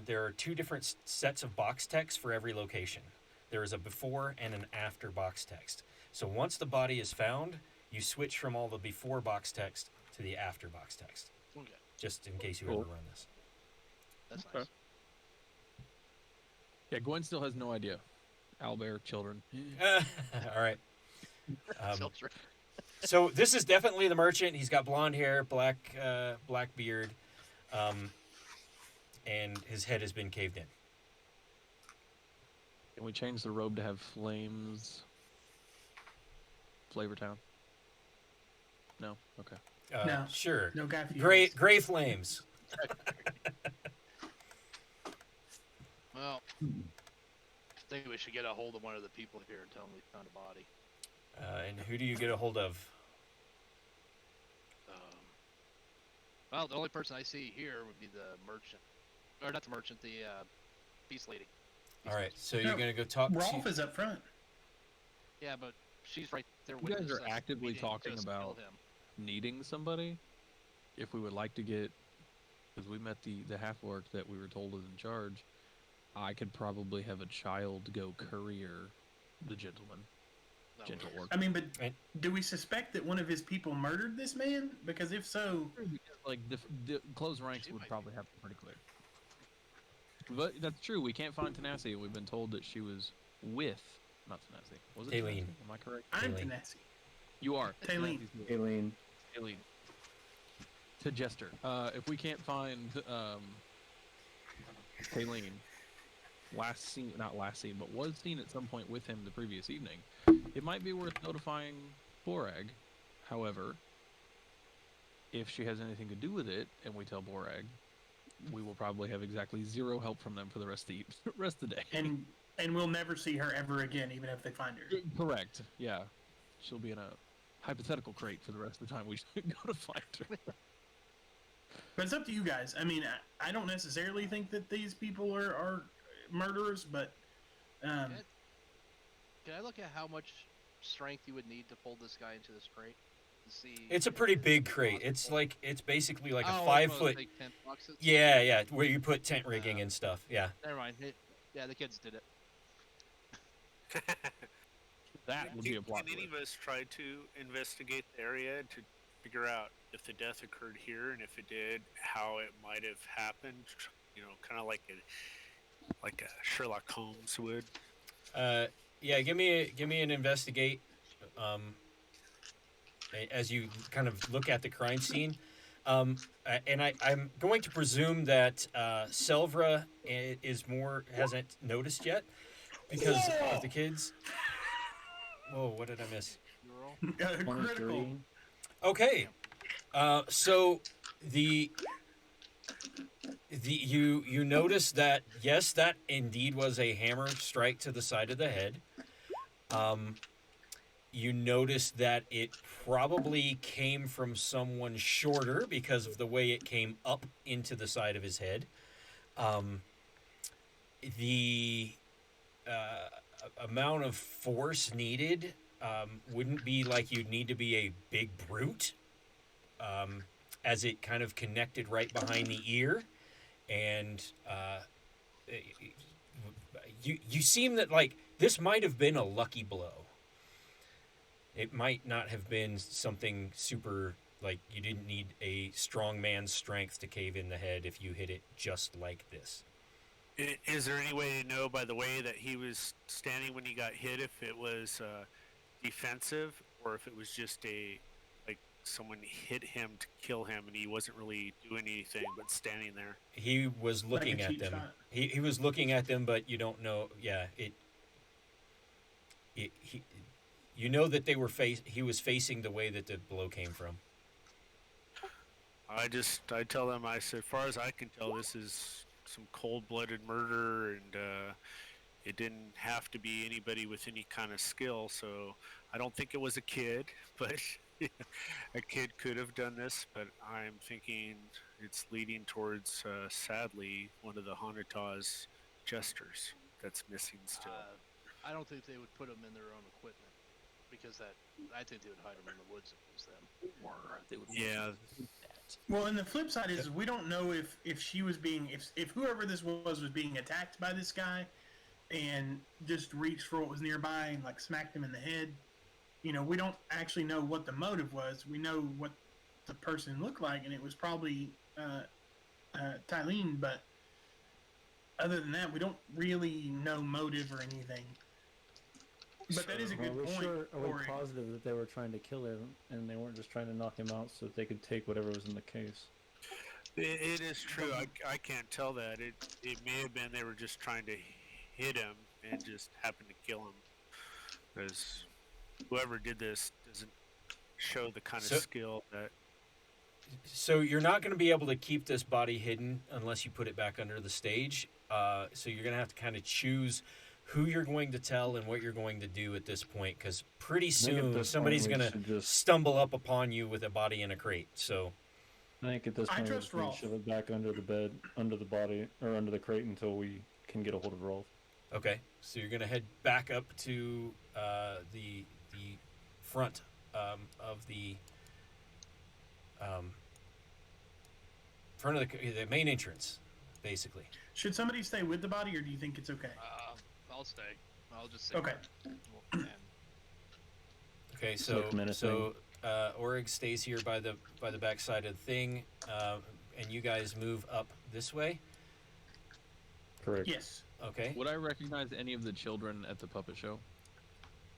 there are two different sets of box text for every location. There is a before and an after box text. So once the body is found, you switch from all the before box text to the after box text, Okay. just in case you Cool. ever run this. That's Okay. nice. Yeah, Gwen still has no idea. Owlbear, children. All right. Children. So this is definitely the merchant. He's got blonde hair, black beard, and his head has been caved in. Can we change the robe to have flames? Flavortown? No? Okay. No. Sure. No guy for Gray flames. Well, I think we should get a hold of one of the people here and tell them we found a body. And who do you get a hold of? Well, the only person I see here would be the merchant. Or not the merchant, the beast lady. All right. So you're No, gonna go talk Rolf to. is up front. Yeah, but she's right there You with guys us. are actively talking about him. needing somebody. If we would like to get, because we met the half orc that we were told is in charge, I could probably have a child go courier the gentleman. That Gentle works. orc. I mean, but Right. do we suspect that one of his people murdered this man? Because if so, Like the close ranks She would might probably have it pretty clear. But that's true. We can't find Tenacity. We've been told that she was with, not Tenacity. Was it Aileen. Tenacity? Am I correct? I'm Really? Tenacity. You are. Aileen. Tenacity's with Aileen. Aileen. To Jester. If we can't find Aileen, not last seen, but was seen at some point with him the previous evening, it might be worth notifying Borag. However, if she has anything to do with it, and we tell Borag, we will probably have exactly zero help from them for the rest of the day. And we'll never see her ever again, even if they find her. Correct. Yeah, she'll be in a hypothetical crate for the rest of the time we should go to find her. But it's up to you guys. I mean, I don't necessarily think that these people are murderers, but Can I look at how much strength you would need to pull this guy into this crate to see? It's a if pretty it's big crate. possible? It's basically like a Oh, five one of those foot. big tent boxes? Yeah, yeah, where you put tent rigging and stuff. Yeah. Never mind. Yeah, the kids did it. That would be a plot Can any twist. of us try to investigate the area to figure out if the death occurred here, and if it did, how it might have happened? You know, kind of like a Sherlock Holmes would. Yeah, give me an investigate. As you kind of look at the crime scene, and I'm going to presume that Selvra hasn't noticed yet because of the kids. Whoa, what did I miss? Critical. 23. Okay, so the you notice that yes, that indeed was a hammer strike to the side of the head. You notice that it probably came from someone shorter because of the way it came up into the side of his head. The amount of force needed wouldn't be like you'd need to be a big brute, as it kind of connected right behind the ear, and you seem that like this might have been a lucky blow. It might not have been something super, like you didn't need a strong man's strength to cave in the head if you hit it just like this. Is there any way to know by the way that he was standing when he got hit if it was defensive, or if it was just like someone hit him to kill him and he wasn't really doing anything but standing there? He was looking Like a at cheap them. shot. He was looking at them, but you don't know. Yeah, you know that he was facing the way that the blow came from. I tell them, I said, as far as I can tell, this is some cold-blooded murder, and it didn't have to be anybody with any kind of skill. So I don't think it was a kid, but a kid could have done this. But I'm thinking it's leading towards, sadly, one of the Hanata's jesters that's missing still. I don't think they would put them in their own equipment because I think they would hide them in the woods if it was them. Or they would Yeah. Well, and the flip side is we don't know if she was being if whoever this was being attacked by this guy, and just reached for what was nearby and like smacked him in the head. You know, we don't actually know what the motive was. We know what the person looked like, and it was probably Tylene. But other than that, we don't really know motive or anything. But that is a good point. Are we Corey. positive that they were trying to kill him and they weren't just trying to knock him out so that they could take whatever was in the case? It is true. I can't tell that. It may have been they were just trying to hit him and just happened to kill him. Because whoever did this doesn't show the kind of skill that. So you're not going to be able to keep this body hidden unless you put it back under the stage. So you're going to have to kind of choose who you're going to tell and what you're going to do at this point, because pretty soon somebody's going to stumble up upon you with a body in a crate. So I think at this point we should shove it back under the bed, under the body, or under the crate until we can get a hold of Rolf. Okay, so you're going to head back up to the front of the front of the main entrance, basically. Should somebody stay with the body, or do you think it's okay? I'll stay. I'll just say. Okay. Okay, so menacing. Orig stays here by the back side of the thing, and you guys move up this way. Correct. Yes. Okay. Would I recognize any of the children at the puppet show?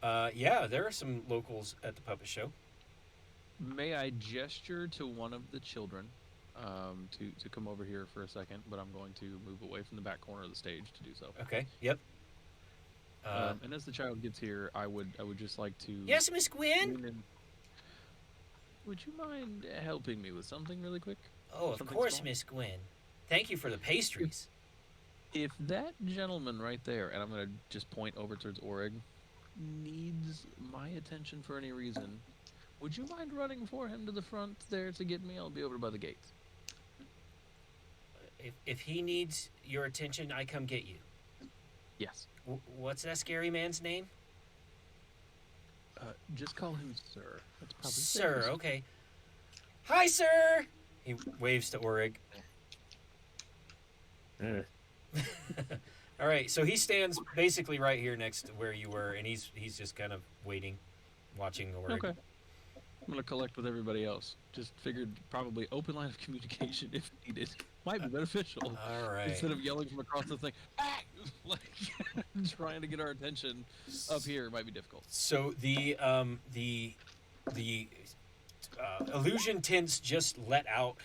Yeah, there are some locals at the puppet show. May I gesture to one of the children to come over here for a second, but I'm going to move away from the back corner of the stage to do so. Okay. Yep. And as the child gets here, I would just like to. Yes, Miss Gwyn. Would you mind helping me with something really quick? Oh, of course, Miss Gwyn. Thank you for the pastries. If that gentleman right there, and I'm going to just point over towards Orig, needs my attention for any reason, would you mind running for him to the front there to get me? I'll be over by the gates. If he needs your attention, I come get you. Yes. What's that scary man's name? Just call him sir. That's probably Sir, safest. okay. Hi, sir. He waves to Orig. All right, so he stands basically right here next to where you were, and he's just kind of waiting, watching Orig. Okay. I'm gonna collect with everybody else. Just figured probably open line of communication if needed might be beneficial. All right. Instead of yelling from across the thing, ah! Like trying to get our attention up here might be difficult. So the illusion tints just let out.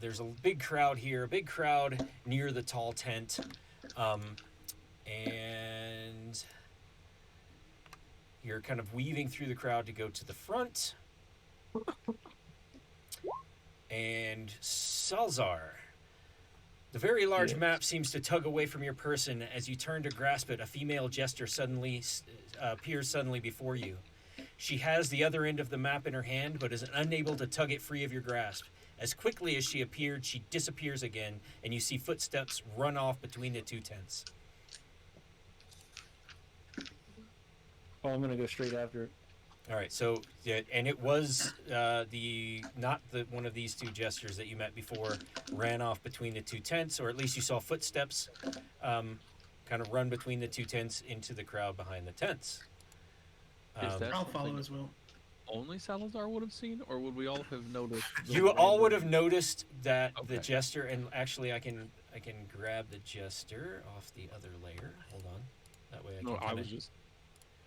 There's a big crowd here, a big crowd near the tall tent, and you're kind of weaving through the crowd to go to the front. And Salzar, the very large Yes. map seems to tug away from your person as you turn to grasp it. A female jester suddenly appears suddenly before you. She has the other end of the map in her hand, but is unable to tug it free of your grasp. As quickly as she appeared, she disappears again, and you see footsteps run off between the two tents. Oh, I'm gonna go straight after it. All right, so yeah, and it was not the one of these two jesters that you met before ran off between the two tents, or at least you saw footsteps kind of run between the two tents into the crowd behind the tents. Is that I'll follow something as well. only Salazar would have seen, or would we all have noticed? the You all would have random- noticed that the Okay. jester, and actually I can grab the jester off the other layer. Hold on, that way I can. No, I kinda- was just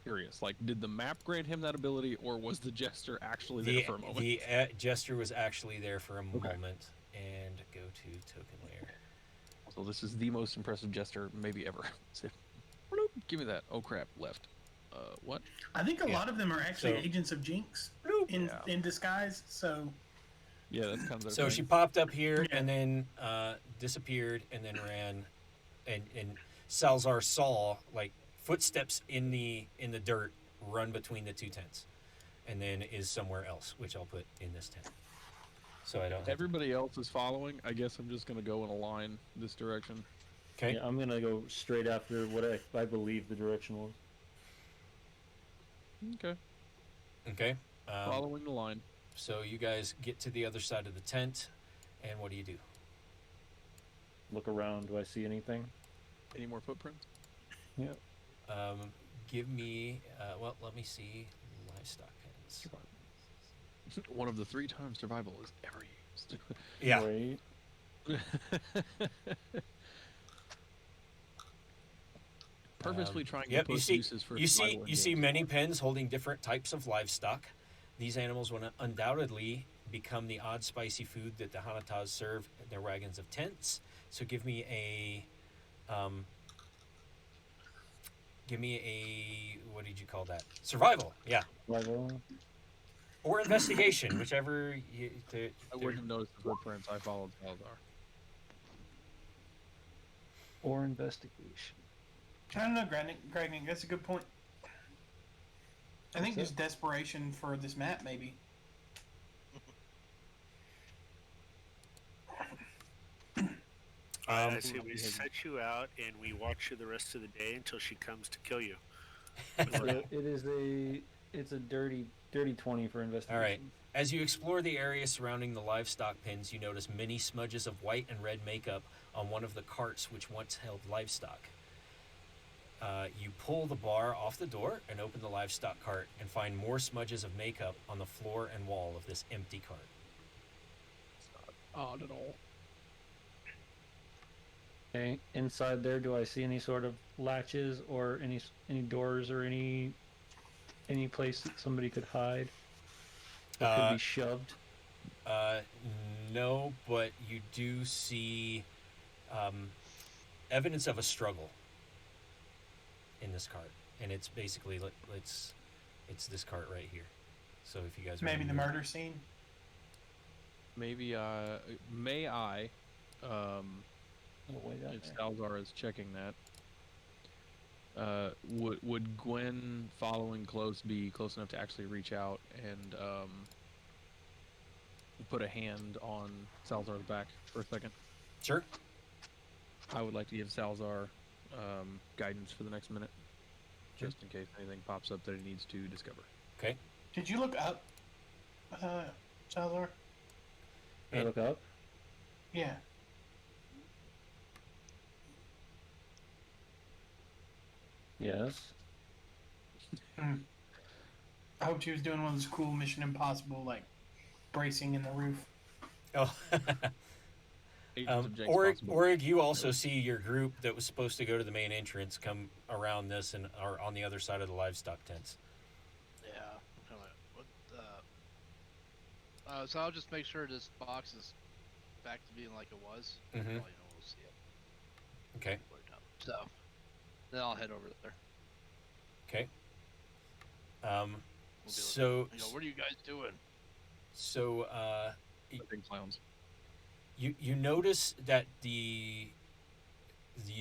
curious. Like, did the map grant him that ability, or was the jester actually there for a moment? The jester was actually there for a moment, and go to token layer. So this is the most impressive jester maybe ever. So, bloop, give me that. Oh crap, left. What? I think a Yeah. lot of them are actually So- agents of Jinx in Yeah. in disguise. So Yeah, that's kind of their So thing. she popped up here Yeah. and then disappeared and then ran, and Salzar saw like footsteps in the dirt run between the two tents, and then is somewhere else, which I'll put in this tent. So I don't. Everybody else is following. I guess I'm just gonna go in a line this direction. Okay. Yeah, I'm gonna go straight after what I believe the direction was. Okay. Okay. Following the line. So you guys get to the other side of the tent, and what do you do? Look around. Do I see anything? Any more footprints? Yeah. Give me. Well, let me see. Livestock pens. One of the 3 times survival is ever used. Yeah. Right. Purposely trying Yep, to you push see, uses for you see, survival in you see games. many pens holding different types of livestock. These animals will undoubtedly become the odd spicy food that the Hanatas serve in their wagons of tents. So give me a, what did you call that? Survival, yeah, Survival or investigation, whichever you. I wouldn't have noticed the footprints. I followed Salazar. or investigation. I don't know, Greg. That's a good point. I think What's just desperation for this map, maybe. I say we set you out and we watch you the rest of the day until she comes to kill you. It's a dirty 20 for investigation. All right. As you explore the area surrounding the livestock pens, you notice many smudges of white and red makeup on one of the carts which once held livestock. You pull the bar off the door and open the livestock cart and find more smudges of makeup on the floor and wall of this empty cart. Odd at all. Okay. Inside there, do I see any sort of latches or any doors or any place that somebody could hide? That could be shoved. No, but you do see evidence of a struggle in this cart, and it's basically it's this cart right here. So if you guys Maybe the wanna- murder scene. Maybe, may I, Oh, way down if there. Salazar is checking that, would Gwen following close be close enough to actually reach out and put a hand on Salazar's back for a second? Sure. I would like to give Salazar guidance for the next minute. just in case anything pops up that he needs to discover. Okay. Did you look up, Salazar? I look up. Yeah. Yes. I hope she was doing one of those cool Mission Impossible, like, bracing in the roof. Oh. Agents of Jake's Orig, Possible. Orig, you also see your group that was supposed to go to the main entrance come around this and are on the other side of the livestock tents. Yeah. So I'll just make sure this box is back to being like it was. Mhm. Well, we'll see it. Okay. So then I'll head over there. Okay. We'll be So, looking, what are you guys doing? so Big clowns. you notice that the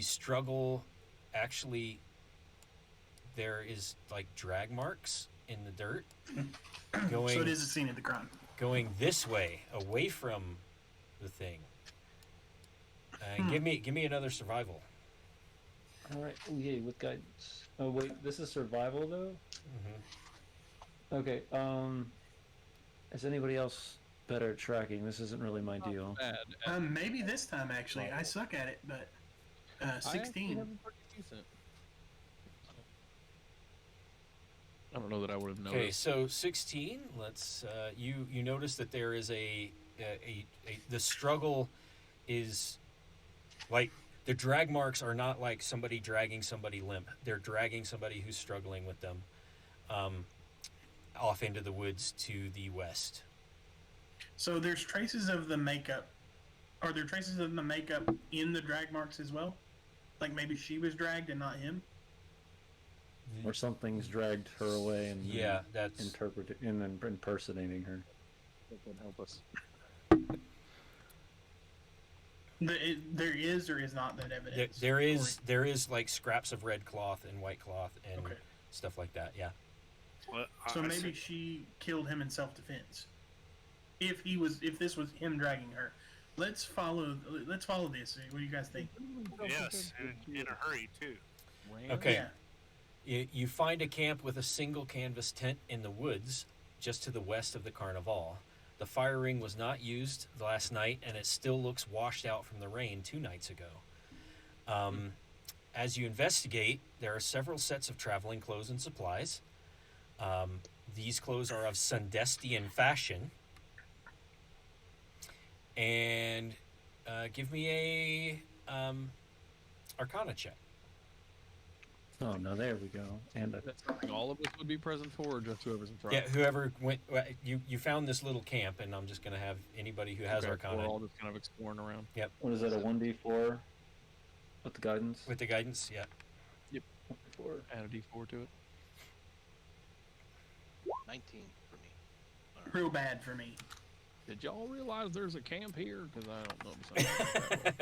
struggle actually, there is like drag marks in the dirt going So it is a scene of the crime. going this way, away from the thing. Give me another survival. All right. Oh, yay, with guidance. Oh wait, this is survival though. Mm-hmm. Okay. Is anybody else better at tracking? This isn't really my deal. Bad. Maybe this time, actually. I suck at it, but I actually 16. have a pretty decent. I don't know that I would have noticed. Okay, so 16. Let's you notice that there is the struggle is like the drag marks are not like somebody dragging somebody limp. They're dragging somebody who's struggling with them off into the woods to the west. So there's traces of the makeup. Are there traces of the makeup in the drag marks as well? Like maybe she was dragged and not him? Or something's dragged her away and Yeah, that's impersonating her. That would help us. There is or is not that evidence? there is like scraps of red cloth and white cloth and Okay. stuff like that. Yeah. Well, So I maybe said- she killed him in self-defense. If this was him dragging her, let's follow this. What do you guys think? yes, and in a hurry too. Okay. Yeah. You find a camp with a single canvas tent in the woods just to the west of the carnival. The fire ring was not used last night, and it still looks washed out from the rain 2 nights ago. As you investigate, there are several sets of traveling clothes and supplies. These clothes are of Sundestian fashion. And give me a Arcana check. Oh no, there we go. And That's something all of us would be present for, or just whoever's in front. Yeah, whoever went. You found this little camp, and I'm just going to have anybody who has Okay, Arcana we're all just kind of exploring around. what is that? A 1d4 with the guidance? with the guidance. Yeah. 4. Add a D4 to it. 19 for me. Real bad for me. Did y'all realize there's a camp here? Because I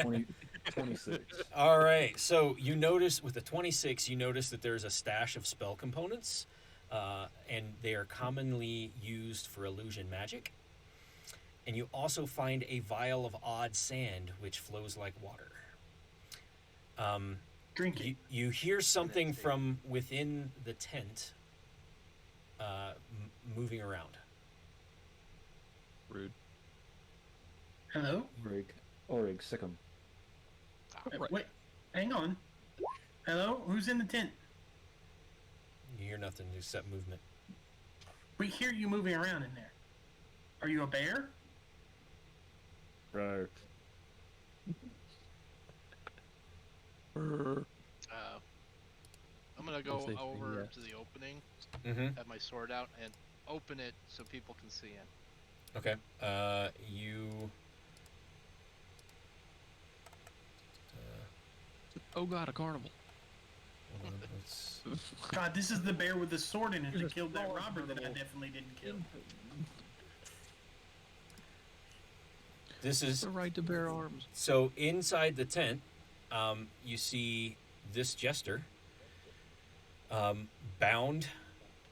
don't know. 26. All right. So you notice with the 26, you notice that there's a stash of spell components, and they are commonly used for illusion magic. And you also find a vial of odd sand, which flows like water. Drink it. You hear something from within the tent moving around. Rude. Hello? Orig, sick 'em. Right. Wait, hang on. Hello? Who's in the tent? You hear nothing except movement. We hear you moving around in there. Are you a bear? Right. I'm gonna go I'd say over yes. to the opening, Mm-hmm. have my sword out, and open it so people can see in. Okay. You. Oh god, a carnival. Hold on, let's- God, this is the bear with the sword in it You're that just killed that throwing robber that I carnival. definitely didn't kill. This is The right to bear arms. so inside the tent. You see this jester, bound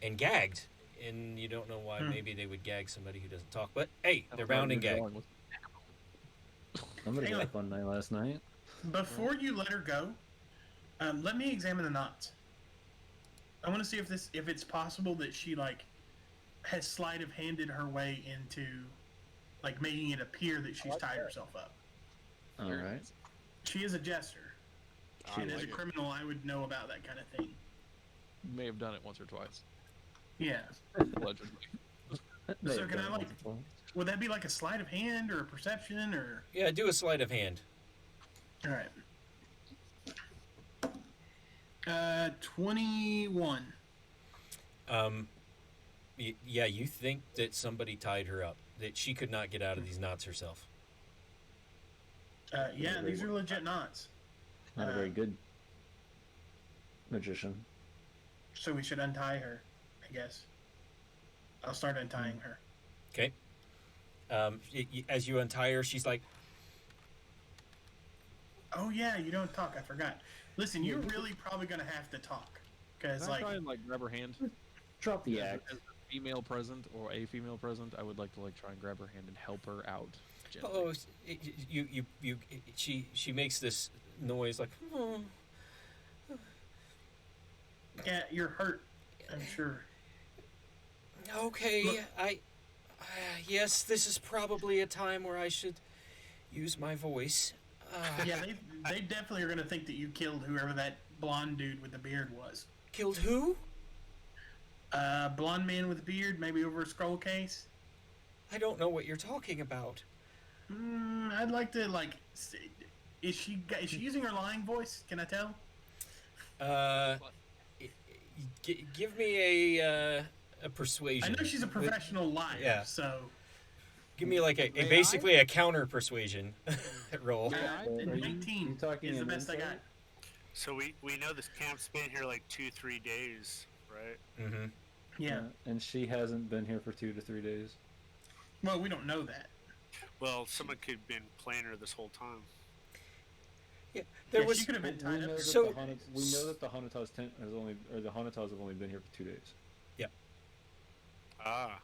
and gagged, and you don't know why. Maybe they would gag somebody who doesn't talk, but hey, they're bound and gagged. Somebody Hang had on. a fun night last night. Before you let her go, let me examine the knots. I want to see if it's possible that she like has sleight of handed her way into like making it appear that she's tied herself up. All Very right. nice. She is a jester, I and as like a it. criminal, I would know about that kind of thing. You may have done it once or twice, Yeah. allegedly. May So have can done I, it like- once before. Would that be like a sleight of hand or a perception or? Yeah, do a sleight of hand. All right. 21. Yeah, you think that somebody tied her up, that she could not get out of these knots herself. Yeah, these are legit knots. Not a very good magician. So we should untie her, I guess. I'll start untying her. Okay. As you untie her, she's like, Oh yeah, you don't talk. I forgot. Listen, you're really probably gonna have to talk, because Can I like, try and grab her hand? Drop the As act. a female present or a female present, I would like to try and grab her hand and help her out. Gently. oh, she makes this noise like, oh. yeah, you're hurt. I'm sure. Okay, Look- yes, this is probably a time where I should use my voice. Yeah, they definitely are gonna think that you killed whoever that blonde dude with the beard was. Killed who? Blonde man with a beard, maybe over a scroll case. I don't know what you're talking about. I'd like to see, is she using her lying voice? Can I tell? Give me a persuasion. I know she's a professional liar, Yeah. so Give me like basically a counter persuasion roll. uh, Are you 19 talking is the in best I got. insight? So we know this camp's been here like 2-3 days, right? Mm-hmm. Yeah. And she hasn't been here for 2 to 3 days. Well, we don't know that. Well, someone could have been playing her this whole time. There Yeah, was she could have been We tied know up. that So- we know that the Hanatas the Hanatas have only been here for 2 days. Ah,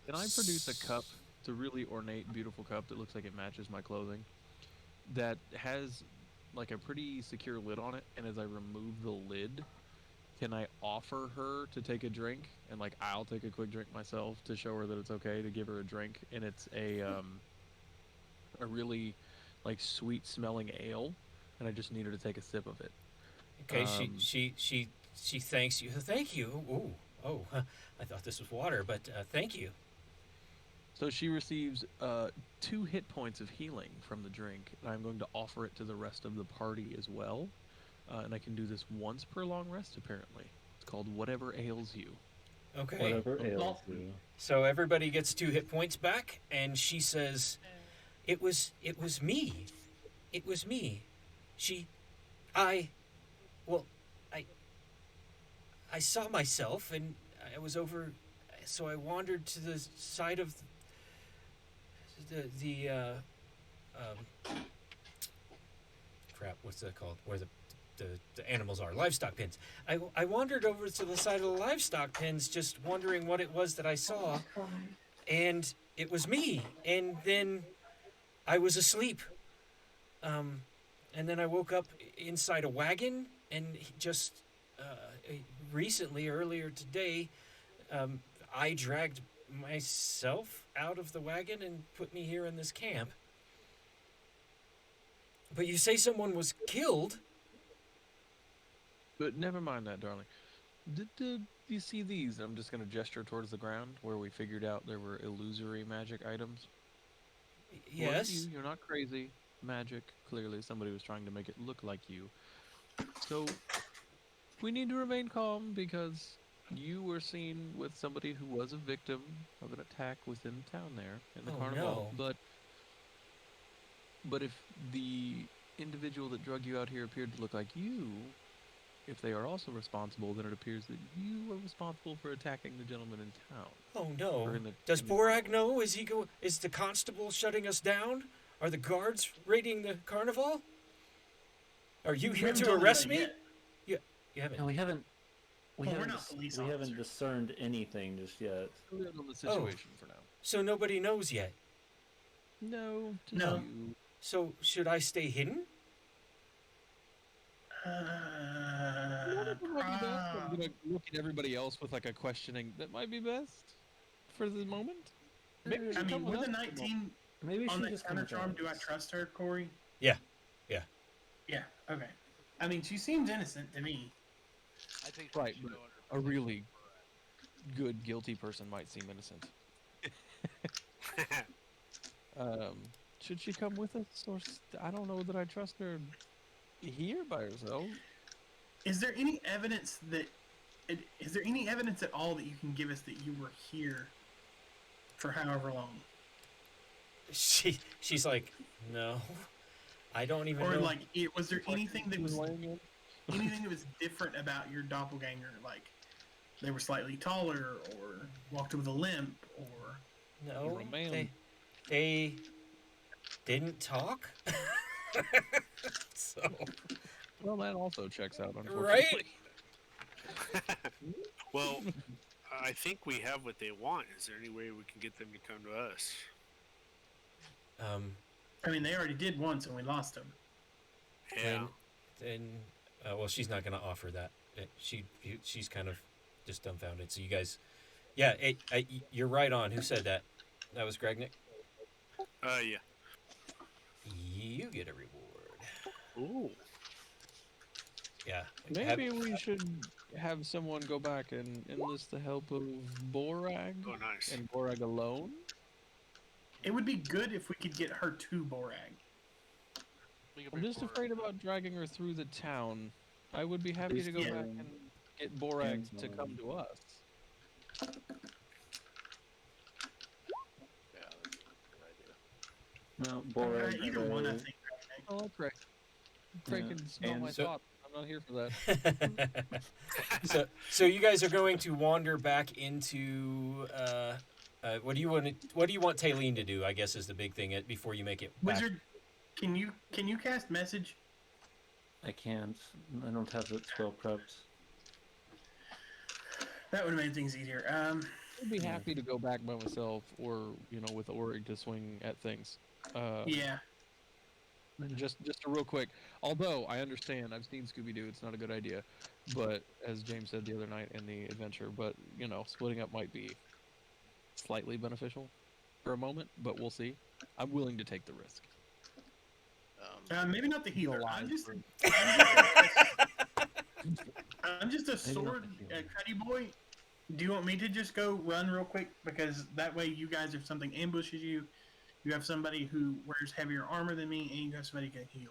Can I produce a cup? It's a really ornate, beautiful cup that looks like it matches my clothing. That has like a pretty secure lid on it, and as I remove the lid, can I offer her to take a drink? And I'll take a quick drink myself to show her that it's okay to give her a drink. And it's a really sweet smelling ale, and I just need her to take a sip of it. Okay, Um, she thanks you. Thank you. Ooh, oh, I thought this was water, but thank you. So she receives 2 hit points of healing from the drink, and I'm going to offer it to the rest of the party as well. And I can do this once per long rest, apparently. It's called Whatever Ails You. Okay. Whatever ails Well- you. So everybody gets 2 hit points back, and she says, "It was me. It was me. I saw myself, and I was over, so I wandered to the side of the crap. What's that called? Where the animals are, livestock pens. I wandered over to the side of the livestock pens, just wondering what it was that I saw, and it was me. And then I was asleep. And then I woke up inside a wagon, and just recently, earlier today, I dragged myself out of the wagon and put me here in this camp. But you say someone was killed? But never mind that, darling. Did you see these? I'm just going to gesture towards the ground where we figured out there were illusory magic items. Yes. You're not crazy. Magic. Clearly, somebody was trying to make it look like you. So, we need to remain calm because you were seen with somebody who was a victim of an attack within town there in the Oh, carnival. no. But if the individual that drug you out here appeared to look like you, if they are also responsible, then it appears that you were responsible for attacking the gentleman in town. Oh no. Or in the- Does in the- Borak know? Is the constable shutting us down? Are the guards raiding the carnival? Are you We here haven't to told arrest anybody me? yet. You haven't. No, we haven't. We Well, we're haven't. not police we haven't officers. discerned anything just yet. Fill in on the situation for now. So nobody knows yet. No. just No. you. So should I stay hidden? Probably. gonna look at everybody else with like a questioning that might be best for the moment. Maybe we I should mean, come with with a us. 19 Maybe on she that just counter comes charm, do I us. trust her, Corey? Yeah. Yeah. Okay. I mean, she seems innocent to me. I think Right, she should but go under a really good guilty person might seem innocent. Should she come with us, or I don't know that I trust her here by herself. Is there any evidence that? Is there any evidence at all that you can give us that you were here for however long, She's like, no, I don't even or know. like, was there anything that was Laying in? anything that was different about your doppelganger? Like, they were slightly taller, or walked with a limp, or No, You're a man. they didn't talk. So Well, that also checks out, right. unfortunately. Well, I think we have what they want. Is there any way we can get them to come to us? I mean, they already did once and we lost them. Yeah. Then well, she's not going to offer that. She's kind of just dumbfounded. So you guys, yeah, you're right on. Who said that? That was Gregnick. Yeah. You get a reward. Ooh. Yeah. Maybe we should have someone go back and enlist the help of Borag Oh, nice. and Borag alone. It would be good if we could get her to Borag. We can I'm bring just forward- afraid about dragging her through the town. I would be happy to go Yeah. back and get Borag to come to us. Yeah, that's a good idea. No, Borag. Either one, I Ray. think. Oh, that's right. Craig Yeah. can smell And my so- thoughts. I'm not here for that. so you guys are going to wander back into what do you want Taylene to do? I guess is the big thing before you make it back. Wizard, can you cast message? I can't. I don't have it spell prepped. That would have made things easier. I'd be happy to go back by myself, or with Orig to swing at things. Yeah. Just a real quick. Although I understand, I've seen Scooby Doo. It's not a good idea, but as James said the other night in the adventure, but splitting up might be slightly beneficial for a moment. But we'll see. I'm willing to take the risk. Maybe not the healer. alive I'm just a Maybe not sword the healer. cutty boy. Do you want me to just go run real quick? Because that way you guys, if something ambushes you, you have somebody who wears heavier armor than me, and you have somebody who can heal.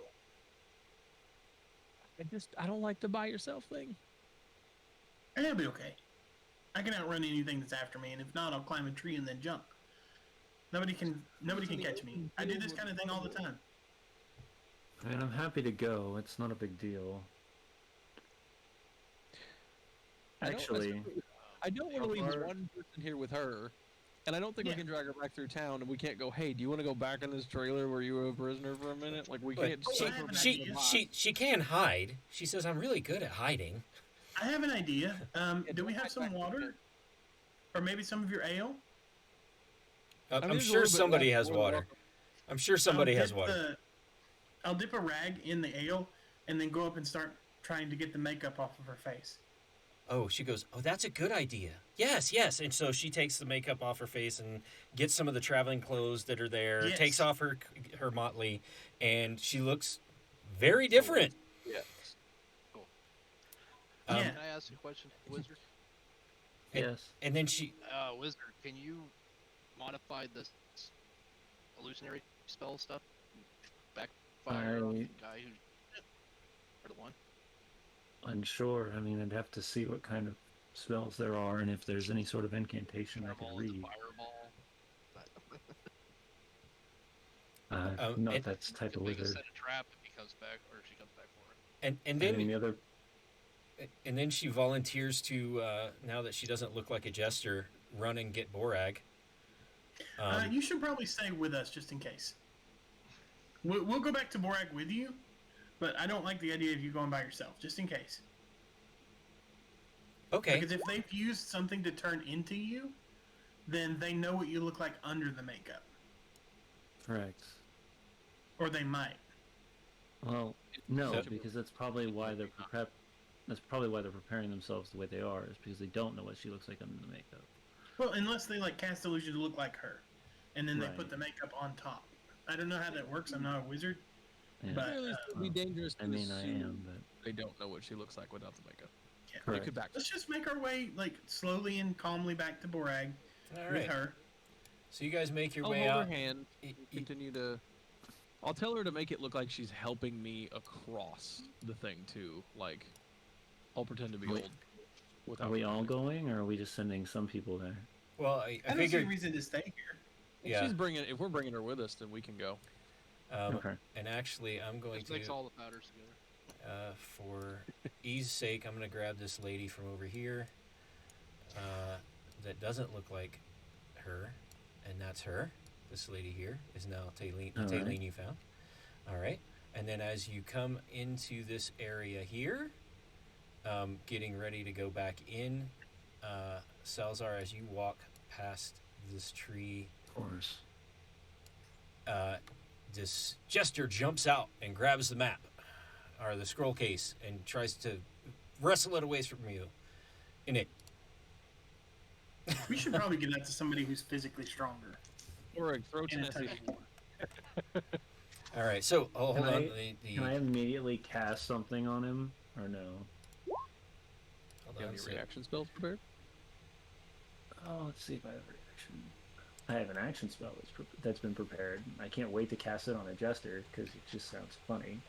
I don't like the by yourself thing. And it'll be okay. I can outrun anything that's after me, and if not, I'll climb a tree and then jump. Nobody can catch me. I do this kind of thing all the time. I mean, I'm happy to go. It's not a big deal. Actually, I don't want to leave far- one person here with her, and I don't think Yeah. we can drag her back through town. And we can't go, hey, do you want to go back in this trailer where you were a prisoner for a minute? Like we But can't. Oh, just I leave have her an back she idea. she she can hide. She says I'm really good at hiding. I have an idea. Do we don't have some back water? Or maybe some of your ale? I'm there's a sure little bit somebody left. has More than water. welcome. I'm sure somebody I'll has dip water. I'll dip a rag in the ale and then go up and start trying to get the makeup off of her face. Oh, she goes, oh, that's a good idea. Yes, yes. And so she takes the makeup off her face and gets some of the traveling clothes that are there, Yes. takes off her motley, and she looks very different. Yeah. Um, Yeah. Can I ask a question, Wizard? yes. And then she, Wizard, can you modify this illusionary spell stuff? Backfire on the guy who... Or the one? Unsure. I mean, I'd have to see what kind of spells there are and if there's any sort of incantation I can Fireball is a read. fireball. Not and- that type of We can wizard. set a trap if he comes back, or if she comes back for it. and And the then other, and then she volunteers to now that she doesn't look like a jester, run and get Borag. You should probably stay with us just in case. We'll go back to Borag with you, but I don't like the idea of you going by yourself, just in case. Okay. Because if they've used something to turn into you, then they know what you look like under the makeup. correct. Or they might. Well, no, So- because that's probably why they're That's probably why they're preparing themselves the way they are, is because they don't know what she looks like under the makeup. Well, unless they like cast illusion to look like her, and then they Right. put the makeup on top. I don't know how that works. I'm not a wizard, Yeah. but At least it'd be dangerous to I mean, I assume am, but they don't know what she looks like without the makeup. yeah. They correct. could back. Let's just make our way like slowly and calmly back to Borag All with right. her. So you guys make your I'll way hold out. her hand. Y- And y- continue to. I'll tell her to make it look like she's helping me across the thing too. Like, I'll pretend to be Wait. old. Are Without we her. all going, or are we just sending some people there? Well, I I don't see a figured. reason to stay here. If Yeah. If we're bringing her with us, then we can go. Okay. And actually, I'm going Just mix to, all the powders together. for ease sake, I'm going to grab this lady from over here. That doesn't look like her, and that's her. This lady here is now Taylene, the All right. Taylene you found. All right. And then as you come into this area here, getting ready to go back in, Salzar, as you walk past this tree, Of course. this jester jumps out and grabs the map or the scroll case and tries to wrestle it away from you. In it. We should probably give that to somebody who's physically stronger. Or throw And Tennessee. All right. So, hold Can on. I- The Can I immediately cast something on him, or no? hold Do you on, have any so- reaction spells prepared? Oh, let's see if I have a reaction. I have an action spell that's been prepared. I can't wait to cast it on a jester because it just sounds funny.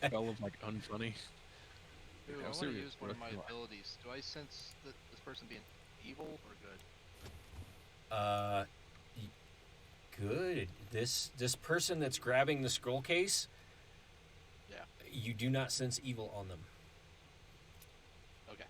Spell of like unfunny. Ooh, Yeah, I want to serious, use one of my bro. abilities. Do I sense that this person being evil or good? Good. This person that's grabbing the scroll case. Yeah. You do not sense evil on them. Okay.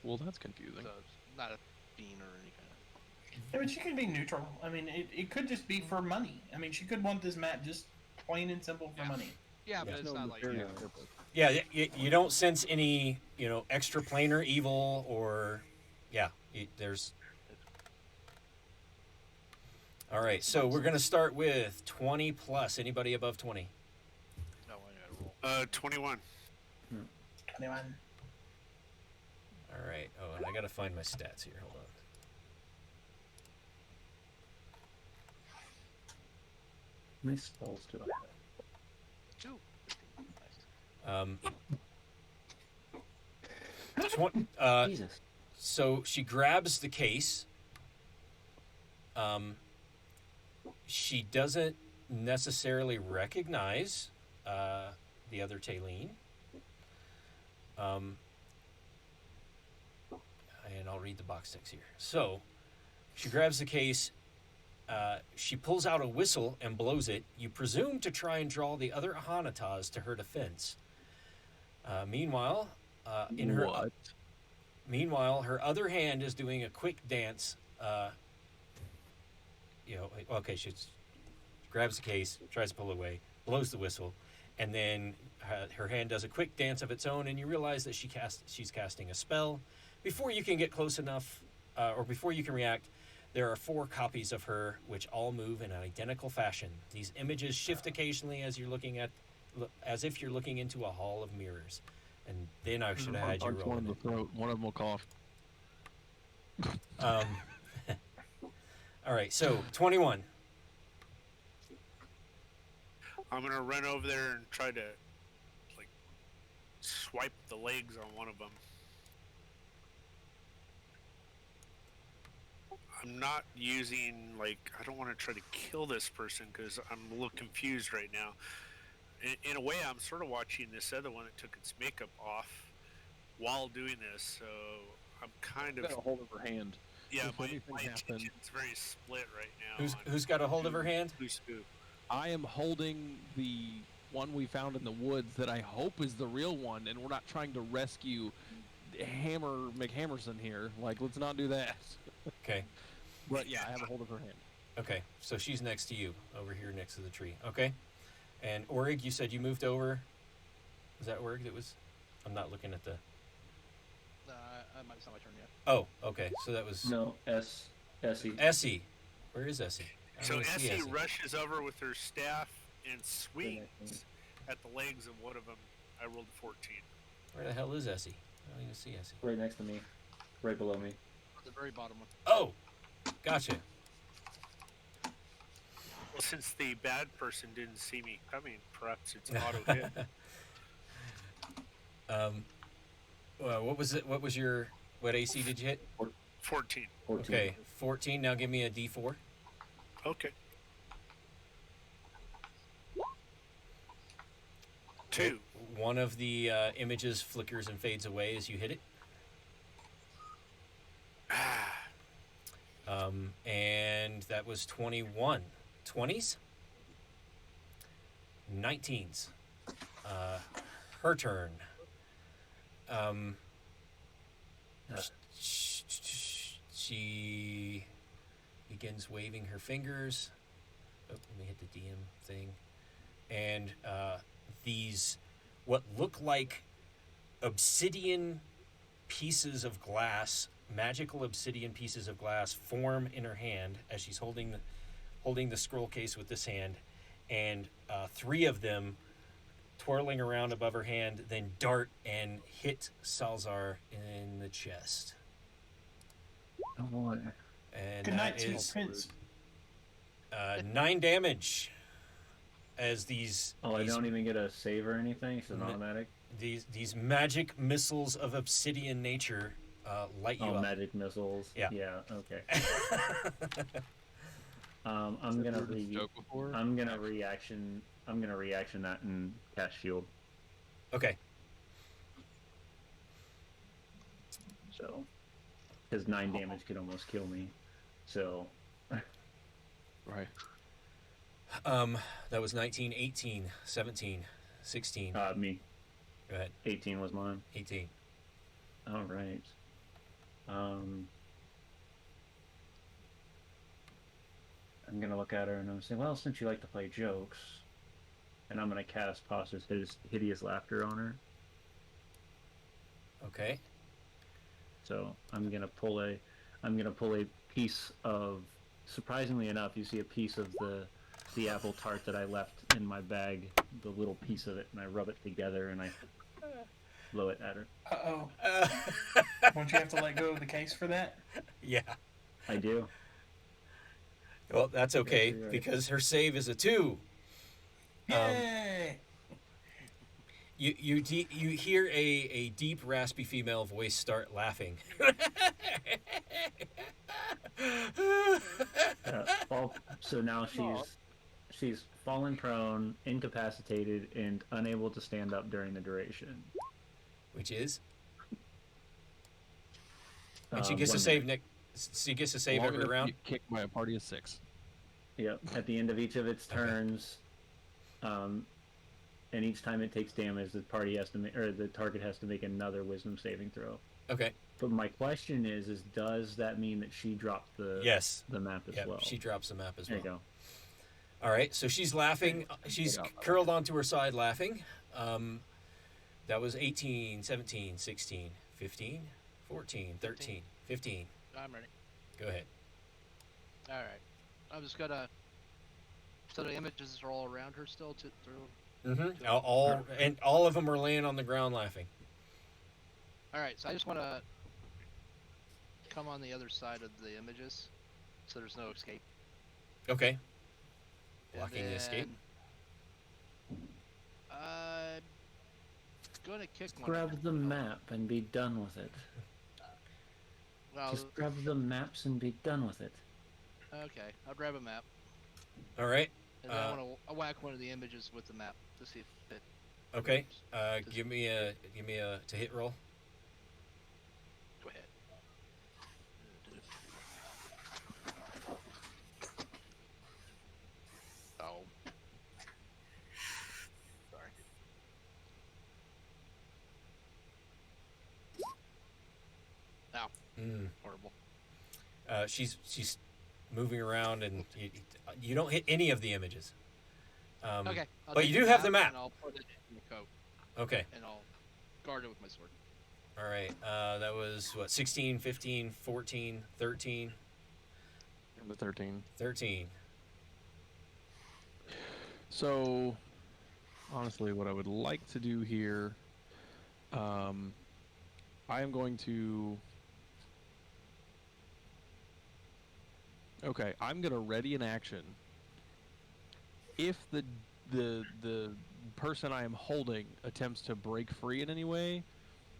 Well, that's confusing. So it's not a fiend or any kind of. Yeah, but she could be neutral. I mean, it could just be for money. I mean, she could want this map just plain and simple for money. Yeah, but Yeah. it's not like. nefarious Yeah. purpose. Yeah, you don't sense any, extra planar evil or, yeah, there's. All right, so we're gonna start with 20 plus. Anybody above 20? No, I gotta roll. 21. 21. All right. Oh, and I gotta find my stats here. Hold on. How many spells do I have? 2. Nice. Jesus. So she grabs the case. She doesn't necessarily recognize the other Taylene. And I'll read the box text here. So she grabs the case. She pulls out a whistle and blows it. You presume to try and draw the other Ahanatas to her defense. Meanwhile, What? Meanwhile, her other hand is doing a quick dance. Okay, she grabs the case, tries to pull it away, blows the whistle, and then her hand does a quick dance of its own, and you realize that she's casting a spell. Before you can get close enough, or before you can react, there are 4 copies of her, which all move in an identical fashion. These images shift occasionally as as if you're looking into a hall of mirrors. And then I should have had you Punch roll one in it. the throat. One of them will cough. All right, so 21. I'm gonna run over there and try to, like, swipe the legs on one of them. I'm not using, like, I don't want to try to kill this person because I'm a little confused right now. In a way, I'm sort of watching this other one that took its makeup off while doing this, so I'm kind of, Got a hold of her hand. yeah, if my anything happened- attention's very split right now. on Who's got a hold of her hand? Who's who? I am holding the one we found in the woods that I hope is the real one, and we're not trying to rescue Hammer McHammerson here. Like, let's not do that. Okay. But yeah, I have a hold of her hand. Okay, so she's next to you, over here next to the tree. Okay. And Orig, you said you moved over. Was that Orig that was? I'm not looking at the. It's not my turn yet. Oh, okay. So that was No, Essie. Essie. Where is Essie? I So don't see Essie rushes over with her staff and swings at the legs of one of them. I rolled a 14. Where the hell is Essie? I don't even see Essie. Right next to me. Right below me. The very bottom one. Oh, gotcha. Well, since the bad person didn't see me coming, perhaps it's auto hit. Well, what was it? What was your what AC did you hit? 14. 14. Okay, 14. Now give me a D4. Okay. 2. One of the images flickers and fades away as you hit it. And that was 21. 20s? 19s. Her turn. She begins waving her fingers. Oh, let me hit the DM thing. And these, what look like obsidian pieces of glass, magical obsidian pieces of glass, form in her hand as she's holding the scroll case with this hand, and 3 of them twirling around above her hand, then dart and hit Salzar in the chest. Oh boy. And Good night, that sweet is prince. 9 damage. As these, Oh, I these don't even get a save or anything. It's an No. automatic. these magic missiles of obsidian nature light you Oh, up. magic missiles. Yeah. Yeah. Okay. I'm gonna Heard this joke before? I'm gonna reaction that and cast shield. Okay. So, because 9 damage could almost kill me. So, Right. That was 19, 18, 17, 16. me. Go ahead. 18 was mine. 18. All right. I'm gonna look at her and I'm saying, well, since you like to play jokes, and I'm gonna cast Posse's hideous laughter on her. Okay. So I'm gonna pull a piece of. Surprisingly enough, you see a piece of the apple tart that I left in my bag, the little piece of it, and I rub it together and I blow it at her. Uh-oh. Won't you have to let go of the case for that? Yeah. I do. Well, that's okay you're right. because her save is a 2. Yay! You hear a deep raspy female voice start laughing. So now she's fallen prone, incapacitated, and unable to stand up during the duration. Which is? And she gets 1 to save minute. Nick. She gets to save Long every enough to round. get kicked by a party of 6. Yep. At the end of each of its turns, and each time it takes damage, the target has to make another Wisdom saving throw. Okay. But my question is does that mean that she dropped the Yes. the map as Yep. well? She drops the map as There well. you go. All right. So she's laughing. She's curled onto her side laughing. That was 18, 17, 16, 15, 14, 13, 15. I'm ready. Go ahead. All right. I'm just gonna. So the images are all around her still through. Mm-hmm. All of them are laying on the ground laughing. All right. So I just want to come on the other side of the images, so there's no escape. Okay. And Blocking the escape. then, I'm gonna kick one. Grab the map and be done with it. Well, Just grab the maps and be done with it. okay. I'll grab a map, All right. and then I want to whack one of the images with the map to see if it. Okay. moves. Give me a to hit roll. Go ahead. Oh. Sorry. Ow. Horrible. She's moving around, and you don't hit any of the images. Okay. I'll but take you do have the and map. I'll put it in the coat, Okay. and I'll guard it with my sword. All right. That was what 16, 15, 14, 13, Number 13. 13. So, honestly, what I would like to do here, I am going to. Okay, I'm gonna ready an action. If the person I am holding attempts to break free in any way,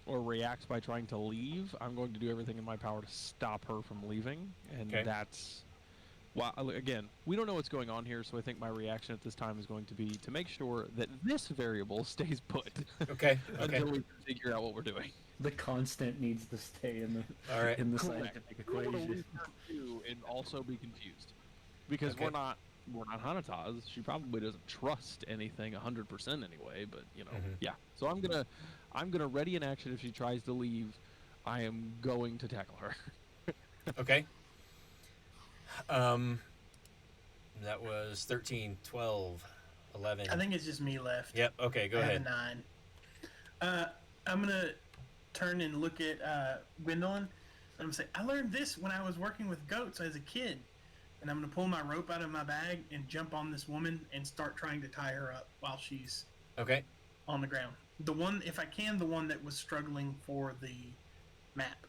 or reacts by trying to leave, I'm going to do everything in my power to stop her from leaving, and Okay. that's. Well, again, we don't know what's going on here, so I think my reaction at this time is going to be to make sure that this variable stays put Okay. Okay. until we figure out what we're doing. The constant needs to stay in the All right. in the Correct. scientific We don't wanna equation. lose her too and also be confused, because Okay. we're not Hanataz. She probably doesn't trust anything 100% anyway. But Mhm. yeah. So I'm gonna ready an action if she tries to leave. I am going to tackle her. Okay. That was 13, 12, 11. I think it's just me left. Yep. Okay. Go I have ahead. a 9. I'm gonna turn and look at Gwendolyn. And I'm gonna say, I learned this when I was working with goats as a kid. And I'm gonna pull my rope out of my bag and jump on this woman and start trying to tie her up while she's Okay. on the ground. The one, if I can, the one that was struggling for the map.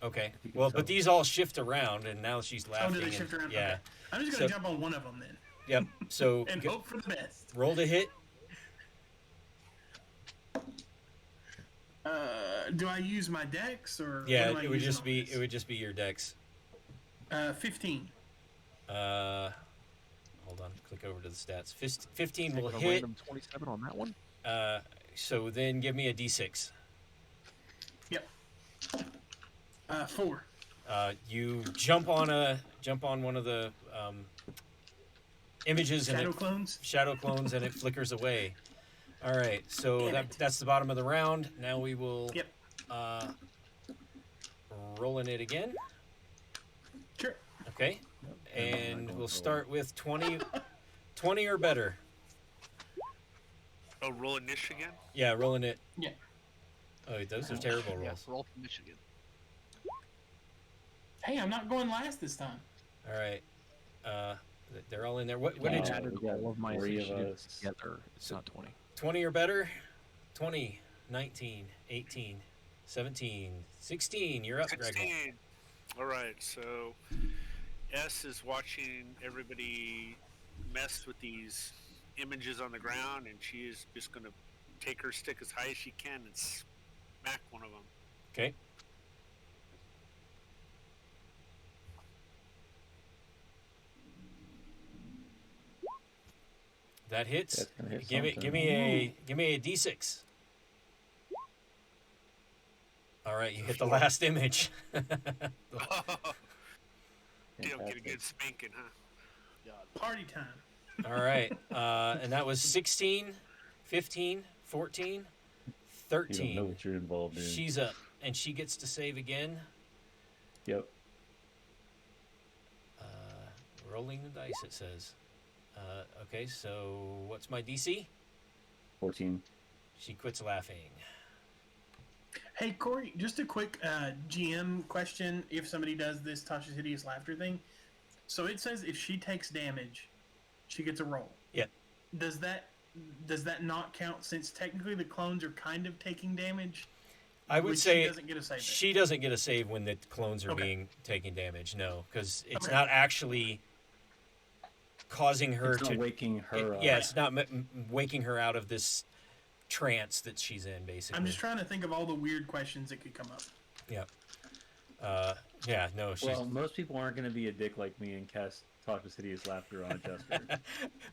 Okay. you can Well, tell. but these all shift around, and now she's Oh, laughing. do they and- shift around? Yeah. Okay. I'm just gonna So- jump on one of them then Yep. So and hope for the best. roll to hit. Do I use my dex or? Yeah. what do I It would use just on be this? it would just be your dex. 15. Hold on. Click over to the stats. 15 will Taking a hit. random 27 on that one. So then give me a d6. Yep. 4. You jump on one of the images and Shadow it clones. shadow clones and it flickers away. All right, so Damn it. that's the bottom of the round. Now we will Yep. rolling it again. Sure. Okay, I'm not and going we'll for start with 20, 20 or better. Oh, roll a niche again? Yeah, rolling it. Yeah. Oh, those are terrible Yeah, rolls. roll from Michigan. Hey, I'm not going last this time. All right, they're all in there. What Wow. did you? Added we got all of my 3 of initiatives us. together. It's not 20. 20 or better. 20, 19, 18, 17, 16. You're up, Greg. 16. All right, so S is watching everybody mess with these images on the ground, and she is just going to take her stick as high as she can and smack one of them. Okay. That hits. That's gonna hit Give something. me a d6. All right, you hit the last image. You don't get a Fantastic. good spanking, huh? Party time. All right, and that was 16, 15, 14, You don't know 13. what you're involved in. She's up, and she gets to save again. Yep. Rolling the dice, it says. Okay, so what's my DC? 14. She quits laughing. Hey, Corey, just a quick GM question. If somebody does this Tasha's Hideous Laughter thing, so it says if she takes damage, she gets a roll. Yeah. Does that not count since technically the clones are kind of taking damage? I would Which say she doesn't get a save. she doesn't get a save when the clones are Okay. taking damage. No, because it's Okay. not actually causing her It's to. not waking her up. Yeah, it's not waking her out of this trance that she's in. Basically, I'm just trying to think of all the weird questions that could come up. Yeah. No, she's. Well, most people aren't going to be a dick like me and cast Talk to Hideous Laughter on Jester.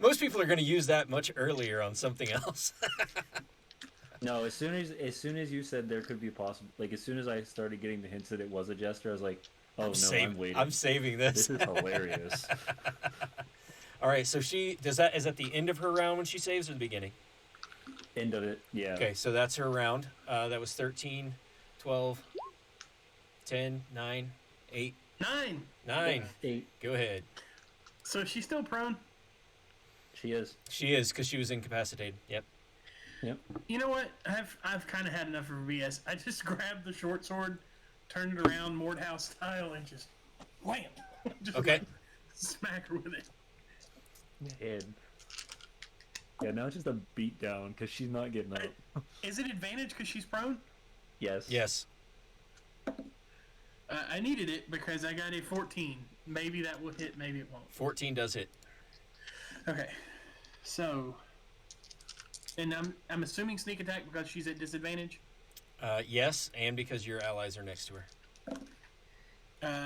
Most people are going to use that much earlier on something else. No, as soon as you said there could be possible, like as soon as I started getting the hints that it was a Jester, I was like, oh no, I'm waiting. I'm saving this. This is hilarious. All right, so she does that. Is at the end of her round when she saves, or the beginning? End of it. Yeah. Okay, so that's her round. That was 13, 12, 10, 9, 8, 9. 9. 8. Go ahead. So is she still prone? She is. She is, because she was incapacitated. Yep. Yep. You know what? I've kind of had enough of BS. I just grabbed the short sword, turned it around Mordhouse style, and just wham! Just Okay. like, smack her with it. Head. Yeah, now it's just a beat down because she's not getting up. Is it advantage because she's prone? Yes. Yes. I needed it because I got a 14. Maybe that will hit, maybe it won't. 14 does hit. Okay, so, and I'm assuming sneak attack because she's at disadvantage. Yes, and because your allies are next to her.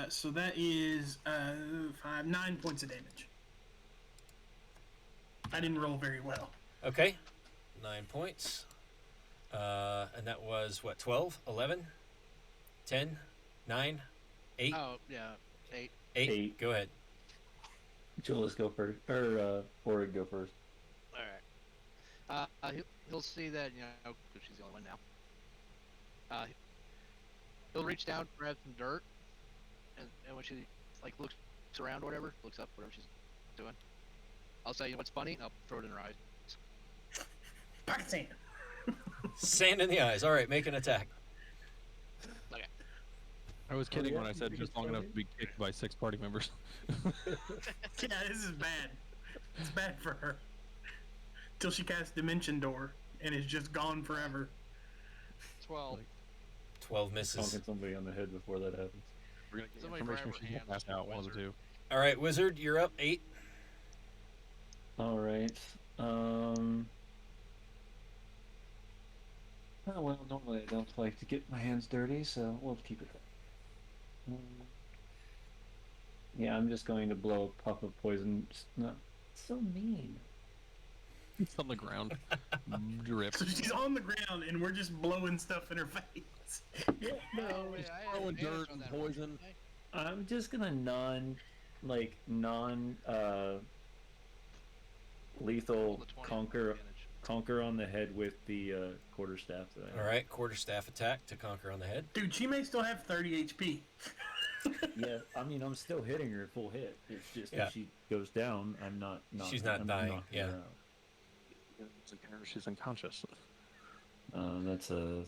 So that is 9 points of damage. I didn't roll very well. Okay. 9 points. And that was, what, 12? 11? 10? 9? 8? Oh, yeah. 8. 8? 8. Go ahead. Julius go first, or Ford go first. Alright. He'll see that, because she's the only one now. He'll reach down, grab some dirt, and when she, looks around or whatever, looks up, whatever she's doing, I'll say, what's funny, and I'll throw it in her eyes. Pocket sand. Sand in the eyes. All right, make an attack. Okay. I was kidding yeah, when I said you just can long enough tell to be kicked by 6 party members. Yeah, this is bad. It's bad for her. Till she casts Dimension Door and is just gone forever. 12. 12 misses. Honking somebody on the head before that happens. We're gonna get Somebody information grab if her she's hands, passed out, one of the wizard. 2. All right, Wizard, you're up. 8. All right. Oh, well, normally I don't like to get my hands dirty, so we'll keep it there. Yeah, I'm just going to blow a puff of poison. Just not so mean. It's on the ground. Drip. So she's on the ground and we're just blowing stuff in her face. No, Throwing dirt and poison. I'm just gonna lethal conquer on the head with the quarterstaff that I have. All right, quarterstaff attack to conquer on the head. Dude, she may still have 30 HP. Yeah, I mean, I'm still hitting her full hit. It's just Yeah. if she goes down, I'm not. She's not dying, knocking yeah. her She's unconscious. out. That's a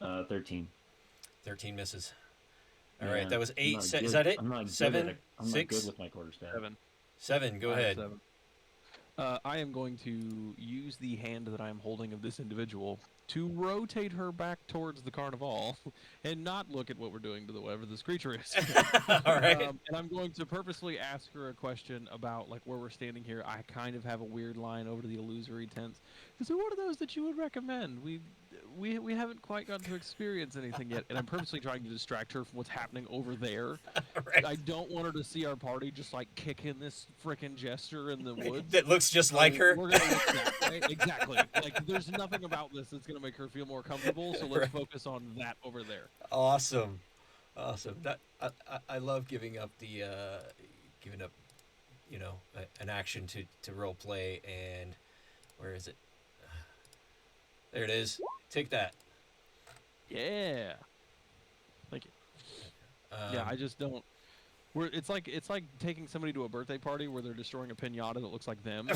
13. 13 misses. All Yeah, right, that was I'm 8. not Is good- that it? I'm not good 7? at it. I'm 6? not good with my quarterstaff. 7. 7. Go I have ahead. 7. I am going to use the hand that I am holding of this individual to rotate her back towards the carnival and not look at what we're doing to whatever this creature is. All right. And I'm going to purposely ask her a question about where we're standing here. I kind of have a weird line over to the illusory tents. Is there one of those that you would recommend? We haven't quite gotten to experience anything yet, and I'm purposely trying to distract her from what's happening over there. Right. I don't want her to see our party just kicking this frickin' jester in the woods. That looks just like her. We're gonna look that way. Exactly. There's nothing about this that's gonna make her feel more comfortable. So let's Right. focus on that over there. Awesome. That I love giving up an action to role play. And where is it? There it is. Take that. Yeah. Thank you. Yeah, I just don't. It's like taking somebody to a birthday party where they're destroying a pinata that looks like them.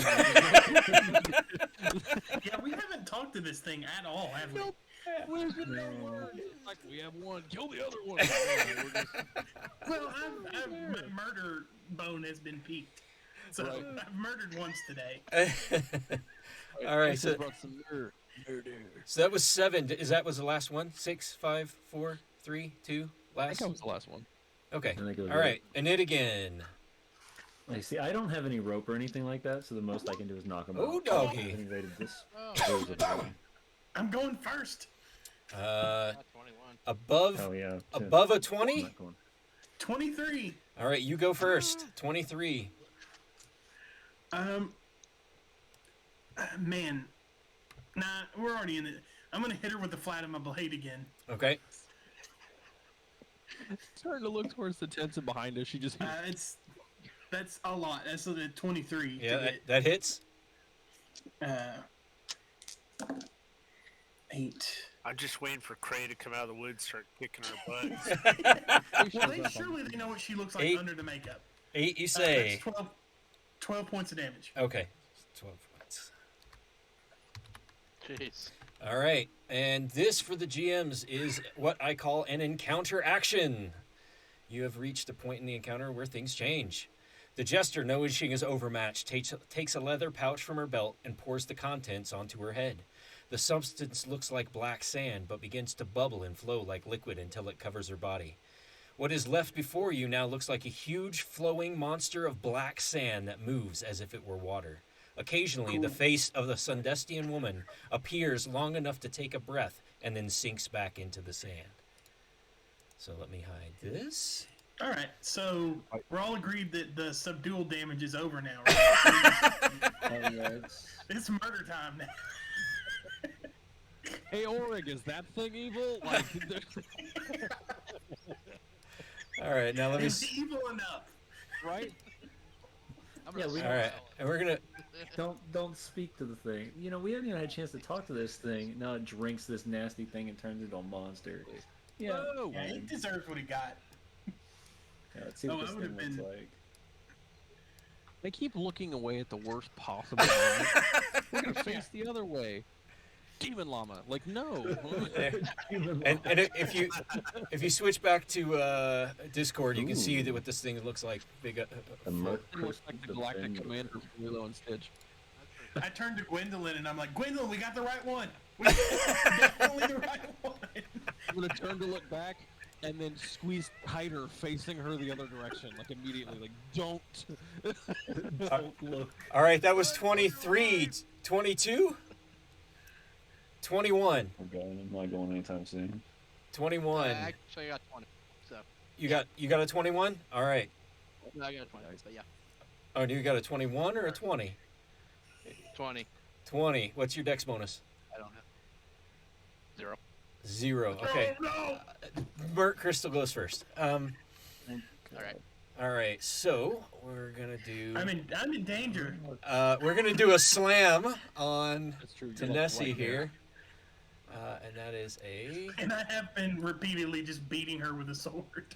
Yeah, we haven't talked to this thing at all, have we? Nope. Where's the no word? It's like we have one, kill the other one. Well, my murder bone has been peaked. So Right. I've murdered once today. All right, This so- has brought some murder. So that was 7. Was the last one? 6, 5, 4, 3, 2, I last? think that was the last one. Okay. I think it was All right. And it again. I see. I don't have any rope or anything like that, so the most I can do is knock them Ooh, out. doggy. I invaded this. Oh, I'm going first. not 21. Above Oh yeah. above a I'm 20? not going. 23. All right, you go first. 23. Man. Nah, we're already in it. I'm going to hit her with the flat of my blade again. Okay. Starting to look towards the tents and behind us. She just That's a lot. That's a 23. Yeah, to hit. that hits. 8. I'm just waiting for Cray to come out of the woods, start kicking her butt. Well, surely they know what she looks like 8. under the makeup. 8, you That's say. 12 points of damage. Okay. 12 points. Jeez. All right. And this for the GMs is what I call an encounter action. You have reached a point in the encounter where things change. The jester, noticing his overmatch, takes a leather pouch from her belt and pours the contents onto her head. The substance looks like black sand, but begins to bubble and flow like liquid until it covers her body. What is left before you now looks like a huge, flowing monster of black sand that moves as if it were water. Occasionally, the face of the Sundestian woman appears long enough to take a breath and then sinks back into the sand. So let me hide this. All right, so we're all agreed that the subdual damage is over now, right? It's murder time now. Hey, Orig, is that thing evil? Like, All right, now let me. It's evil enough. right? I'm gonna we- All right, and we're gonna. Don't speak to the thing. You know, we haven't even had a chance to talk to this thing. Now it drinks this nasty thing and turns into a monster. Yeah. Whoa. Yeah, he deserves what he got. Yeah, let's see what Oh, this I thing would've looks been- like. They keep looking away at the worst possible moment. We're gonna face the other way. Demon llama, like no. And if you switch back to Discord, you can see that what this thing looks like. Big. The Merc It looks like the Galactic Defender. Commander from Lilo and Stitch. I turned to Gwendolyn and I'm like, Gwendolyn, we got the right one. We got definitely the right one. I'm gonna turn to look back and then squeeze tighter, facing her the other direction, like immediately. Like don't. Don't look. All right, that was 23, 22, 21, I'm not going anytime soon. 21. Actually, I got 20. So, You got a 21? All right. no, I got 20. But yeah, Oh, you got a 21 or a 20? 20. 20. What's your dex bonus? I don't have 0. 0. Okay. Oh, no. Bert Crystal goes first. All right. All right. So we're gonna do. I'm in danger. We're gonna do a slam on That's true. to Nessie here, and that is a. And I have been repeatedly just beating her with a sword.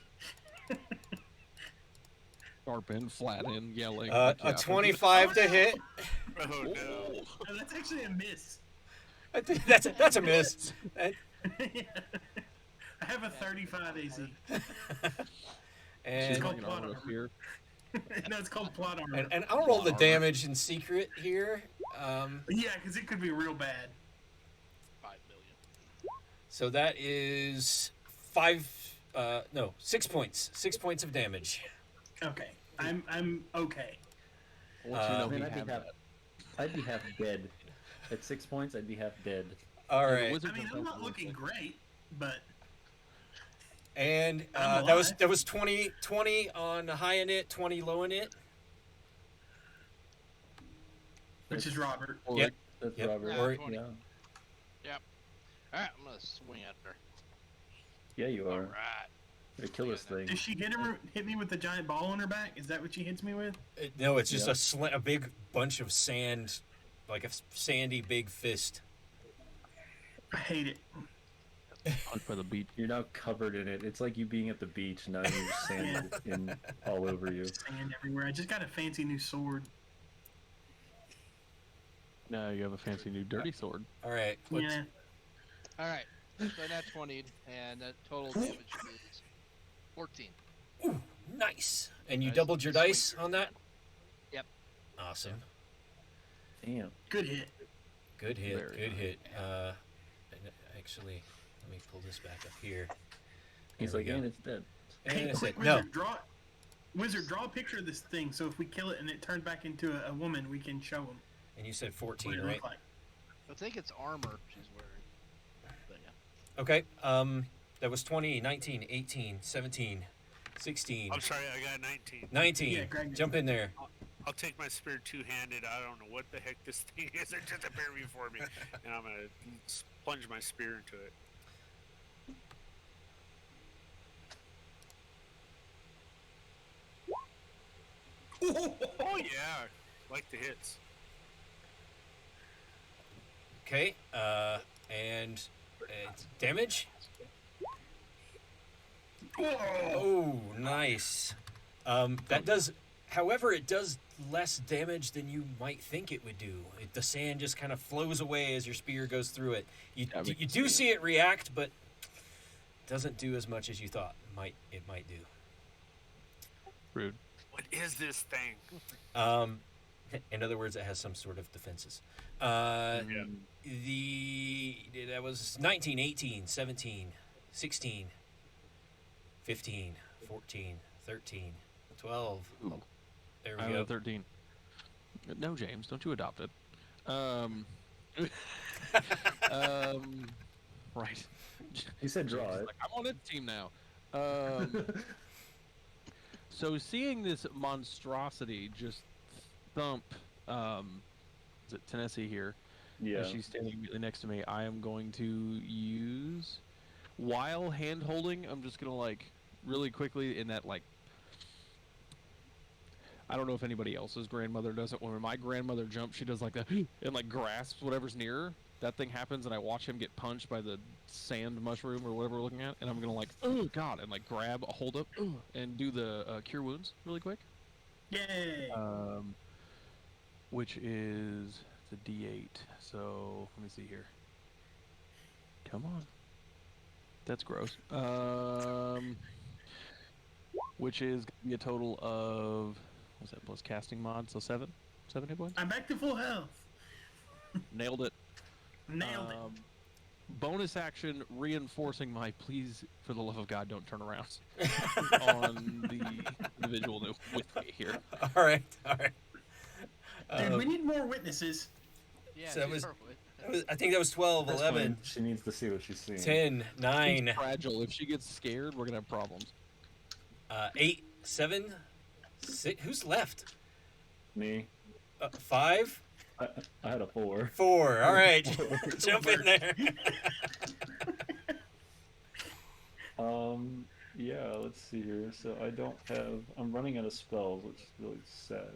Sharp in, flat in, yelling. A 25 to hit. Oh no. No, that's actually a miss. I think that's a miss. I have a 35 AC. And called Fucking plot armor armor. here. No, it's called plot armor. and I'll roll the damage in secret here. Yeah, because it could be real bad. 5 million. So that is 6 points. 6 points of damage. Okay, I'm okay. Once you know Man, he I'd had be half, that. I'd be half dead. At 6 points, I'd be half dead. All The right. wizard I mean, does I'm that not really looking quick. great, but And I'm that was alive. 20 on high in it, 20 low in it. which is Robert. Or Yep. That's Yep. Robert. Or- yeah. Alright, I'm gonna swing at her. Yeah, you are. Alright. Gonna kill this thing. Does she hit me with the giant ball on her back? Is that what she hits me with? No, it's just Yeah. a big bunch of sand, like a sandy big fist. I hate it. Hunt by the beach. You're now covered in it. It's like you being at the beach. Now you're sand in all over you. Sand everywhere. I just got a fancy new sword. Now you have a fancy new dirty sword. All right. What's, Yeah. Alright. So that's 20, and that total damage is 14. Nice. And you Nice. doubled your Sweet. dice on that? Yep. Awesome. Damn. Good hit. Good hit. Very Good nice. hit. And actually, let me pull this back up here. He's There we like, go. and it's dead. And Hey, it's quick, it. No. Wizard, draw a picture of this thing. So if we kill it and it turns back into a woman, we can show them And you said what 14, it right? looked like. I think it's armor she's wearing. But yeah. Okay. That was 20, 19, 18, 17, 16, I'm sorry, I got 19. 19. Yeah, Greg. Jump in there. I'll take my spear two-handed. I don't know what the heck this thing is. It just appeared before me, and I'm gonna plunge my spear into it. Oh yeah, like the hits. Okay. And damage. Oh, nice. That does, however, it does less damage than you might think it would do. The sand just kind of flows away as your spear goes through it. You do see it react, but doesn't do as much as you thought it might do. Rude. What is this thing? In other words, it has some sort of defenses. That was 19, 18, 17, 16, 15, 14, 13, 12. Ooh. There I we have go. 13. No, James, don't you adopt it. Right. You said draw James is it. like, I'm on its team now. So seeing this monstrosity just thump, is it Tennessee here? Yeah. As she's standing immediately next to me, I am going to use, while hand holding, I'm just gonna like really quickly in that like, I don't know if anybody else's grandmother does it. When my grandmother jumps, she does like that and like grasps whatever's near her. That thing happens, and I watch him get punched by the sand mushroom or whatever we're looking at, and I'm gonna like, oh god, and like grab, hold up, and do the cure wounds really quick. Yay! Which is the D8. So let me see here. Come on. That's gross. Which is gonna be a total of, what's that plus casting mod? So 7 hit points. I'm back to full health. Nailed it. Nailed it. Bonus action reinforcing my please, for the love of God, don't turn around on the individual with me here. All right. Dude, we need more witnesses. Yeah, So that she's was- perfect. I think that was 12, That's 11, fine. She needs to see what she's seeing. 10, 9, She's fragile. If she gets scared, we're gonna have problems. 8, 7, 6. Who's left? Me. 5, I had a 4. 4. All right. Jump in there. Yeah, let's see here. So I don't have. I'm running out of spells, which is really sad.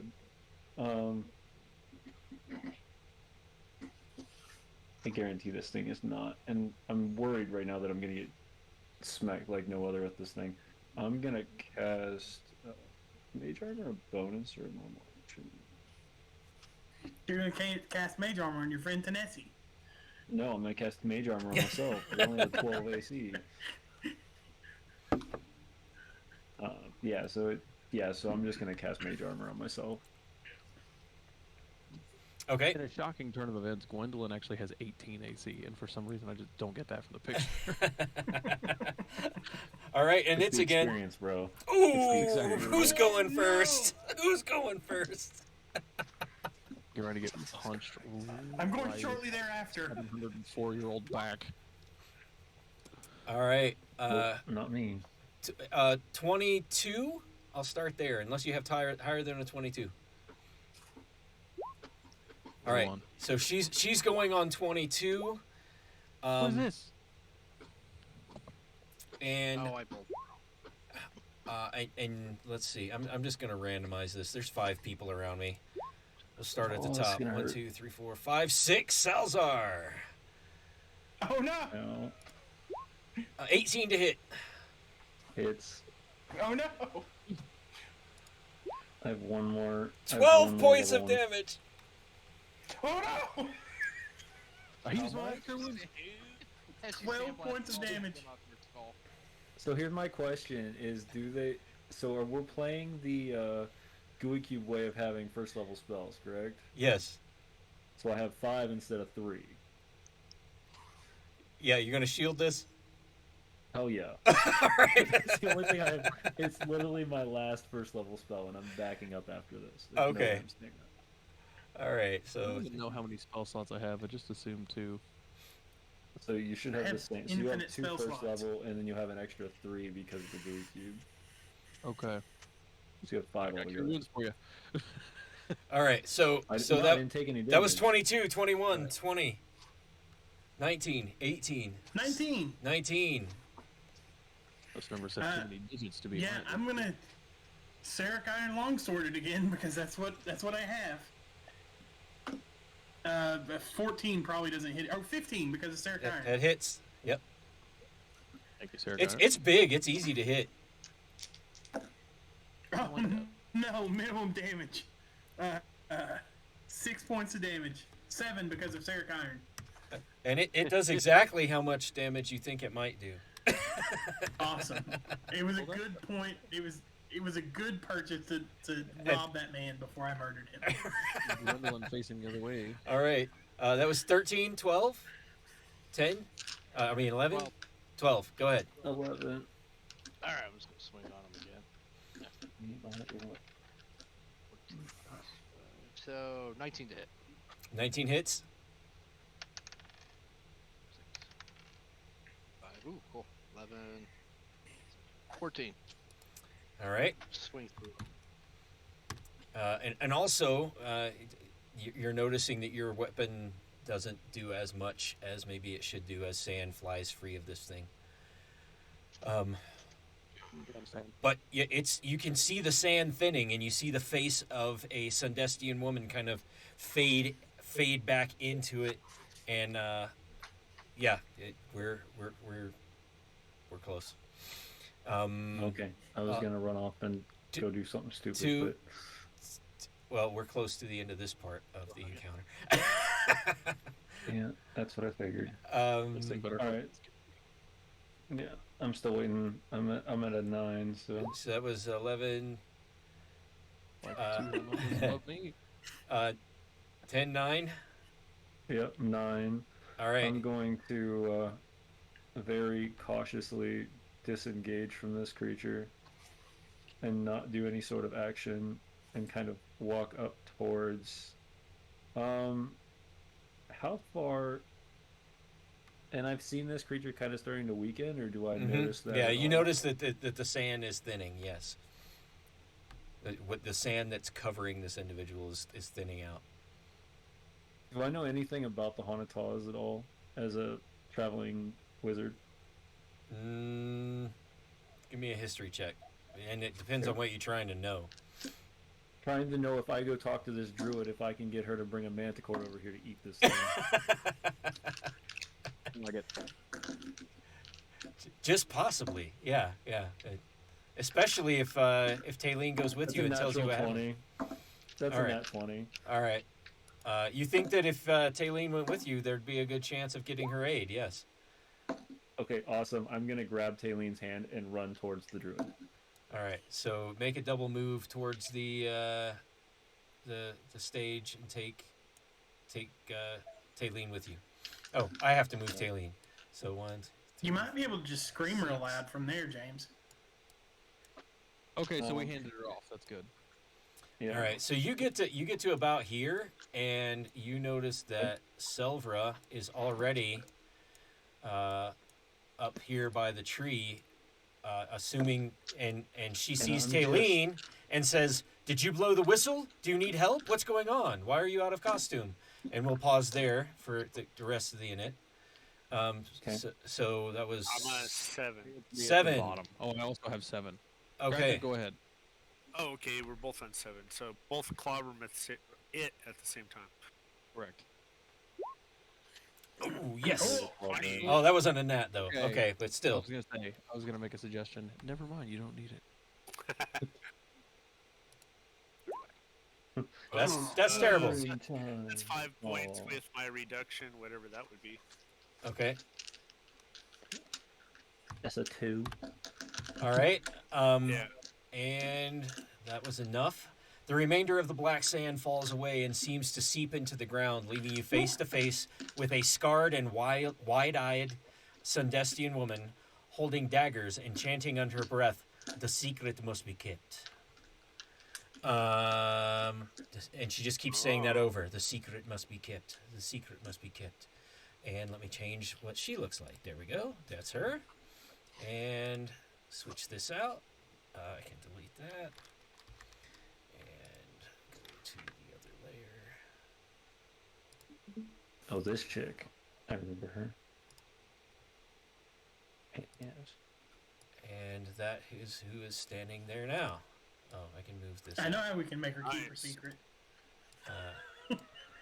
I guarantee this thing is not, and I'm worried right now that I'm gonna get smacked like no other at this thing. I'm gonna cast Mage Armor, a bonus or a normal action. You're gonna cast Mage Armor on your friend Tennessee. No, I'm gonna cast Mage Armor on myself. I only have 12 AC. So I'm just gonna cast Mage Armor on myself. Okay. In a shocking turn of events, Gwendolyn actually has 18 AC, and for some reason I just don't get that from the picture. All right, and it's the again. experience, bro. Ooh, exact- who's going first? Who's going first? You're ready to get punched. I'm going right shortly thereafter. 704-year-old back. All right. Nope, not me. 22. I'll start there, unless you have higher than a 22. All right. On. So she's going on 22. What is this? And Oh, I pulled. and let's see. I'm just gonna randomize this. There's 5 people around me. We'll start at the Oh, it's top. gonna 1, hurt. 2, 3, 4, 5, 6. Salzar. Oh no! No, 18 to hit. it's. Oh no! I have one more. I have 12 one more points of level one. damage. Oh no! Are you Oh, smart, my. Kerwin? As you 12 sandblast points of the ball damage. came off your skull. So here's my question: Is do they? So are we playing the GUI Cube way of having first level spells, correct? Yes. So I have 5 instead of 3. Yeah, you're gonna shield this. Hell yeah! All right. It's the only thing I have. It's literally my last first level spell, and I'm backing up after this. There's no Okay. way I'm staying up. All right. I So don't even know how many spell slots I have. I just assumed 2. So you should have I the have same. So you have infinite 2 spell first slots. level, and then you have an extra 3 because of the GUI Cube. Okay. So you have 5 I got altogether. your wounds for you. all right. So I that didn't take any damage. that was 22, 21, 20, 19, 18, 19. 19. This number said too many digits to be Yeah, right. I'm gonna Sarek Iron Longsword it again because that's what I have. 14 probably doesn't hit. Oh, 15 because of Sarek Iron. That hits. Yep. Thank you, Sarah. It's big. It's easy to hit. Oh, no, minimum damage. 6 points of damage. 7 because of Sarek Iron. And it does exactly how much damage you think it might do. Awesome. It was a good point. It it was a good purchase to rob that man before I murdered him. Gwendolyn facing the other way. All right. That was 13, 12, 10. 11, Well, 12. Go ahead. 11. all right, I'm just gonna swing on him again. So 19 to hit. 19 hits. 5. Ooh, cool. 11. 14. All right. Swing through. And also, you're noticing that your weapon doesn't do as much as maybe it should do as sand flies free of this thing. But you can see the sand thinning, and you see the face of a Sundestian woman kind of fade back into it, and we're close. Okay. I was gonna run off and go do something stupid, Well, we're close to the end of this part of the encounter. yeah, that's what I figured. Let's think better. All right. Yeah, I'm still waiting. I'm at a 9, so So that was 11, Like, two above me. 10, 9. yep, 9. All right. I'm going to very cautiously disengage from this creature and not do any sort of action and kind of walk up towards how far. And I've seen this creature kind of starting to weaken, or do I notice that? Yeah, at you all? notice that the sand is thinning, yes. What the sand that's covering this individual is thinning out. Do I know anything about the Haunataws at all as a traveling wizard? Give me a history check. And it depends on what you're trying to know. Trying to know if I go talk to this druid, if I can get her to bring a manticore over here to eat this thing. Like it. Just possibly, yeah. Especially if Taylene goes with That's you a and tells you natural what happened. 20. That's All a right. nat 20. All right. You think that if Taylene went with you, there'd be a good chance of getting her aid? Yes. Okay, awesome. I'm gonna grab Taylene's hand and run towards the druid. All right. So make a double move towards the stage and take Taylene with you. Oh, I have to move Taylene. So 1. You might be able to just scream real loud from there, James. Okay, so we handed her off. That's good. Yeah. All right, so you get to about here, and you notice that Selvra is already up here by the tree, assuming, and she sees I'm Taylene and says, "Did you blow the whistle? Do you need help? What's going on? Why are you out of costume?" And we'll pause there for the rest of the unit. Okay. So that was I'm on a 7. 7. Bottom. Oh, I also have 7. Okay. Go ahead. Oh, okay, we're both on 7. So both clobber it at the same time. Correct. Oh, yes. Oh, funny. Oh, that wasn't a nat though. Okay. Okay, but I still. was gonna make a suggestion. Never mind. You don't need it. That's terrible. That's 5 points Oh. with my reduction, whatever that would be. Okay. That's a 2. All right. Yeah. And that was enough. The remainder of the black sand falls away and seems to seep into the ground, leaving you face to face with a scarred and wide-eyed Sundestian woman holding daggers and chanting under her breath, "The secret must be kept." And she just keeps saying that over. The secret must be kept. The secret must be kept. And let me change what she looks like. There we go. That's her. And switch this out. I can delete that. And go to the other layer. Oh, this chick. I remember her. Yes. And that is who is standing there now. Oh, I can move this. I know how we can make her keep her Nice. secret.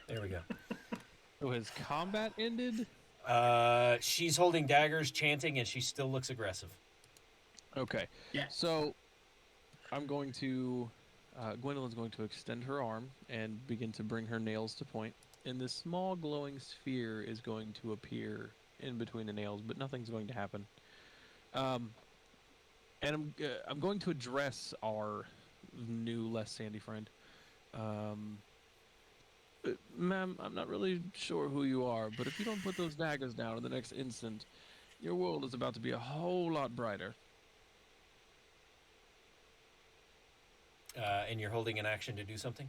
There we go. So has combat ended? She's holding daggers, chanting, and she still looks aggressive. Okay. Yeah. So I'm going to Gwendolyn's going to extend her arm and begin to bring her nails to point. And this small glowing sphere is going to appear in between the nails, but nothing's going to happen. And I'm going to address our new, less sandy friend. Ma'am, I'm not really sure who you are, but if you don't put those daggers down in the next instant, your world is about to be a whole lot brighter. And you're holding an action to do something?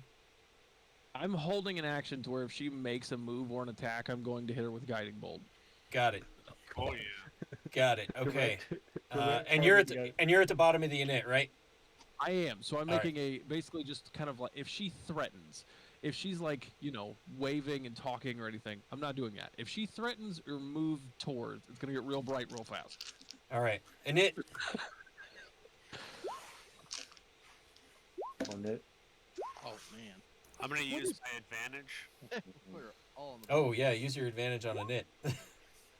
I'm holding an action to where if she makes a move or an attack, I'm going to hit her with Guiding Bolt. Got it. Oh yeah. Got it. Okay. Correct And you're at target, and you're at the bottom of the init, right? I am. So I'm All right. making a basically just kind of like if she threatens, if she's like, waving and talking or anything, I'm not doing that. If she threatens or move towards, it's going to get real bright real fast. All right. Init. On it. Oh man, I'm gonna use my advantage. we're all on the. Oh yeah, use your advantage on init.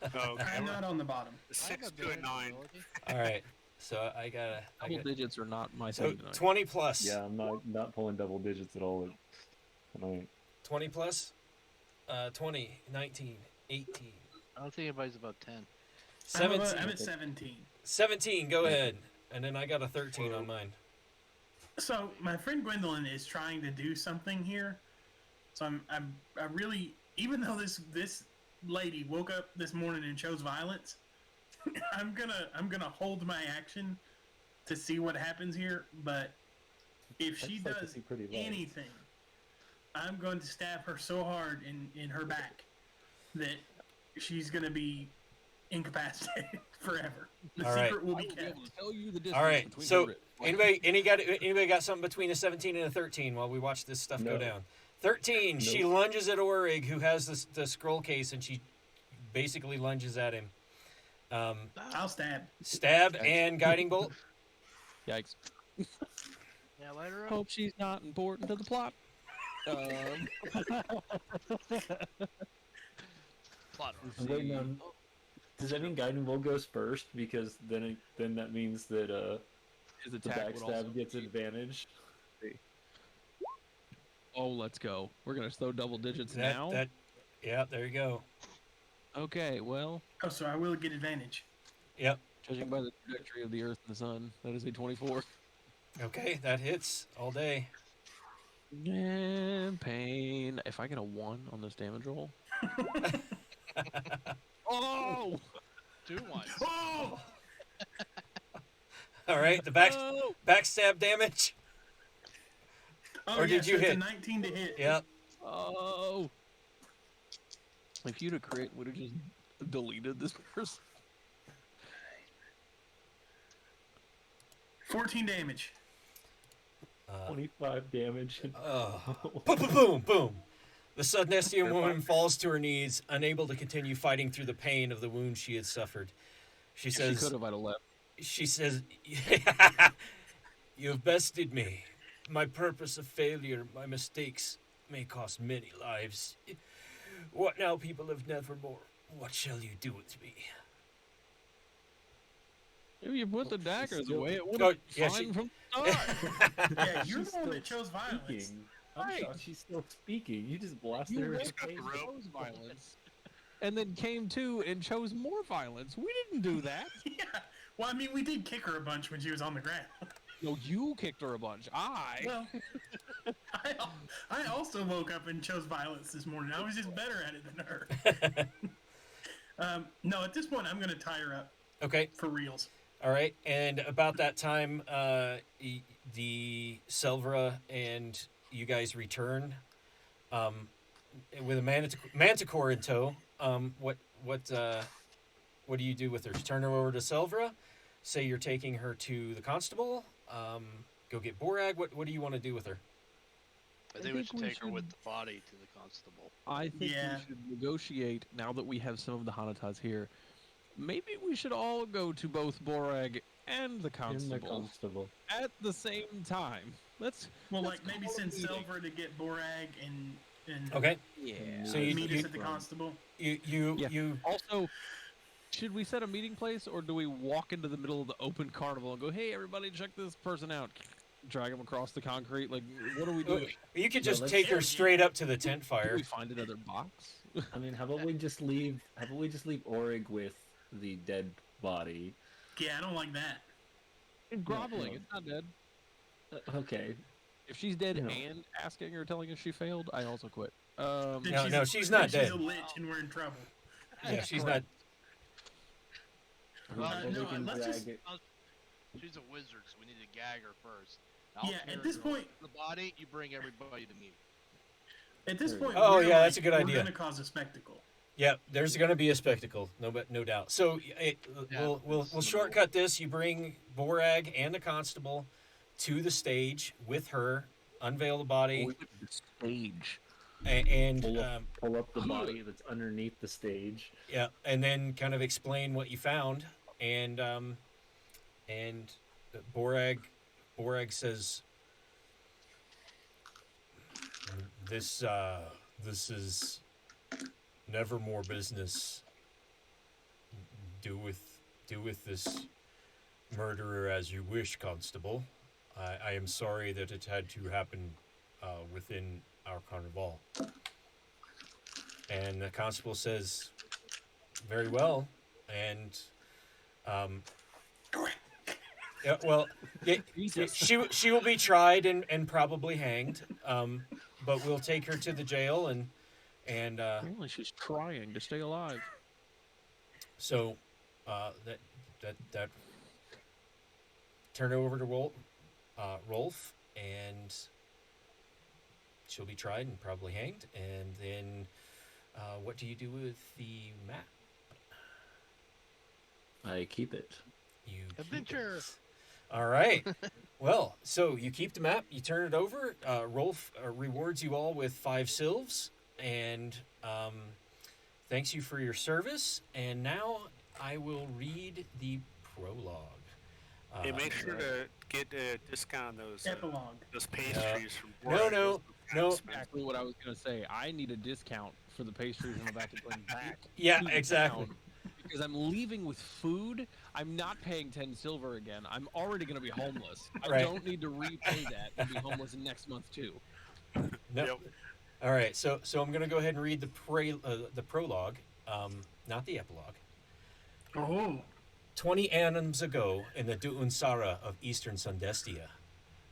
Okay, I'm we're not on the bottom. I have 6 to a advantage 9. ability. All right. So I Double got digits are not my so thing tonight. 20 plus. Yeah, I'm not pulling double digits at all tonight. 20 plus. 20, 19, 18, I don't think anybody's above 10. 17. I'm at 17. 17, go ahead. And then I got a 13 on mine. So my friend Gwendolyn is trying to do something here. So I really, even though this lady woke up this morning and chose violence, I'm gonna hold my action to see what happens here. But if she I'd like to does see pretty lights. anything, I'm going to stab her so hard in her back that she's gonna be incapacitated forever. The All right. secret will I be will be kept. able to tell you the distance All right. between So your ribs. anybody got something between a 17 and a 13 while we watch this stuff go No. down? 13. She Nope. lunges at Orig, who has the scroll case, and she basically lunges at him. I'll stab. Stab and guiding bolt. Yikes. Yeah, light her up. Hope she's not important to the plot. Plot I'm waiting on. Does that mean Guiding Bolt goes first? Because then that means that His the attack would also backstab gets be- advantage. Oh, let's go. We're gonna throw double digits now. Yeah, there you go. Okay, well, Oh, so I will get advantage. Yep. judging by the trajectory of the Earth and the Sun, that is a 24. Okay, that hits all day. And pain. If I get a 1 on this damage roll. Oh! 2 ones. Oh! All right, the Oh! backstab damage. Oh, Or yeah, did you so it's hit? a 19 to hit. Yep. Oh! If you'd have would have just deleted this person. 14 damage. 25 damage. Boom, boom, boom, boom. The Sudnestian woman falls to her knees, unable to continue fighting through the pain of the wound she had suffered. She She says, could have, I'd have left. She says, "You have bested me. My purpose of failure, my mistakes may cost many lives. What now, people of Nevermore? What shall you do with me?" If you put the daggers still- away, it would Oh, have yeah, been fine she- from the start. Yeah, you're She's the one still that chose violence. speaking. I'm Right. shocked she's still speaking. You just blasted You her in went the face. rope. chose violence, and then came to and chose more violence. We didn't do that. Yeah. Well, I mean, we did kick her a bunch when she was on the ground. No, you kicked her a bunch. Well, I also woke up and chose violence this morning. I was just better at it than her. No, at this point, I'm going to tie her up Okay, for reals. all right. And about that time, the Selvra and you guys return with a manticore in tow. What do you do with her? Turn her over to Selvra? Say you're taking her to the constable? Go get Borag? What do you want to do with her? I think we should take her with the body to the constable. I think Yeah. we should negotiate now that we have some of the Hanatas here. Maybe we should all go to both Borag and the In the constable constable. at the same time. Let's Well, let's like maybe call a send meeting. Silver to get Borag and Okay. Yeah. So you- meet us at the constable. Yeah. You Also, should we set a meeting place, or do we walk into the middle of the open carnival and go, "Hey, everybody, check this person out"? Drag them across the concrete. Like, what are we doing? you could No, just let's- take her straight up to the tent Do fire. we find another box? I mean, how about we just leave? How about we just leave Orig with the dead body? Yeah, I don't like that. It's groveling. no. It's not dead. Okay. If she's dead You know. and asking or telling us she failed, I also quit. Then No, she's not then dead. She's a lich, and we're in trouble. Yeah, she's not. Well, Then no, we can let's drag just- it. She's a wizard, so we need to gag her first. I'll Yeah, carry at this her point- to the body, you bring everybody to me. At this point, Oh, we're yeah, that's a good we're idea. going to cause a spectacle. Yeah, there's going to be a spectacle, no doubt. So we'll shortcut this. You bring Borag and the constable to the stage with her, unveil the body, The stage. and Pull up the body that's underneath the stage. yeah, and then kind of explain what you found, and Borag says, this is nevermore business. Do with this murderer as you wish, constable. I am sorry that it had to happen within our carnival. And the constable says, very well, and yeah, well, she will be tried and probably hanged, but we'll take her to the jail and Apparently she's trying to stay alive. so that turn it over to Rolf, and she'll be tried and probably hanged. And then, what do you do with the map? I keep it. You keep Adventure! it. All right. Well, so you keep the map, you turn it over. Rolf rewards you all with 5 sylvs, and thanks you for your service. And now I will read the prologue. Hey, make sure to get a discount on Epilogue. those pastries from No, Borg. no, Those are no. expensive. Exactly what I was gonna say. I need a discount for the pastries I'm about to bring back. Yeah, to the exactly. town, because I'm leaving with food. I'm not paying 10 silver again. I'm already gonna be homeless. I Right. don't need to repay that and be homeless next month too. No. Yep. All right, so I'm gonna go ahead and read the prologue, not the epilogue. Oh, 20 annums ago, in the Duunsara of eastern Sundestia,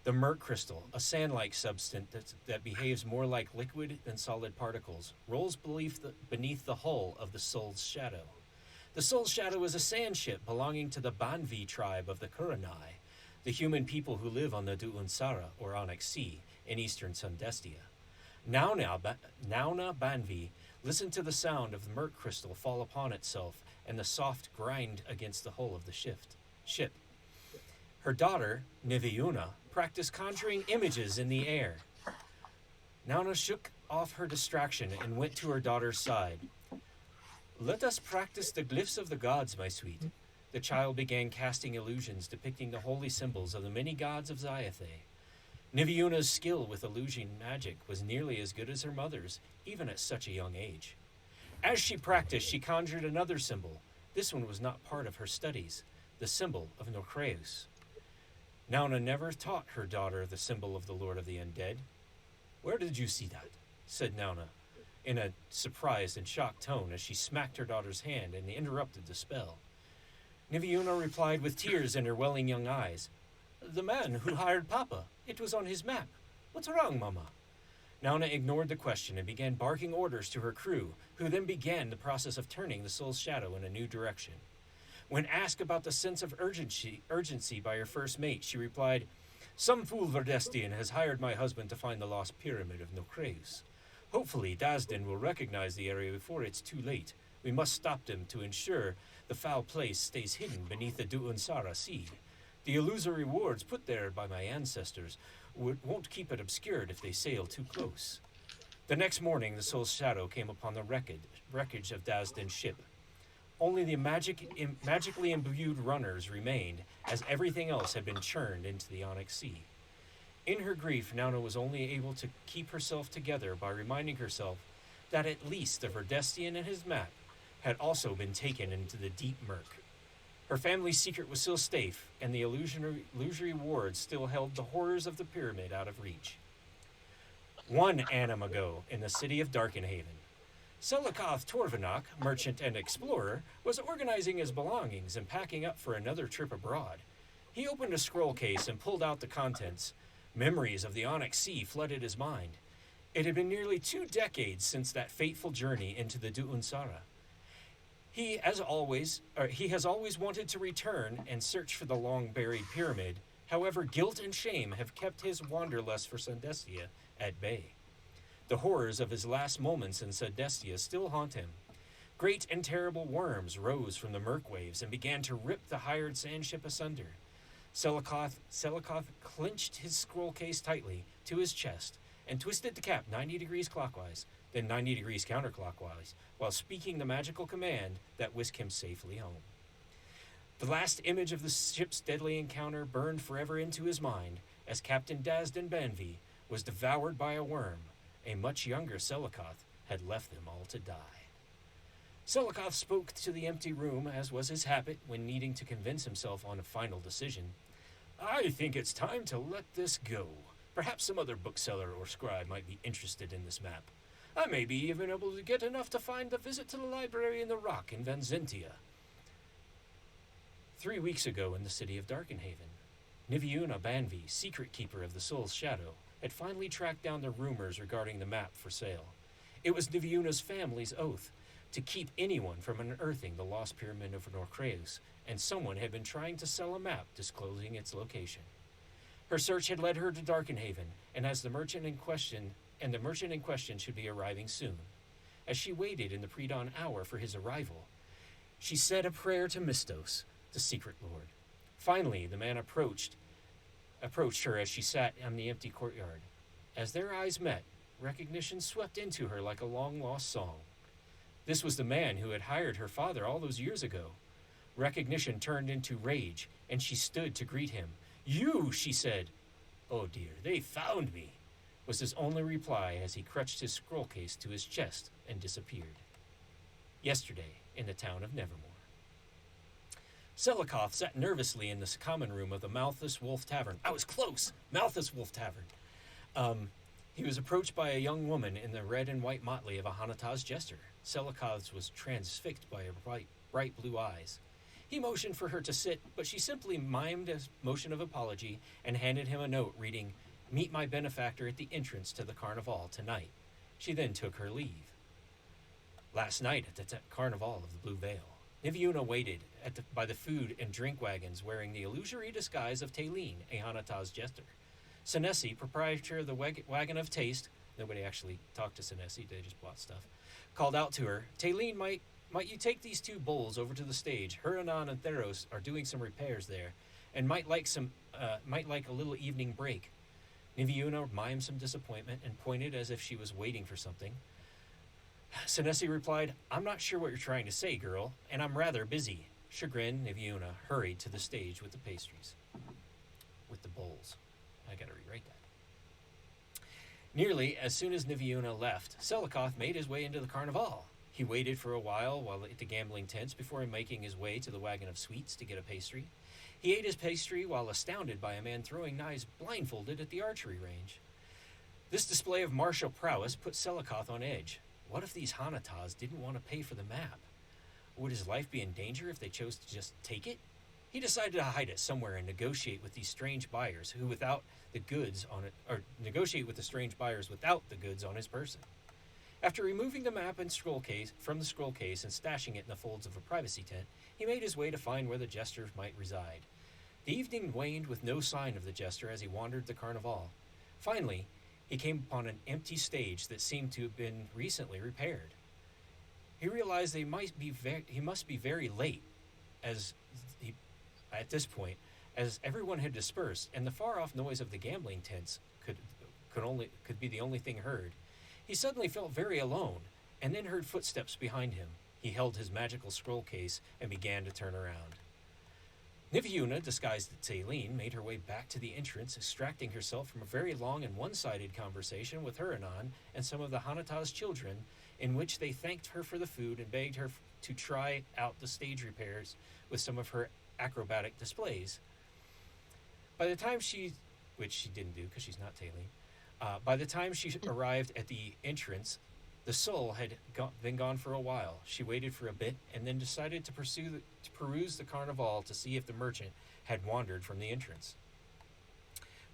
the Merc crystal, a sand-like substance that behaves more like liquid than solid particles, rolls beneath the hull of the Soul's Shadow. The Soul's Shadow is a sand ship belonging to the Banvi tribe of the Kuranai, the human people who live on the Duunsara, or Onyx Sea, in eastern Sundestia. Nauna Banvi, listen to the sound of the Merc crystal fall upon itself and the soft grind against the hull of the ship. Her daughter, Niviuna, practiced conjuring images in the air. Nauna shook off her distraction and went to her daughter's side. Let us practice the glyphs of the gods, my sweet. The child began casting illusions depicting the holy symbols of the many gods of Zyathe. Niviuna's skill with illusion magic was nearly as good as her mother's, even at such a young age. As she practiced, she conjured another symbol. This one was not part of her studies, the symbol of Nocreus. Nauna never taught her daughter the symbol of the Lord of the Undead. Where did you see that? Said Nauna, in a surprised and shocked tone as she smacked her daughter's hand and interrupted the spell. Niviuna replied with tears in her welling young eyes, The man who hired Papa. It was on his map. What's wrong, Mama? Nauna ignored the question and began barking orders to her crew, who then began the process of turning the Soul's Shadow in a new direction. When asked about the sense of urgency by her first mate, she replied, Some fool Verdestian has hired my husband to find the lost pyramid of Nocreus. Hopefully, Dazden will recognize the area before it's too late. We must stop them to ensure the foul place stays hidden beneath the Duunsara Sea. The illusory wards put there by my ancestors won't keep it obscured if they sail too close. The next morning, the Soul's Shadow came upon the wreckage of Dazden's ship. Only the magically imbued runners remained, as everything else had been churned into the Onyx Sea. In her grief, Nauna was only able to keep herself together by reminding herself that at least the Verdestian and his map had also been taken into the deep murk. Her family's secret was still safe, and the illusory wards still held the horrors of the pyramid out of reach. 1 annum ago, in the city of Darkenhaven, Selikoth Torvanak, merchant and explorer, was organizing his belongings and packing up for another trip abroad. He opened a scroll case and pulled out the contents. Memories of the Onyx Sea flooded his mind. It had been nearly 2 decades since that fateful journey into the Duunsara. He has always wanted to return and search for the long-buried pyramid. However, guilt and shame have kept his wanderlust for Sundestia at bay. The horrors of his last moments in Sundestia still haunt him. Great and terrible worms rose from the murk waves and began to rip the hired sandship asunder. Selikoth clenched his scroll case tightly to his chest and twisted the cap 90 degrees clockwise, then 90 degrees counterclockwise, while speaking the magical command that whisked him safely home. The last image of the ship's deadly encounter burned forever into his mind as Captain Dazden Banvi was devoured by a worm. A much younger Selikoth had left them all to die. Selikoth spoke to the empty room, as was his habit when needing to convince himself on a final decision. I think it's time to let this go. Perhaps some other bookseller or scribe might be interested in this map. I may be even able to get enough to find a visit to the library in the rock in Vanzentia. 3 weeks ago in the city of Darkenhaven, Niviuna Banvi, secret keeper of the Soul's Shadow, had finally tracked down the rumors regarding the map for sale. It was Niviuna's family's oath to keep anyone from unearthing the lost pyramid of Norcreus, and someone had been trying to sell a map disclosing its location. Her search had led her to Darkenhaven, and the merchant in question should be arriving soon. As she waited in the pre-dawn hour for his arrival, she said a prayer to Mistos, the secret lord. Finally, the man approached her as she sat in the empty courtyard. As their eyes met, recognition swept into her like a long-lost song. This was the man who had hired her father all those years ago. Recognition turned into rage, and she stood to greet him. You, she said. Oh dear, they found me, was his only reply as he crutched his scroll case to his chest and disappeared. Yesterday, in the town of Nevermore. Selikoth sat nervously in the common room of the Malthus Wolf Tavern. I was close! Malthus Wolf Tavern. He was approached by a young woman in the red and white motley of a Hanataz jester. Selikoth was transfixed by her bright blue eyes. He motioned for her to sit, but she simply mimed a motion of apology and handed him a note reading, Meet my benefactor at the entrance to the Carnival tonight. She then took her leave. Last night at the Carnival of the Blue Veil, Niviuna waited by the food and drink wagons wearing the illusory disguise of Taline, a Hanataz jester. Senesi, proprietor of the Wagon of Taste, nobody actually talked to Senesi, they just bought stuff, called out to her, Taline, might you take these 2 bowls over to the stage? Huranan and Theros are doing some repairs there, and might like a little evening break. Niviuna mimed some disappointment and pointed as if she was waiting for something. Senesi replied, I'm not sure what you're trying to say, girl, and I'm rather busy. Chagrined, Niviuna hurried to the stage with the pastries. With the bowls. I gotta rewrite that. Nearly as soon as Niviuna left, Selikoth made his way into the Carnival. He waited for a while at the gambling tents before making his way to the Wagon of Sweets to get a pastry. He ate his pastry while astounded by a man throwing knives blindfolded at the archery range. This display of martial prowess put Selikoth on edge. What if these Hanataz didn't want to pay for the map? Would his life be in danger if they chose to just take it? He decided to hide it somewhere and negotiate with these strange buyers who negotiate with the strange buyers without the goods on his person. After removing the map and from the scroll case and stashing it in the folds of a privacy tent, he made his way to find where the jester might reside. The evening waned with no sign of the jester as he wandered the Carnival. Finally, he came upon an empty stage that seemed to have been recently repaired. He realized he must be very late, at this point, as everyone had dispersed and the far-off noise of the gambling tents could be the only thing heard. He suddenly felt very alone, and then heard footsteps behind him. He held his magical scroll case and began to turn around. Niviuna, disguised as Taline, made her way back to the entrance, extracting herself from a very long and one-sided conversation with Huranan and some of the Hanataz children, in which they thanked her for the food and begged her to try out the stage repairs with some of her acrobatic displays. By the time which she didn't do because she's not Taline, by the time she arrived at the entrance, the soul had been gone for a while. She waited for a bit and then decided to peruse the Carnival to see if the merchant had wandered from the entrance.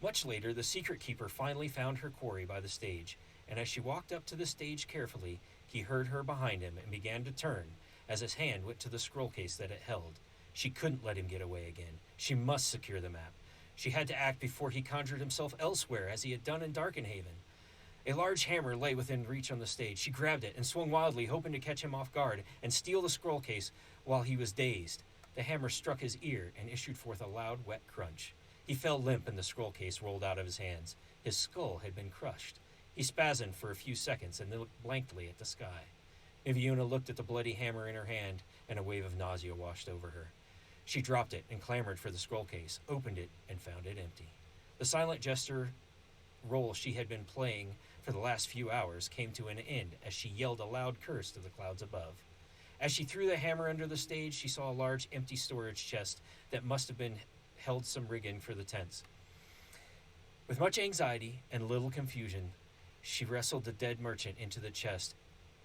Much later, the secret keeper finally found her quarry by the stage, and as she walked up to the stage carefully, he heard her behind him and began to turn as his hand went to the scroll case that it held. She couldn't let him get away again. She must secure the map. She had to act before he conjured himself elsewhere, as he had done in Darkenhaven. A large hammer lay within reach on the stage. She grabbed it and swung wildly, hoping to catch him off guard and steal the scroll case while he was dazed. The hammer struck his ear and issued forth a loud, wet crunch. He fell limp and the scroll case rolled out of his hands. His skull had been crushed. He spasmed for a few seconds and then looked blankly at the sky. Niviuna looked at the bloody hammer in her hand, and a wave of nausea washed over her. She dropped it and clamored for the scroll case, opened it, and found it empty. The silent jester role she had been playing for the last few hours came to an end as she yelled a loud curse to the clouds above. As she threw the hammer under the stage, she saw a large empty storage chest that must have been held some rigging for the tents. With much anxiety and little confusion, she wrestled the dead merchant into the chest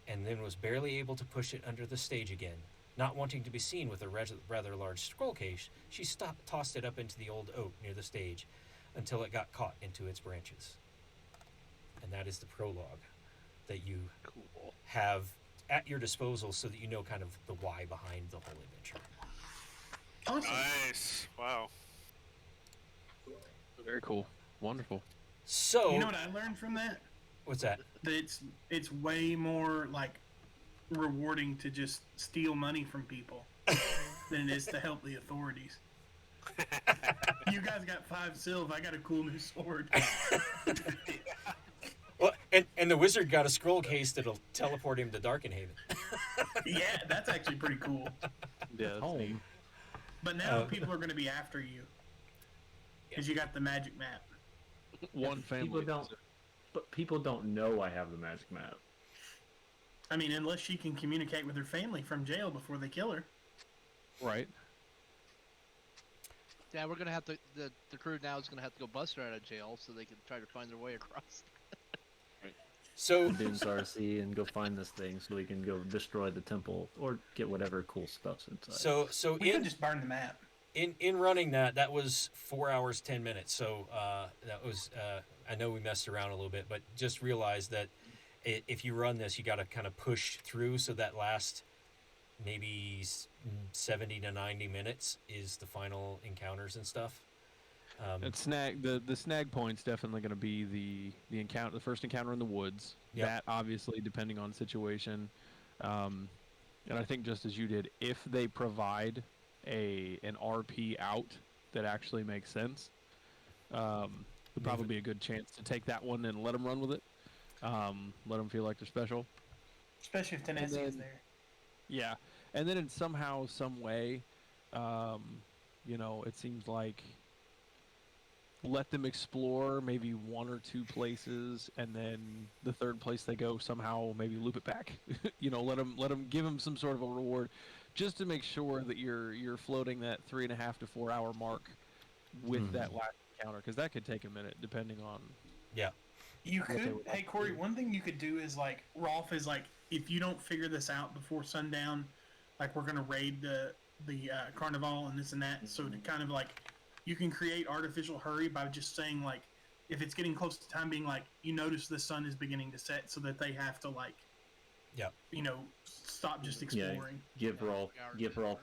and then was barely able to push it under the stage again. Not wanting to be seen with a rather large scroll case, she tossed it up into the old oak near the stage until it got caught into its branches. And that is the prologue that you have at your disposal so that you know kind of the why behind the whole adventure. Awesome. Nice. Wow. Very cool. Wonderful. So, You know what I learned from that? what's that? That it's way more like rewarding to just steal money from people than it is to help the authorities. You guys got 5 silv. I got a cool new sword. Well, and the wizard got a scroll case that'll teleport him to Darkenhaven. Yeah, that's actually pretty cool. Yeah. That's neat. Home. But now people are going to be after you because you got the magic map. One family. People don't. But people don't know I have the magic map. I mean, unless she can communicate with her family from jail before they kill her. Right. Yeah, we're gonna have to. The crew now is gonna have to go bust her out of jail so they can try to find their way across. So, Doom's RC and go find this thing so we can go destroy the temple or get whatever cool stuff's inside. so We in could just burn the map. in running that was 4 hours 10 minutes. So that was I know we messed around a little bit, but just realize that if you run this, you got to kind of push through. So that last maybe 70 to 90 minutes is the final encounters and stuff. And the snag point's definitely going to be the first encounter in the woods. Yep. That obviously depending on situation, and I think just as you did, if they provide an RP out that actually makes sense, would probably be a good chance to take that one and let them run with it. Let them feel like they're special. Especially if Tennessee is there. Yeah, and then in somehow, some way, it seems like let them explore maybe 1 or 2 places, and then the third place they go somehow maybe loop it back. Let them give them some sort of a reward, just to make sure that you're floating that 3.5 to 4 hour mark with that last encounter, because that could take a minute depending on. Yeah. You what they could, would hey like to Corey, do. one thing you could do is like, Rolf is like, if you don't figure this out before sundown, like we're going to raid the carnival and this and that. So to kind of like, you can create artificial hurry by just saying like, if it's getting close to time, being like, you notice the sun is beginning to set, so that they have to like, Yeah. stop just exploring. Give Rolf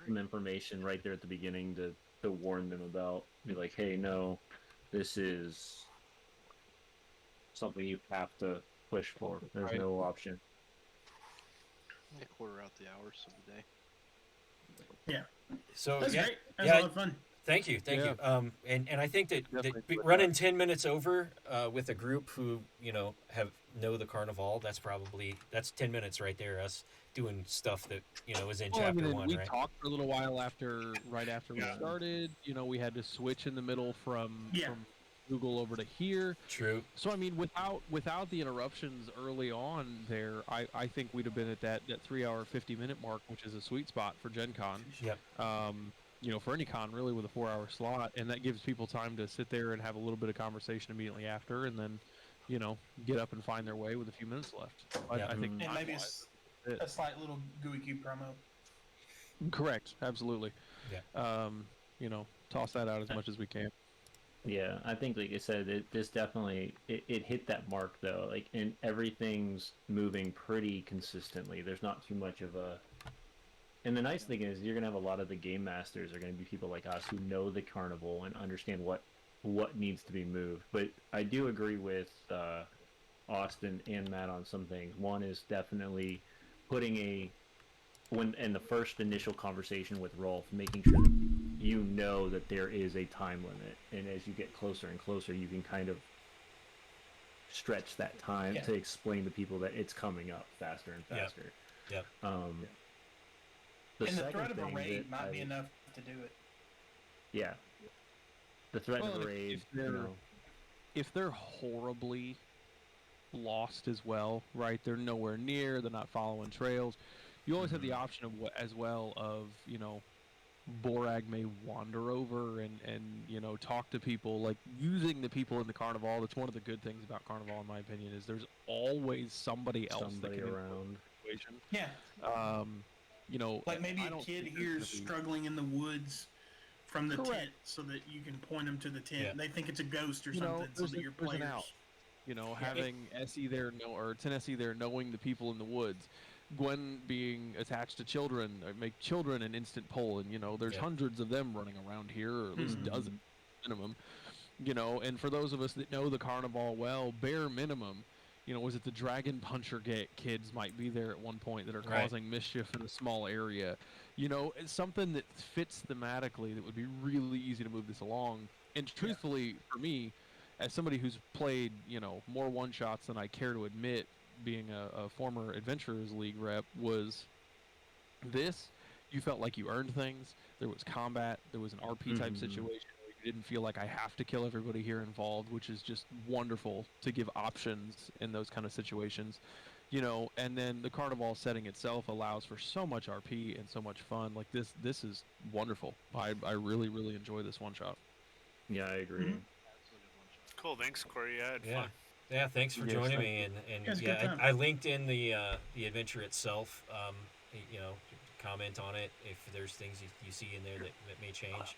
some information right there at the beginning to warn them about. Be like, hey, no, this is something you have to push for. There's Right. no option. Yeah, quarter out the hours of the day. So That's yeah, great. That's yeah. a lot of fun. Thank you. And I think that Definitely. running 10 minutes over with a group who know the carnival, that's 10 minutes right there. Us doing stuff that is in Well, chapter 1, we right? talked for a little while right after we Yeah. started. We had to switch in the middle from Yeah. Google over to here. True. So I mean, without the interruptions early on there, I think we'd have been at that 3 hour 50-minute mark, which is a sweet spot for Gen Con. Yep. For any con really with a 4 hour slot, and that gives people time to sit there and have a little bit of conversation immediately after, and then get up and find their way with a few minutes left. Yeah. I think And maybe time-wise, a slight little GUI Cube promo. correct, absolutely. Yeah. toss that out as much as we can. Yeah, I think, like I said, this definitely it hit that mark though. Like, and everything's moving pretty consistently. There's not too much of a. And the nice thing is, you're gonna have a lot of the game masters are gonna be people like us who know the carnival and understand what needs to be moved. But I do agree with Austin and Matt on some things. One is definitely putting when in the first initial conversation with Rolf, making sure that you know that there is a time limit, and as you get closer and closer, you can kind of stretch that time to explain to people that it's coming up faster and faster. Yep. The And the second threat of a thing raid that might be I- enough to do it. Yeah. The threat Well, of and raid, if they're horribly lost as well, right? They're nowhere near. They're not following trails. You always have the option of as well of Borag may wander over and talk to people, like using the people in the carnival. That's one of the good things about carnival, in my opinion, is there's always somebody else that can around. the situation. Yeah. Like maybe a kid hears struggling in the woods from the tent, so that you can point them to the tent. Yeah. They think it's a ghost or something, so that your there's an players. out. Having Essie there, or Tennessee there, knowing the people in the woods. Gwen being attached to children, make children an instant pull, and there's hundreds of them running around here, or at least dozens minimum. And for those of us that know the carnival well, bare minimum, was it the Dragon Puncher kids might be there at one point that are causing mischief in a small area. It's something that fits thematically that would be really easy to move this along. And truthfully, for me, as somebody who's played, more one-shots than I care to admit, being a former Adventurers League rep, was this, you felt like you earned things. There was combat. There was an RP type situation where you didn't feel like I have to kill everybody here involved, which is just wonderful to give options in those kind of situations. And then the carnival setting itself allows for so much RP and so much fun. Like this is wonderful. I really, really enjoy this one shot. Yeah, I agree. Cool. Thanks, Corey. I had fun. Yeah, thanks for joining me, and I linked in the adventure itself. Comment on it if there's things you see in there that may change.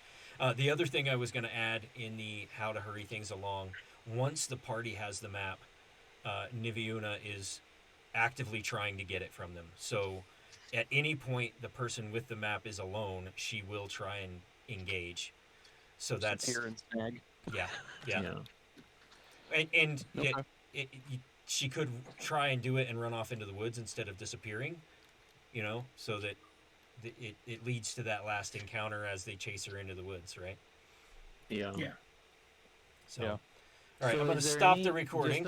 The other thing I was going to add in the how to hurry things along, once the party has the map, Niviuna is actively trying to get it from them. So at any point the person with the map is alone, she will try and engage. So that's snag. Yeah. And she could try and do it and run off into the woods instead of disappearing, so that it leads to that last encounter as they chase her into the woods, right? Yeah. Yeah. So, all right, I'm going to stop the recording.